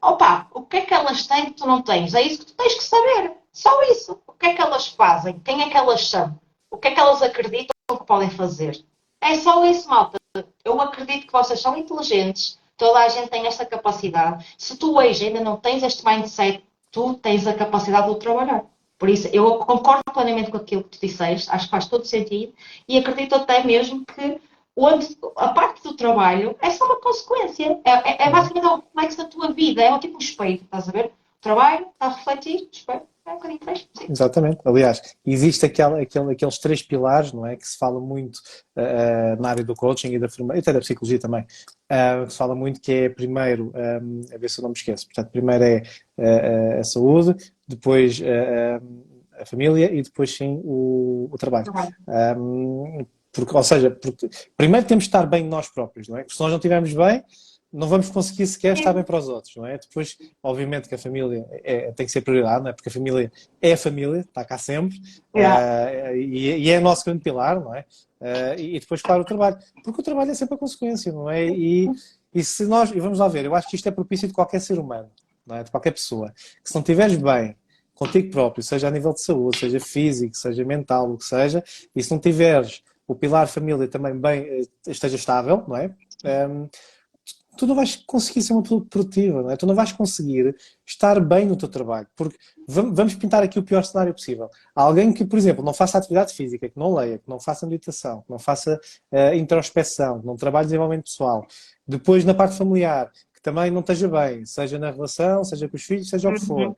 opa, o que é que elas têm que tu não tens? É isso que tu tens que saber. Só isso. O que é que elas fazem? Quem é que elas são? O que é que elas acreditam que podem fazer? É só isso, malta. Eu acredito que vocês são inteligentes. Toda a gente tem esta capacidade. Se tu hoje ainda não tens este mindset, tu tens a capacidade de o trabalhar. Por isso, eu concordo plenamente com aquilo que tu disseste, acho que faz todo sentido, e acredito até mesmo que a parte do trabalho é só uma consequência. É basicamente o reflexo da tua vida, é tipo um espelho, estás a ver? O trabalho está a refletir, o espelho é um bocadinho fresco, sim. exatamente. Aliás, existe aqueles 3 pilares, não é? Que se fala muito na área do coaching e da formação, e até da psicologia também, que se fala muito que é primeiro, a ver se eu não me esqueço, portanto, primeiro é a saúde, depois a família e depois sim o trabalho. Ou seja, primeiro temos de estar bem nós próprios, não é? Porque se nós não estivermos bem, não vamos conseguir sequer estar bem para os outros, não é? Depois, obviamente que a família tem que ser prioridade, não é? Porque a família é a família, está cá sempre, e é o nosso grande pilar, não é? E depois, claro, o trabalho. Porque o trabalho é sempre a consequência, não é? E vamos lá ver, eu acho que isto é propício de qualquer ser humano, não é? De qualquer pessoa. Que se não estiveres bem contigo próprio, seja a nível de saúde, seja físico, seja mental, o que seja, e se não tiveres o pilar família também bem esteja estável, não é? Tu não vais conseguir ser uma pessoa produtiva, não é? Tu não vais conseguir estar bem no teu trabalho, porque vamos pintar aqui o pior cenário possível. Alguém que, por exemplo, não faça atividade física, que não leia, que não faça meditação, que não faça introspeção, que não trabalhe desenvolvimento pessoal, depois na parte familiar, que também não esteja bem, seja na relação, seja com os filhos, seja o que for,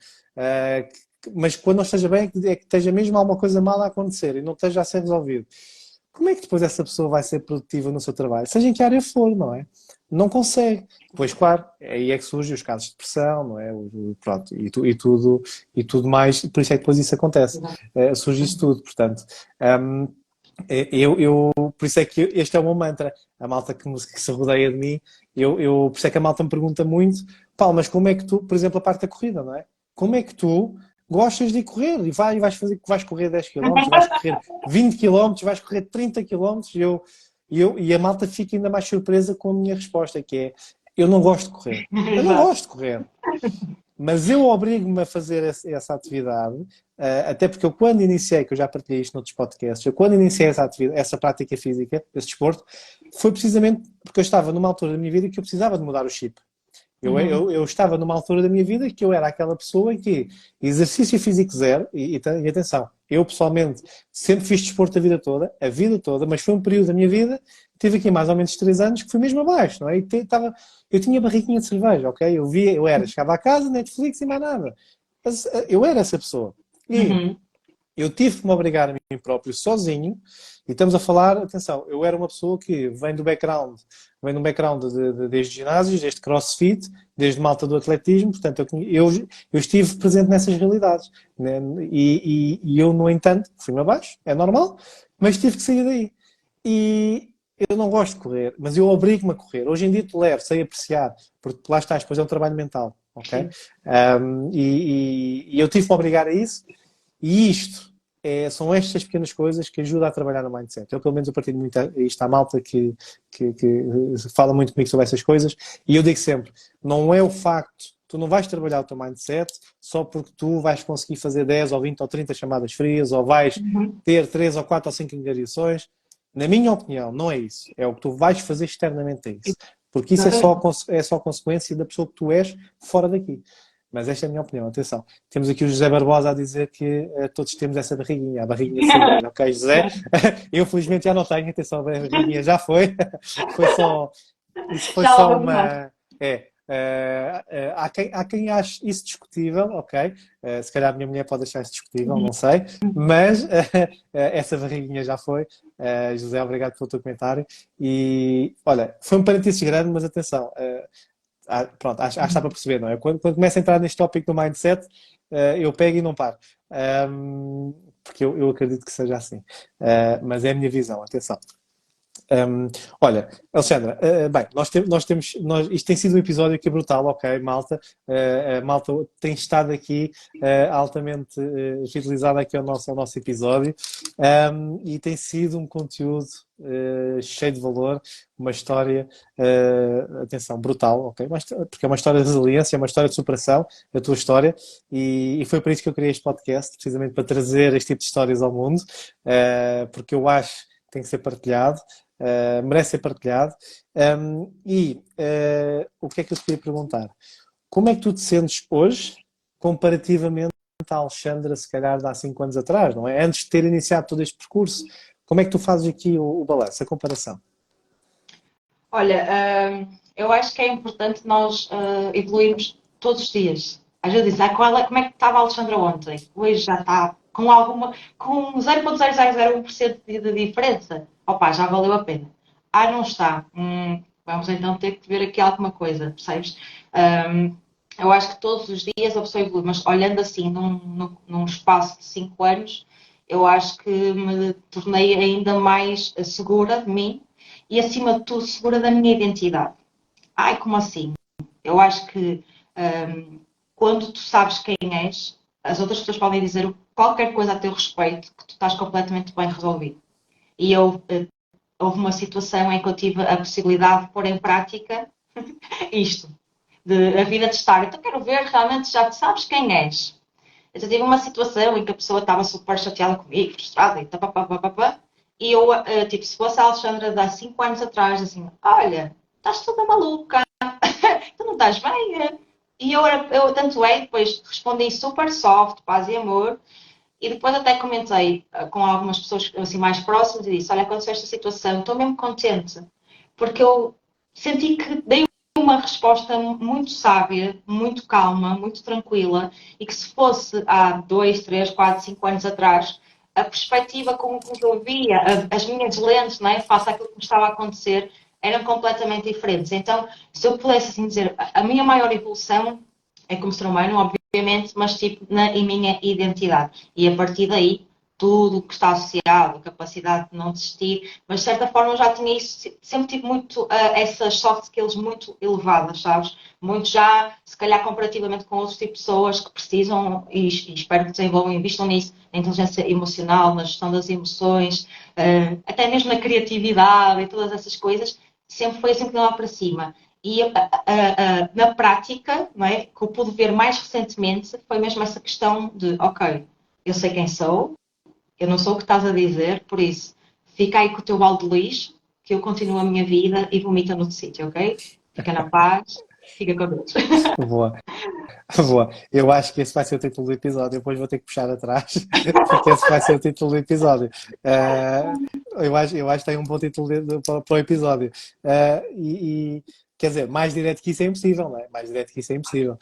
mas quando não esteja bem é que esteja mesmo alguma coisa mal a acontecer e não esteja a ser resolvido. Como é que depois essa pessoa vai ser produtiva no seu trabalho? Seja em que área for, não é? Não consegue. Pois, claro, aí é que surgem os casos de depressão, não é? Pronto, e tudo mais, por isso é que depois isso acontece. Surge isso tudo, portanto. Por isso é que este é o meu mantra. A malta que se rodeia de mim, por isso é que a malta me pergunta muito, Paulo, mas como é que tu, por exemplo, a parte da corrida, não é? Como é que tu gostas de correr e vais correr 10 km, vais correr 20 km, vais correr 30 km e a malta fica ainda mais surpresa com a minha resposta, que é, eu não gosto de correr. Eu não gosto de correr. Mas eu obrigo-me a fazer essa atividade, até porque eu quando iniciei, que eu já partilhei isto noutros podcasts, eu quando iniciei essa prática física, esse desporto, foi precisamente porque eu estava numa altura da minha vida que eu precisava de mudar o chip. Eu estava numa altura da minha vida que eu era aquela pessoa que exercício físico zero, e atenção, Eu, pessoalmente, sempre fiz desporto a vida toda, mas foi um período da minha vida, tive aqui mais ou menos 3 anos, que fui mesmo abaixo, não é? Eu tinha barriguinha de cerveja, ok? Chegava a casa, Netflix e mais nada. Mas, eu era essa pessoa. E Uhum. eu tive que me obrigar a mim próprio, sozinho, e estamos a falar, atenção, eu era uma pessoa que vem de um background desde ginásios, desde crossfit, desde malta do atletismo, portanto, eu estive presente nessas realidades, né? E eu, no entanto, fui-me abaixo, é normal, mas tive que sair daí. E eu não gosto de correr, mas eu obrigo-me a correr. Hoje em dia tolero, sei apreciar, porque lá está, depois é um trabalho mental, ok? Sim. E eu tive que me obrigar a isso, e são estas pequenas coisas que ajudam a trabalhar no mindset. Eu, pelo menos, a partir de muito isto à malta que fala muito comigo sobre essas coisas, e eu digo sempre, não é o facto, tu não vais trabalhar o teu mindset só porque tu vais conseguir fazer 10 ou 20 ou 30 chamadas frias, ou vais Uhum. ter 3 ou 4 ou 5 engariações. Na minha opinião, não é isso. É o que tu vais fazer externamente a isso. Porque isso Exatamente. é só consequência da pessoa que tu és fora daqui. Mas esta é a minha opinião, atenção. Temos aqui o José Barbosa a dizer que todos temos essa barriguinha, a barriguinha de cerveja, ok, José? Eu felizmente já não tenho, atenção, a barriguinha já foi. Foi só, isso foi Já só lá vamos. uma. Há quem ache isso discutível, ok? Se calhar a minha mulher pode achar isso discutível, não sei. Mas essa barriguinha já foi. José, obrigado pelo teu comentário. E olha, foi um parênteses grande, mas atenção. Pronto, acho que está para perceber, não é? Quando começa a entrar neste tópico do mindset, eu pego e não paro. Porque eu acredito que seja assim. Mas é a minha visão, atenção. Olha, Alexandra, bem, isto tem sido um episódio aqui brutal, ok, malta. A malta tem estado aqui altamente fidelizada aqui ao nosso episódio, e tem sido um conteúdo cheio de valor, uma história, atenção, brutal, ok, porque é uma história de resiliência, é uma história de superação, a tua história, e foi por isso que eu criei este podcast, precisamente para trazer este tipo de histórias ao mundo, porque eu acho que tem que ser partilhado. Merece ser partilhado. O que é que eu te queria perguntar? Como é que tu te sentes hoje, comparativamente à Alexandra, se calhar, de há 5 anos atrás, não é? Antes de ter iniciado todo este percurso, como é que tu fazes aqui o balanço, a comparação? Olha, eu acho que é importante nós evoluirmos todos os dias. Às vezes dizem, como é que estava a Alexandra ontem? Hoje já está com 0,0001% de diferença. Opa, já valeu a pena. Ah, não está. Vamos então ter que ver aqui alguma coisa, percebes? Eu acho que todos os dias a pessoa evolui, mas olhando assim num espaço de 5 anos, eu acho que me tornei ainda mais segura de mim e, acima de tudo, segura da minha identidade. Ai, como assim? Eu acho que quando tu sabes quem és, as outras pessoas podem dizer qualquer coisa a teu respeito que tu estás completamente bem resolvido. E houve uma situação em que eu tive a possibilidade de pôr em prática isto, a vida de estar. Então quero ver, realmente já sabes quem és. Eu já tive uma situação em que a pessoa estava super chateada comigo, frustrada, e eu, tipo, se fosse a Alexandra de há 5 anos atrás, assim, olha, estás toda maluca, tu não estás bem. E tanto é, depois respondi super soft, paz e amor, e depois até comentei com algumas pessoas assim mais próximas e disse, olha, aconteceu esta situação, estou mesmo contente, porque eu senti que dei uma resposta muito sábia, muito calma, muito tranquila, e que se fosse há 2, 3, 4, 5 anos atrás, a perspectiva com que eu via, as minhas lentes, não é, face àquilo que me estava a acontecer, eram completamente diferentes. Então, se eu pudesse assim dizer, a minha maior evolução é como ser humano, obviamente, mas tipo em minha identidade. E a partir daí, tudo o que está associado, a capacidade de não desistir, mas de certa forma eu já tinha isso, sempre tive muito essas soft skills muito elevadas, sabes? Muito já, se calhar comparativamente com outros tipos de pessoas que precisam e espero que desenvolvam e investam nisso, na inteligência emocional, na gestão das emoções, até mesmo na criatividade e todas essas coisas, sempre foi sempre lá para cima. E na prática, não é, que eu pude ver mais recentemente, foi mesmo essa questão de, ok, eu sei quem sou, eu não sou o que estás a dizer, por isso, fica aí com o teu balde de lixo, que eu continuo a minha vida e vomita no sítio, ok? Fica na paz, fica com Deus. Boa. Boa. Eu acho que esse vai ser o título do episódio. Depois vou ter que puxar atrás, porque esse vai ser o título do episódio. Eu acho que tem um bom título para o episódio. Quer dizer, mais direto que isso é impossível, não é? Mais direto que isso é impossível.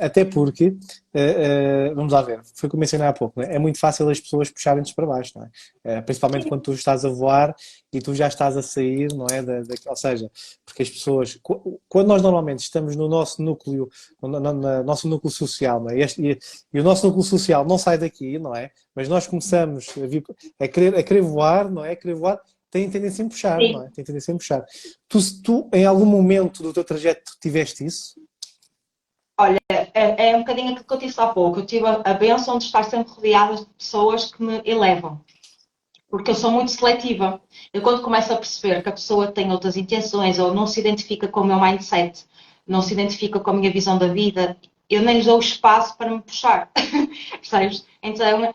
Até porque, vamos lá ver, foi o que eu mencionei há pouco, não é? É muito fácil as pessoas puxarem-nos para baixo, não é? Principalmente quando tu estás a voar e tu já estás a sair, não é? Ou seja, porque as pessoas, quando nós normalmente estamos no nosso núcleo, no nosso núcleo social, não é? E o nosso núcleo social não sai daqui, não é? Mas nós começamos a querer voar, não é? A querer voar, tem tendência em puxar, não Sim. é? Tem tendência em puxar. Tu, em algum momento do teu trajeto, tiveste isso? Olha, é um bocadinho aquilo que eu disse há pouco. Eu tive a bênção de estar sempre rodeada de pessoas que me elevam. Porque eu sou muito seletiva. Eu quando começo a perceber que a pessoa tem outras intenções ou não se identifica com o meu mindset, não se identifica com a minha visão da vida, eu nem lhes dou espaço para me puxar. Percebes? Então,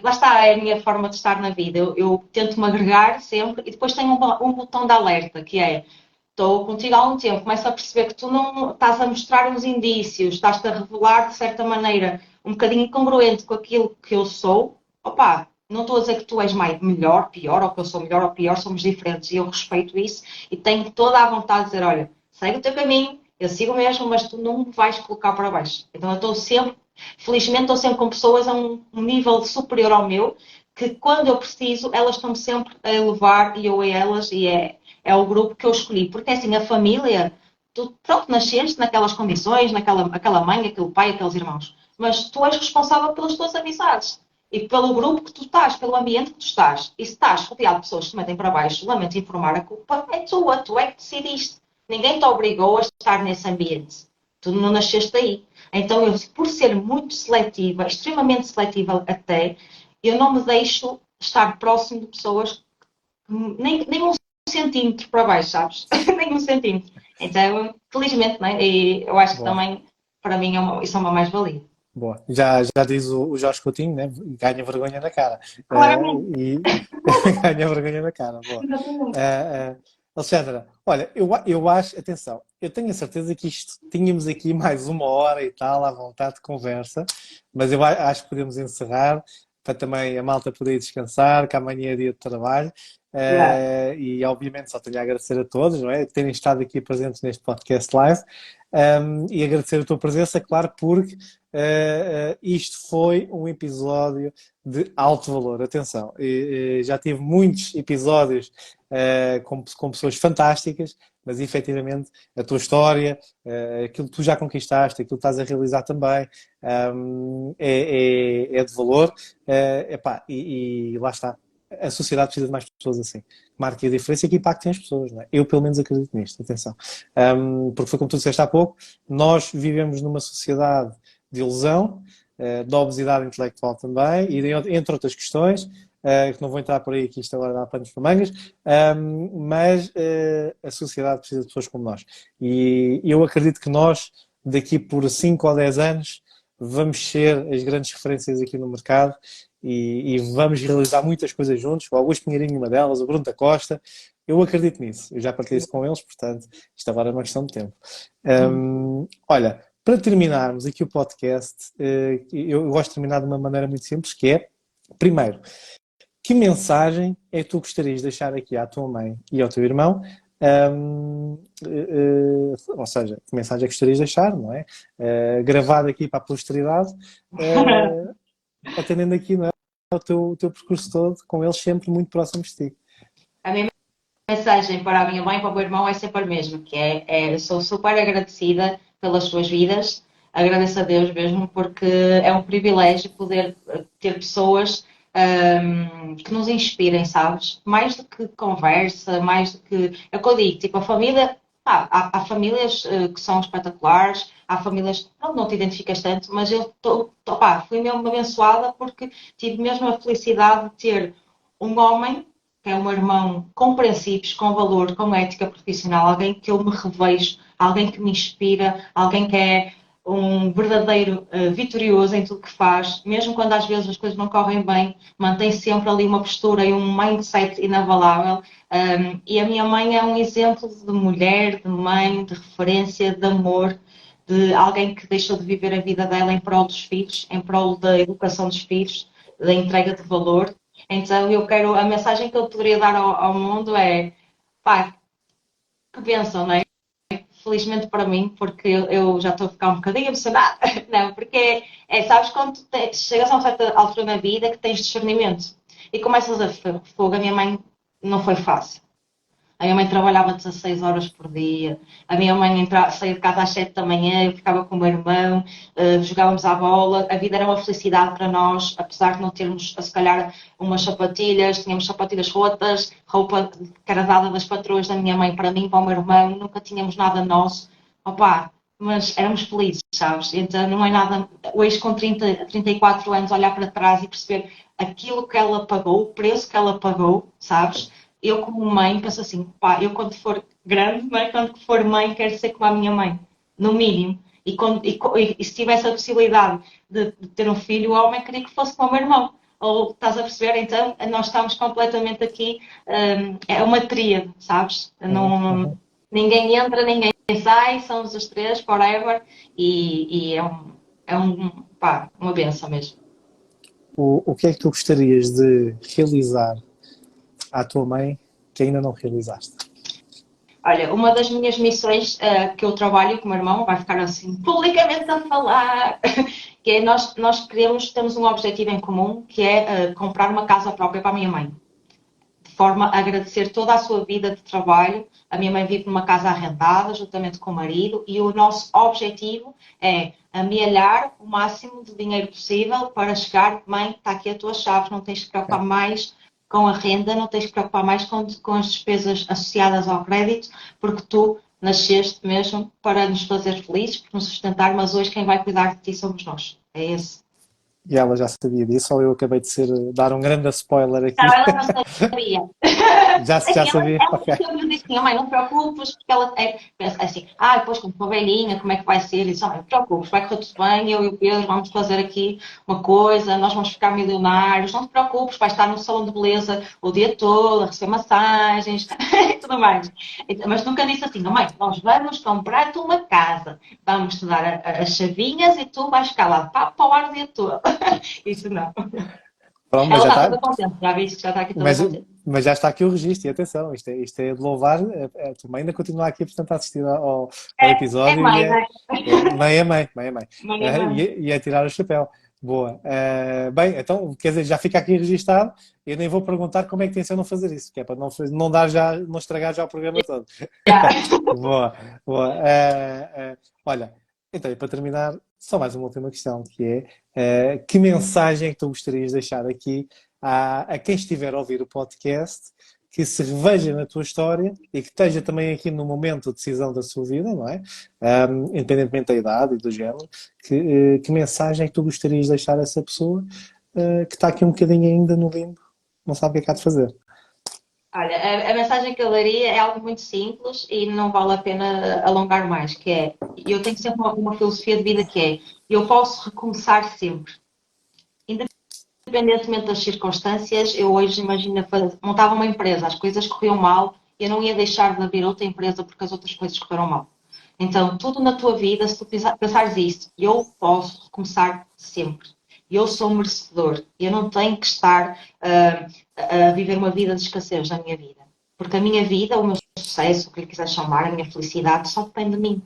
lá está é a minha forma de estar na vida. Eu tento me agregar sempre e depois tenho um botão de alerta, que é estou contigo há algum tempo, começo a perceber que tu não estás a mostrar uns indícios, estás-te a revelar de certa maneira um bocadinho incongruente com aquilo que eu sou, opá, não estou a dizer que tu és melhor, pior, ou que eu sou melhor ou pior, somos diferentes e eu respeito isso e tenho toda a vontade de dizer, olha, segue o teu caminho, eu sigo mesmo, mas tu não me vais colocar para baixo. Então eu estou sempre, felizmente estou sempre com pessoas a um nível superior ao meu, que quando eu preciso, elas estão sempre a elevar e eu a elas e é o grupo que eu escolhi. Porque assim, a família, tu pronto, nasceste naquelas condições, aquela mãe, aquele pai, aqueles irmãos. Mas tu és responsável pelas tuas amizades e pelo grupo que tu estás, pelo ambiente que tu estás. E se estás rodeado de pessoas que te metem para baixo, lamento informar, a culpa é tua, tu é que decidiste. Ninguém te obrigou a estar nesse ambiente. Tu não nasceste aí. Então, eu, por ser muito seletiva, extremamente seletiva até, eu não me deixo estar próximo de pessoas que nem um centímetro para baixo, sabes? Nem um centímetro. Então, felizmente, né? E eu acho que Boa. também, para mim, isso é uma mais-valia. Boa. Já diz o Jorge Coutinho, né? Ganha vergonha na cara. Claramente. E ganha vergonha na cara. Boa. Exatamente. Alexandra, olha, eu acho, atenção, eu tenho a certeza que isto, tínhamos aqui mais uma hora e tal, à vontade de conversa, mas eu acho que podemos encerrar para também a malta poder descansar, que amanhã é dia de trabalho. Yeah. E obviamente só tenho a agradecer a todos, não é? Terem estado aqui presentes neste podcast live. E agradecer a tua presença, claro, porque isto foi um episódio de alto valor. Atenção, já tive muitos episódios com pessoas fantásticas, mas efetivamente a tua história, aquilo que tu já conquistaste, aquilo que estás a realizar também, é de valor. Epá, e lá está. A sociedade precisa de mais pessoas assim. Marquem a diferença e que impactem as pessoas. Não é? Eu, pelo menos, acredito nisto. Atenção. Porque foi como tu disseste há pouco, nós vivemos numa sociedade de ilusão, de obesidade intelectual também, e entre outras questões, que não vou entrar por aí, que isto agora dá panos para mangas, mas a sociedade precisa de pessoas como nós. E eu acredito que nós, daqui por 5 ou 10 anos, vamos ser as grandes referências aqui no mercado e vamos realizar muitas coisas juntos. O Augusto Pinheirinho, uma delas, o Bruno da Costa. Eu acredito nisso. Eu já partilhei isso com eles, portanto, isto agora é uma questão de tempo. Olha, para terminarmos aqui o podcast, eu gosto de terminar de uma maneira muito simples, que é, primeiro, que mensagem é que tu gostarias de deixar aqui à tua mãe e ao teu irmão? Ou seja, que mensagem é que gostarias de deixar, não é? Gravado aqui para a posteridade, atendendo aqui, não é? O teu percurso todo, com eles sempre muito próximos de ti. A minha mensagem para a minha mãe e para o meu irmão é sempre a mesma, que eu sou super agradecida pelas suas vidas, agradeço a Deus mesmo, porque é um privilégio poder ter pessoas que nos inspirem, sabes? Mais do que conversa, mais do que... É o que eu digo, tipo, a família... há famílias que são espetaculares, há famílias que não te identificas tanto, mas eu fui mesmo abençoada porque tive mesmo a felicidade de ter um homem que é um irmão com princípios, com valor, com ética profissional, alguém que eu me revejo, alguém que me inspira, alguém que é um verdadeiro vitorioso em tudo que faz, mesmo quando às vezes as coisas não correm bem, mantém sempre ali uma postura e um mindset inabalável. E a minha mãe é um exemplo de mulher, de mãe, de referência, de amor, de alguém que deixou de viver a vida dela em prol dos filhos, em prol da educação dos filhos, da entrega de valor. Então a mensagem que eu poderia dar ao mundo é, pá, que bênção, não é? Felizmente para mim, porque eu já estou a ficar um bocadinho emocionada. Não, porque sabes quando chegas a uma certa altura na vida que tens discernimento e começas a fogo. A minha mãe não foi fácil. A minha mãe trabalhava 16 horas por dia. A minha mãe saía de casa às 7 da manhã, eu ficava com o meu irmão, jogávamos à bola. A vida era uma felicidade para nós, apesar de não termos, se calhar, umas sapatilhas. Tínhamos sapatilhas rotas, roupa que era dada das patroas da minha mãe para mim, para o meu irmão. Nunca tínhamos nada nosso. Opa, mas éramos felizes, sabes? Então não é nada... Hoje, com 34 anos, olhar para trás e perceber aquilo que ela pagou, o preço que ela pagou, sabes? Eu, como mãe, penso assim, pá, eu quando for grande, quando for mãe, quero ser como a minha mãe, no mínimo. E se tivesse a possibilidade de ter um filho homem, queria que fosse como o meu irmão. Ou estás a perceber? Então, nós estamos completamente aqui, é uma tríade, sabes? Não, ninguém entra, ninguém sai, somos os três, forever, e pá, uma benção mesmo. O que é que tu gostarias de realizar à tua mãe que ainda não realizaste? Olha, uma das minhas missões que eu trabalho com o meu irmão, vai ficar assim publicamente a falar, que é nós temos um objetivo em comum, que é comprar uma casa própria para a minha mãe. De forma a agradecer toda a sua vida de trabalho. A minha mãe vive numa casa arrendada, juntamente com o marido, e o nosso objetivo é amealhar o máximo de dinheiro possível para chegar, mãe, está aqui a tua chave, não tens de te preocupar mais com a renda, não tens de te preocupar mais com as despesas associadas ao crédito, porque tu nasceste mesmo para nos fazer felizes, para nos sustentar, mas hoje quem vai cuidar de ti somos nós. É esse. E ela já sabia disso, ou eu acabei de dar um grande spoiler aqui? Não, ela não sabia. Já Assim, sabia? ela Ok. sempre disse assim, mãe, não te preocupes, porque ela pensa assim, depois quando for velhinha, como é que vai ser? E diz, não te preocupes, vai correr tudo bem, eu e o Pedro vamos fazer aqui uma coisa, nós vamos ficar milionários, não te preocupes, vais estar no salão de beleza o dia todo, a receber massagens e tudo mais. Mas nunca disse assim, mãe, nós vamos comprar-te uma casa, vamos te dar as chavinhas e tu vais ficar lá para o ar o dia todo. Isso não. Pronto, Ela está toda contente, já viste que já está aqui toda contente. mas já está aqui o registro, e atenção, isto é de louvar, a tua mãe ainda continua aqui, portanto, a assistir ao episódio, Mãe, né? mãe é mãe, mãe é mãe, Mãe é mãe. e é tirar o chapéu. Boa. Bem, então, quer dizer, já fica aqui registado, eu nem vou perguntar como é que tenciona fazer isso, que é para não estragar já o programa todo. Boa, boa. Olha, então, e para terminar, só mais uma última questão, que é que mensagem é que tu gostarias de deixar aqui a quem estiver a ouvir o podcast, que se reveja na tua história e que esteja também aqui no momento de decisão da sua vida, não é? Independentemente da idade e do género, que mensagem é que tu gostarias de deixar a essa pessoa que está aqui um bocadinho ainda no limbo, não sabe o que é que há de fazer? Olha, a mensagem que eu daria é algo muito simples e não vale a pena alongar mais, que é, eu tenho sempre uma filosofia de vida que é, eu posso recomeçar sempre. Independentemente das circunstâncias, eu hoje imagino, montava uma empresa, as coisas corriam mal, eu não ia deixar de abrir outra empresa porque as outras coisas correram mal. Então, tudo na tua vida, se tu pensares isso, eu posso recomeçar sempre. Eu sou merecedor. Eu não tenho que estar a viver uma vida de escassez na minha vida. Porque a minha vida, o meu sucesso, o que lhe quiser chamar, a minha felicidade, só depende de mim.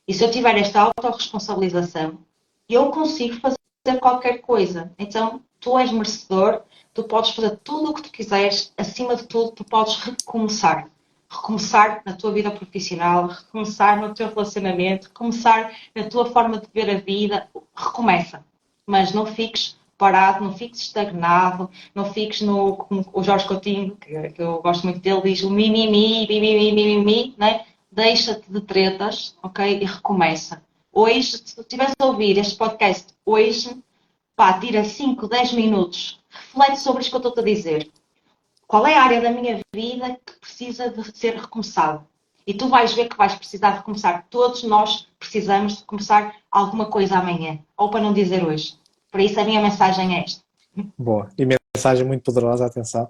E se eu tiver esta autorresponsabilização, eu consigo fazer qualquer coisa. Então, tu és merecedor, tu podes fazer tudo o que tu quiseres, acima de tudo, tu podes recomeçar. Recomeçar na tua vida profissional, recomeçar no teu relacionamento, recomeçar na tua forma de ver a vida. Recomeça. Mas não fiques parado, não fiques estagnado, não fiques como o Jorge Coutinho, que eu gosto muito dele, diz o mimimi, né? Deixa-te de tretas, ok? E recomeça. Hoje, se tu estiveres a ouvir este podcast hoje, pá, tira 5, 10 minutos, reflete sobre isto que eu estou-te a dizer. Qual é a área da minha vida que precisa de ser recomeçada? E tu vais ver que vais precisar de recomeçar. Todos nós precisamos de começar alguma coisa amanhã, ou para não dizer hoje. Por isso a minha mensagem é esta. Boa. E mensagem muito poderosa, atenção.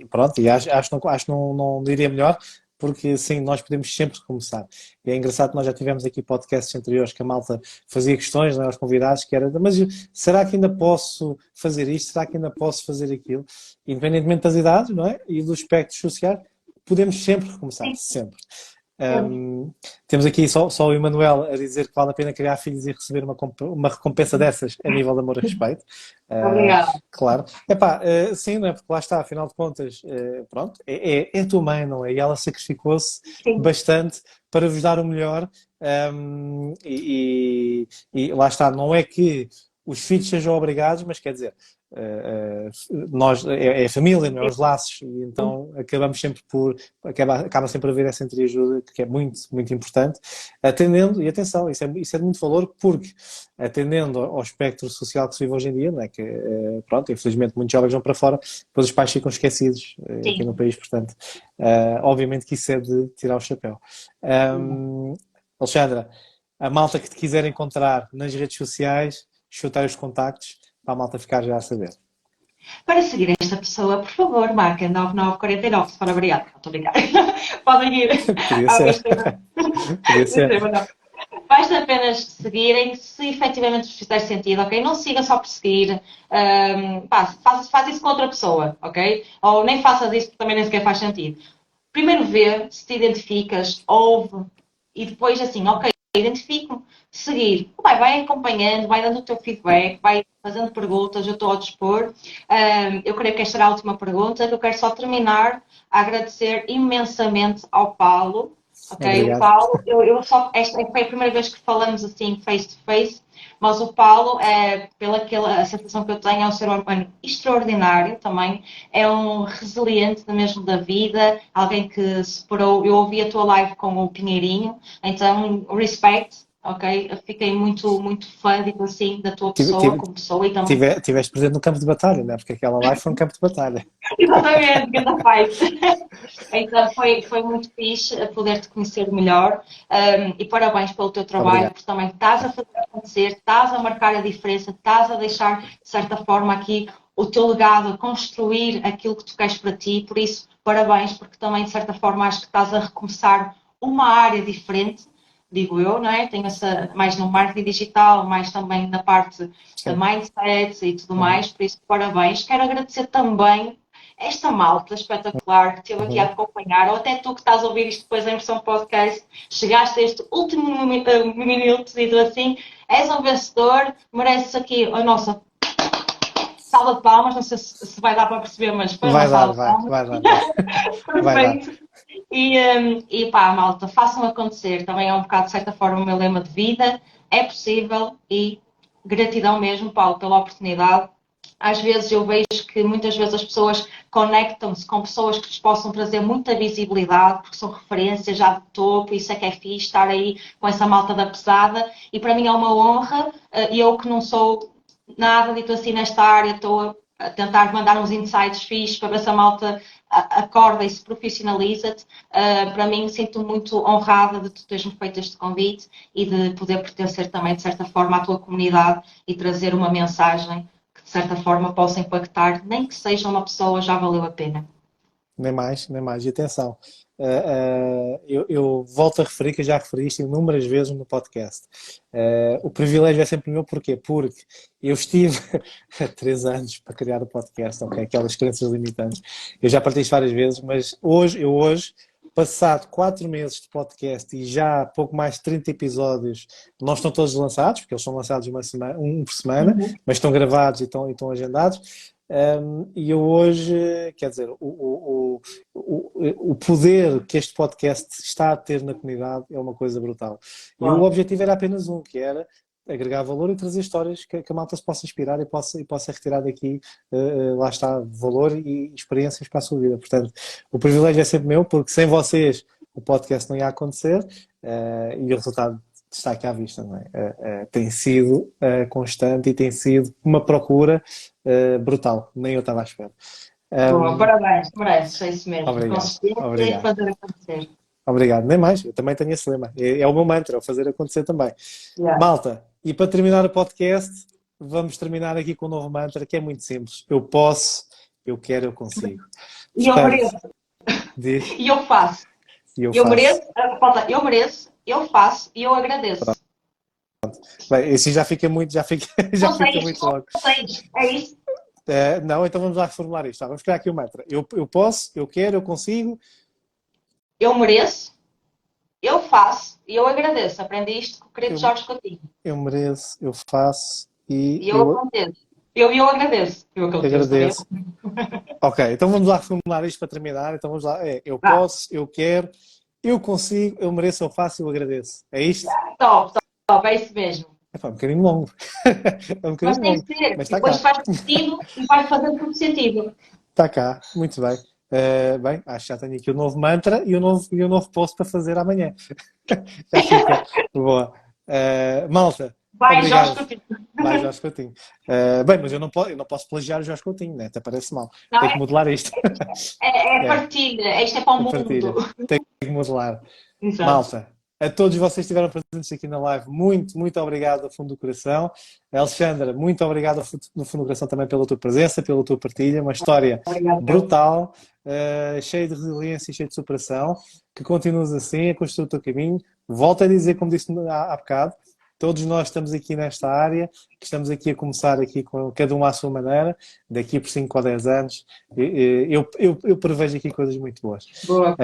Pronto, e acho que não diria melhor. porque sim, nós podemos sempre recomeçar. E é engraçado que nós já tivemos aqui podcasts anteriores que a malta fazia questões, não é, aos convidados, que era, mas será que ainda posso fazer isto? Será que ainda posso fazer aquilo? Independentemente das idades, não é? E dos aspectos sociais, podemos sempre recomeçar, sempre. Temos aqui só o Emanuel a dizer que vale a pena criar filhos e receber uma recompensa dessas a nível de amor e respeito. Obrigada. Claro. Epá, sim, não é? Porque lá está, afinal de contas, pronto, é a tua mãe, não é? E ela sacrificou-se bastante para vos dar o melhor. E lá está, não é que os filhos sejam obrigados, mas quer dizer, nós, é a família, não é? Os laços, e então acabamos sempre acaba sempre a haver essa entreajuda, que é muito, muito importante, atendendo, e atenção, isso é de muito valor, porque atendendo ao espectro social que se vive hoje em dia, não é? Que, pronto, infelizmente muitos jovens vão para fora, depois os pais ficam esquecidos aqui no país, portanto, obviamente que isso é de tirar o chapéu. Alexandra, a malta que te quiser encontrar nas redes sociais, chutar os contactos, para a malta ficar já a saber. Para seguir esta pessoa, por favor, marca 9949, se for obrigado. Estou a brincar. Podem ir ao Instagram. Podia ser. Basta apenas seguirem, se efetivamente vos fizer sentido, ok? Não siga só por seguir. Faz isso com outra pessoa, ok? Ou nem faças isso porque também nem sequer faz sentido. Primeiro vê se te identificas, ouve, e depois assim, ok, identifico-me, seguir. Vai acompanhando, vai dando o teu feedback, vai fazendo perguntas, eu estou ao dispor. Eu creio que esta será a última pergunta, que eu quero só terminar a agradecer imensamente ao Paulo. Ok, obrigado. O Paulo, esta foi a primeira vez que falamos assim face to face, mas o Paulo, pela sensação que eu tenho, é um ser humano extraordinário também, é um resiliente mesmo da vida, alguém que superou. Eu ouvi a tua live com o Pinheirinho, então respect. Ok, eu fiquei muito, muito fã, digo assim, da tua pessoa como pessoa e também. Tiveste presente no campo de batalha, não é? Porque aquela live foi um campo de batalha. Exatamente, grande fight. Então foi muito fixe poder-te conhecer melhor e parabéns pelo teu trabalho, porque também estás a fazer acontecer, estás a marcar a diferença, estás a deixar, de certa forma, aqui o teu legado, a construir aquilo que tu queres para ti, por isso, parabéns, porque também, de certa forma, acho que estás a recomeçar uma área diferente, digo eu, não é? Tenho mais no marketing digital, mais também na parte da mindset e tudo mais, por isso, parabéns. Quero agradecer também esta malta espetacular que esteve aqui a acompanhar, ou até tu que estás a ouvir isto depois em versão podcast, chegaste a este último minuto e tu assim, és um vencedor, mereces aqui a nossa salva de palmas, não sei se vai dar para perceber, mas foi uma salva de palmas. Vai dar. E pá, malta, façam acontecer, também é um bocado de certa forma o meu lema de vida, é possível e gratidão mesmo, Paulo, pela oportunidade. Às vezes eu vejo que muitas vezes as pessoas conectam-se com pessoas que lhes possam trazer muita visibilidade, porque são referências já de topo, isso é que é fixe, estar aí com essa malta da pesada, e para mim é uma honra, e eu que não sou nada dito assim nesta área, estou a tentar mandar uns insights fixes para ver se a malta acorda e se profissionaliza-te. Para mim, sinto-me muito honrada de tu teres-me feito este convite e de poder pertencer também, de certa forma, à tua comunidade e trazer uma mensagem que, de certa forma, possa impactar, nem que seja uma pessoa, já valeu a pena. Nem mais, nem mais. E atenção, eu volto a referir, que já referiste inúmeras vezes no podcast. O privilégio é sempre meu, porquê? Porque eu estive há 3 anos para criar o podcast, ok? Aquelas crenças limitantes. Eu já partilhei isto várias vezes, mas hoje, passado 4 meses de podcast e já pouco mais de 30 episódios, não estão todos lançados, porque eles são lançados um por semana, mas estão gravados e estão agendados. E eu hoje, quer dizer, o poder que este podcast está a ter na comunidade é uma coisa brutal. E o objetivo era apenas um, que era agregar valor e trazer histórias que a malta se possa inspirar e possa retirar daqui, lá está, valor e experiências para a sua vida. Portanto, o privilégio é sempre meu, porque sem vocês o podcast não ia acontecer, e o resultado está aqui à vista, não é? Tem sido constante e tem sido uma procura brutal, nem eu estava à espera. Boa, parabéns, mereces, é isso mesmo. Obrigado. E fazer acontecer. Obrigado, nem mais, eu também tenho esse lema. É o meu mantra, é o fazer acontecer também. Malta, e para terminar o podcast, vamos terminar aqui com um novo mantra que é muito simples. Eu posso, eu quero, eu consigo. E eu mereço. E eu faço. e eu Eu faço. eu mereço, eu faço e eu agradeço. Bem, assim já fica muito, já Não sei fica isto, muito logo. não sei isto. É isso. Não, então vamos lá reformular isto. Vamos criar aqui o mantra. Eu posso, eu quero, eu consigo. Eu mereço, eu faço e eu agradeço. Aprendi isto com o querido Eu, Jorge Coutinho. eu mereço, eu faço e E eu eu aconteço. Eu agradeço. Eu aconteço também. agradeço. Ok, então vamos lá reformular isto para terminar. Então vamos lá. Eu Vá, posso, eu quero, eu consigo, eu mereço, eu faço e eu agradeço. É isto? top, top, é isso mesmo. É pá, um bocadinho longo. É um Mas bocadinho tem longo, que ser. mas está Depois cá. faz sentido e vai fazer tudo sentido. Está cá, muito bem. Bem, acho que já tenho aqui o novo mantra e o novo post para fazer amanhã. Já fica. Boa. Malta, Vai, Jorge obrigado. Coutinho. Vai, Jorge Coutinho. Bem, mas eu não posso plagiar o Jorge Coutinho, né? Até parece mal. Não, Tem que modelar isto. é É, partilha. Isto é para o a mundo. partilha. Tem que modelar. Exato. Malta, a todos vocês que estiveram presentes aqui na live, muito, muito obrigado do fundo do coração. Alexandra, muito obrigado do fundo do coração também pela tua presença, pela tua partilha. Uma história Obrigado, Carlos. brutal, cheia de resiliência e cheia de superação. Que continues assim, a construir o teu caminho. Volto a dizer, como disse há bocado, todos nós estamos aqui nesta área, que estamos aqui a começar aqui com cada um à sua maneira, daqui por 5 ou 10 anos, eu prevejo aqui coisas muito boas. Boa.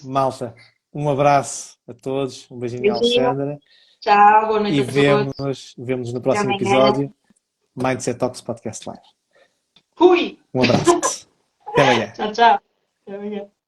Malta, um abraço a todos, um beijinho à Beijinho. Alexandra Tchau, boa noite e a todos. vemos no Até próximo amanhã. episódio Mindset Talks Podcast Live. Fui. Um abraço. Até amanhã. Tchau, tchau. Até amanhã.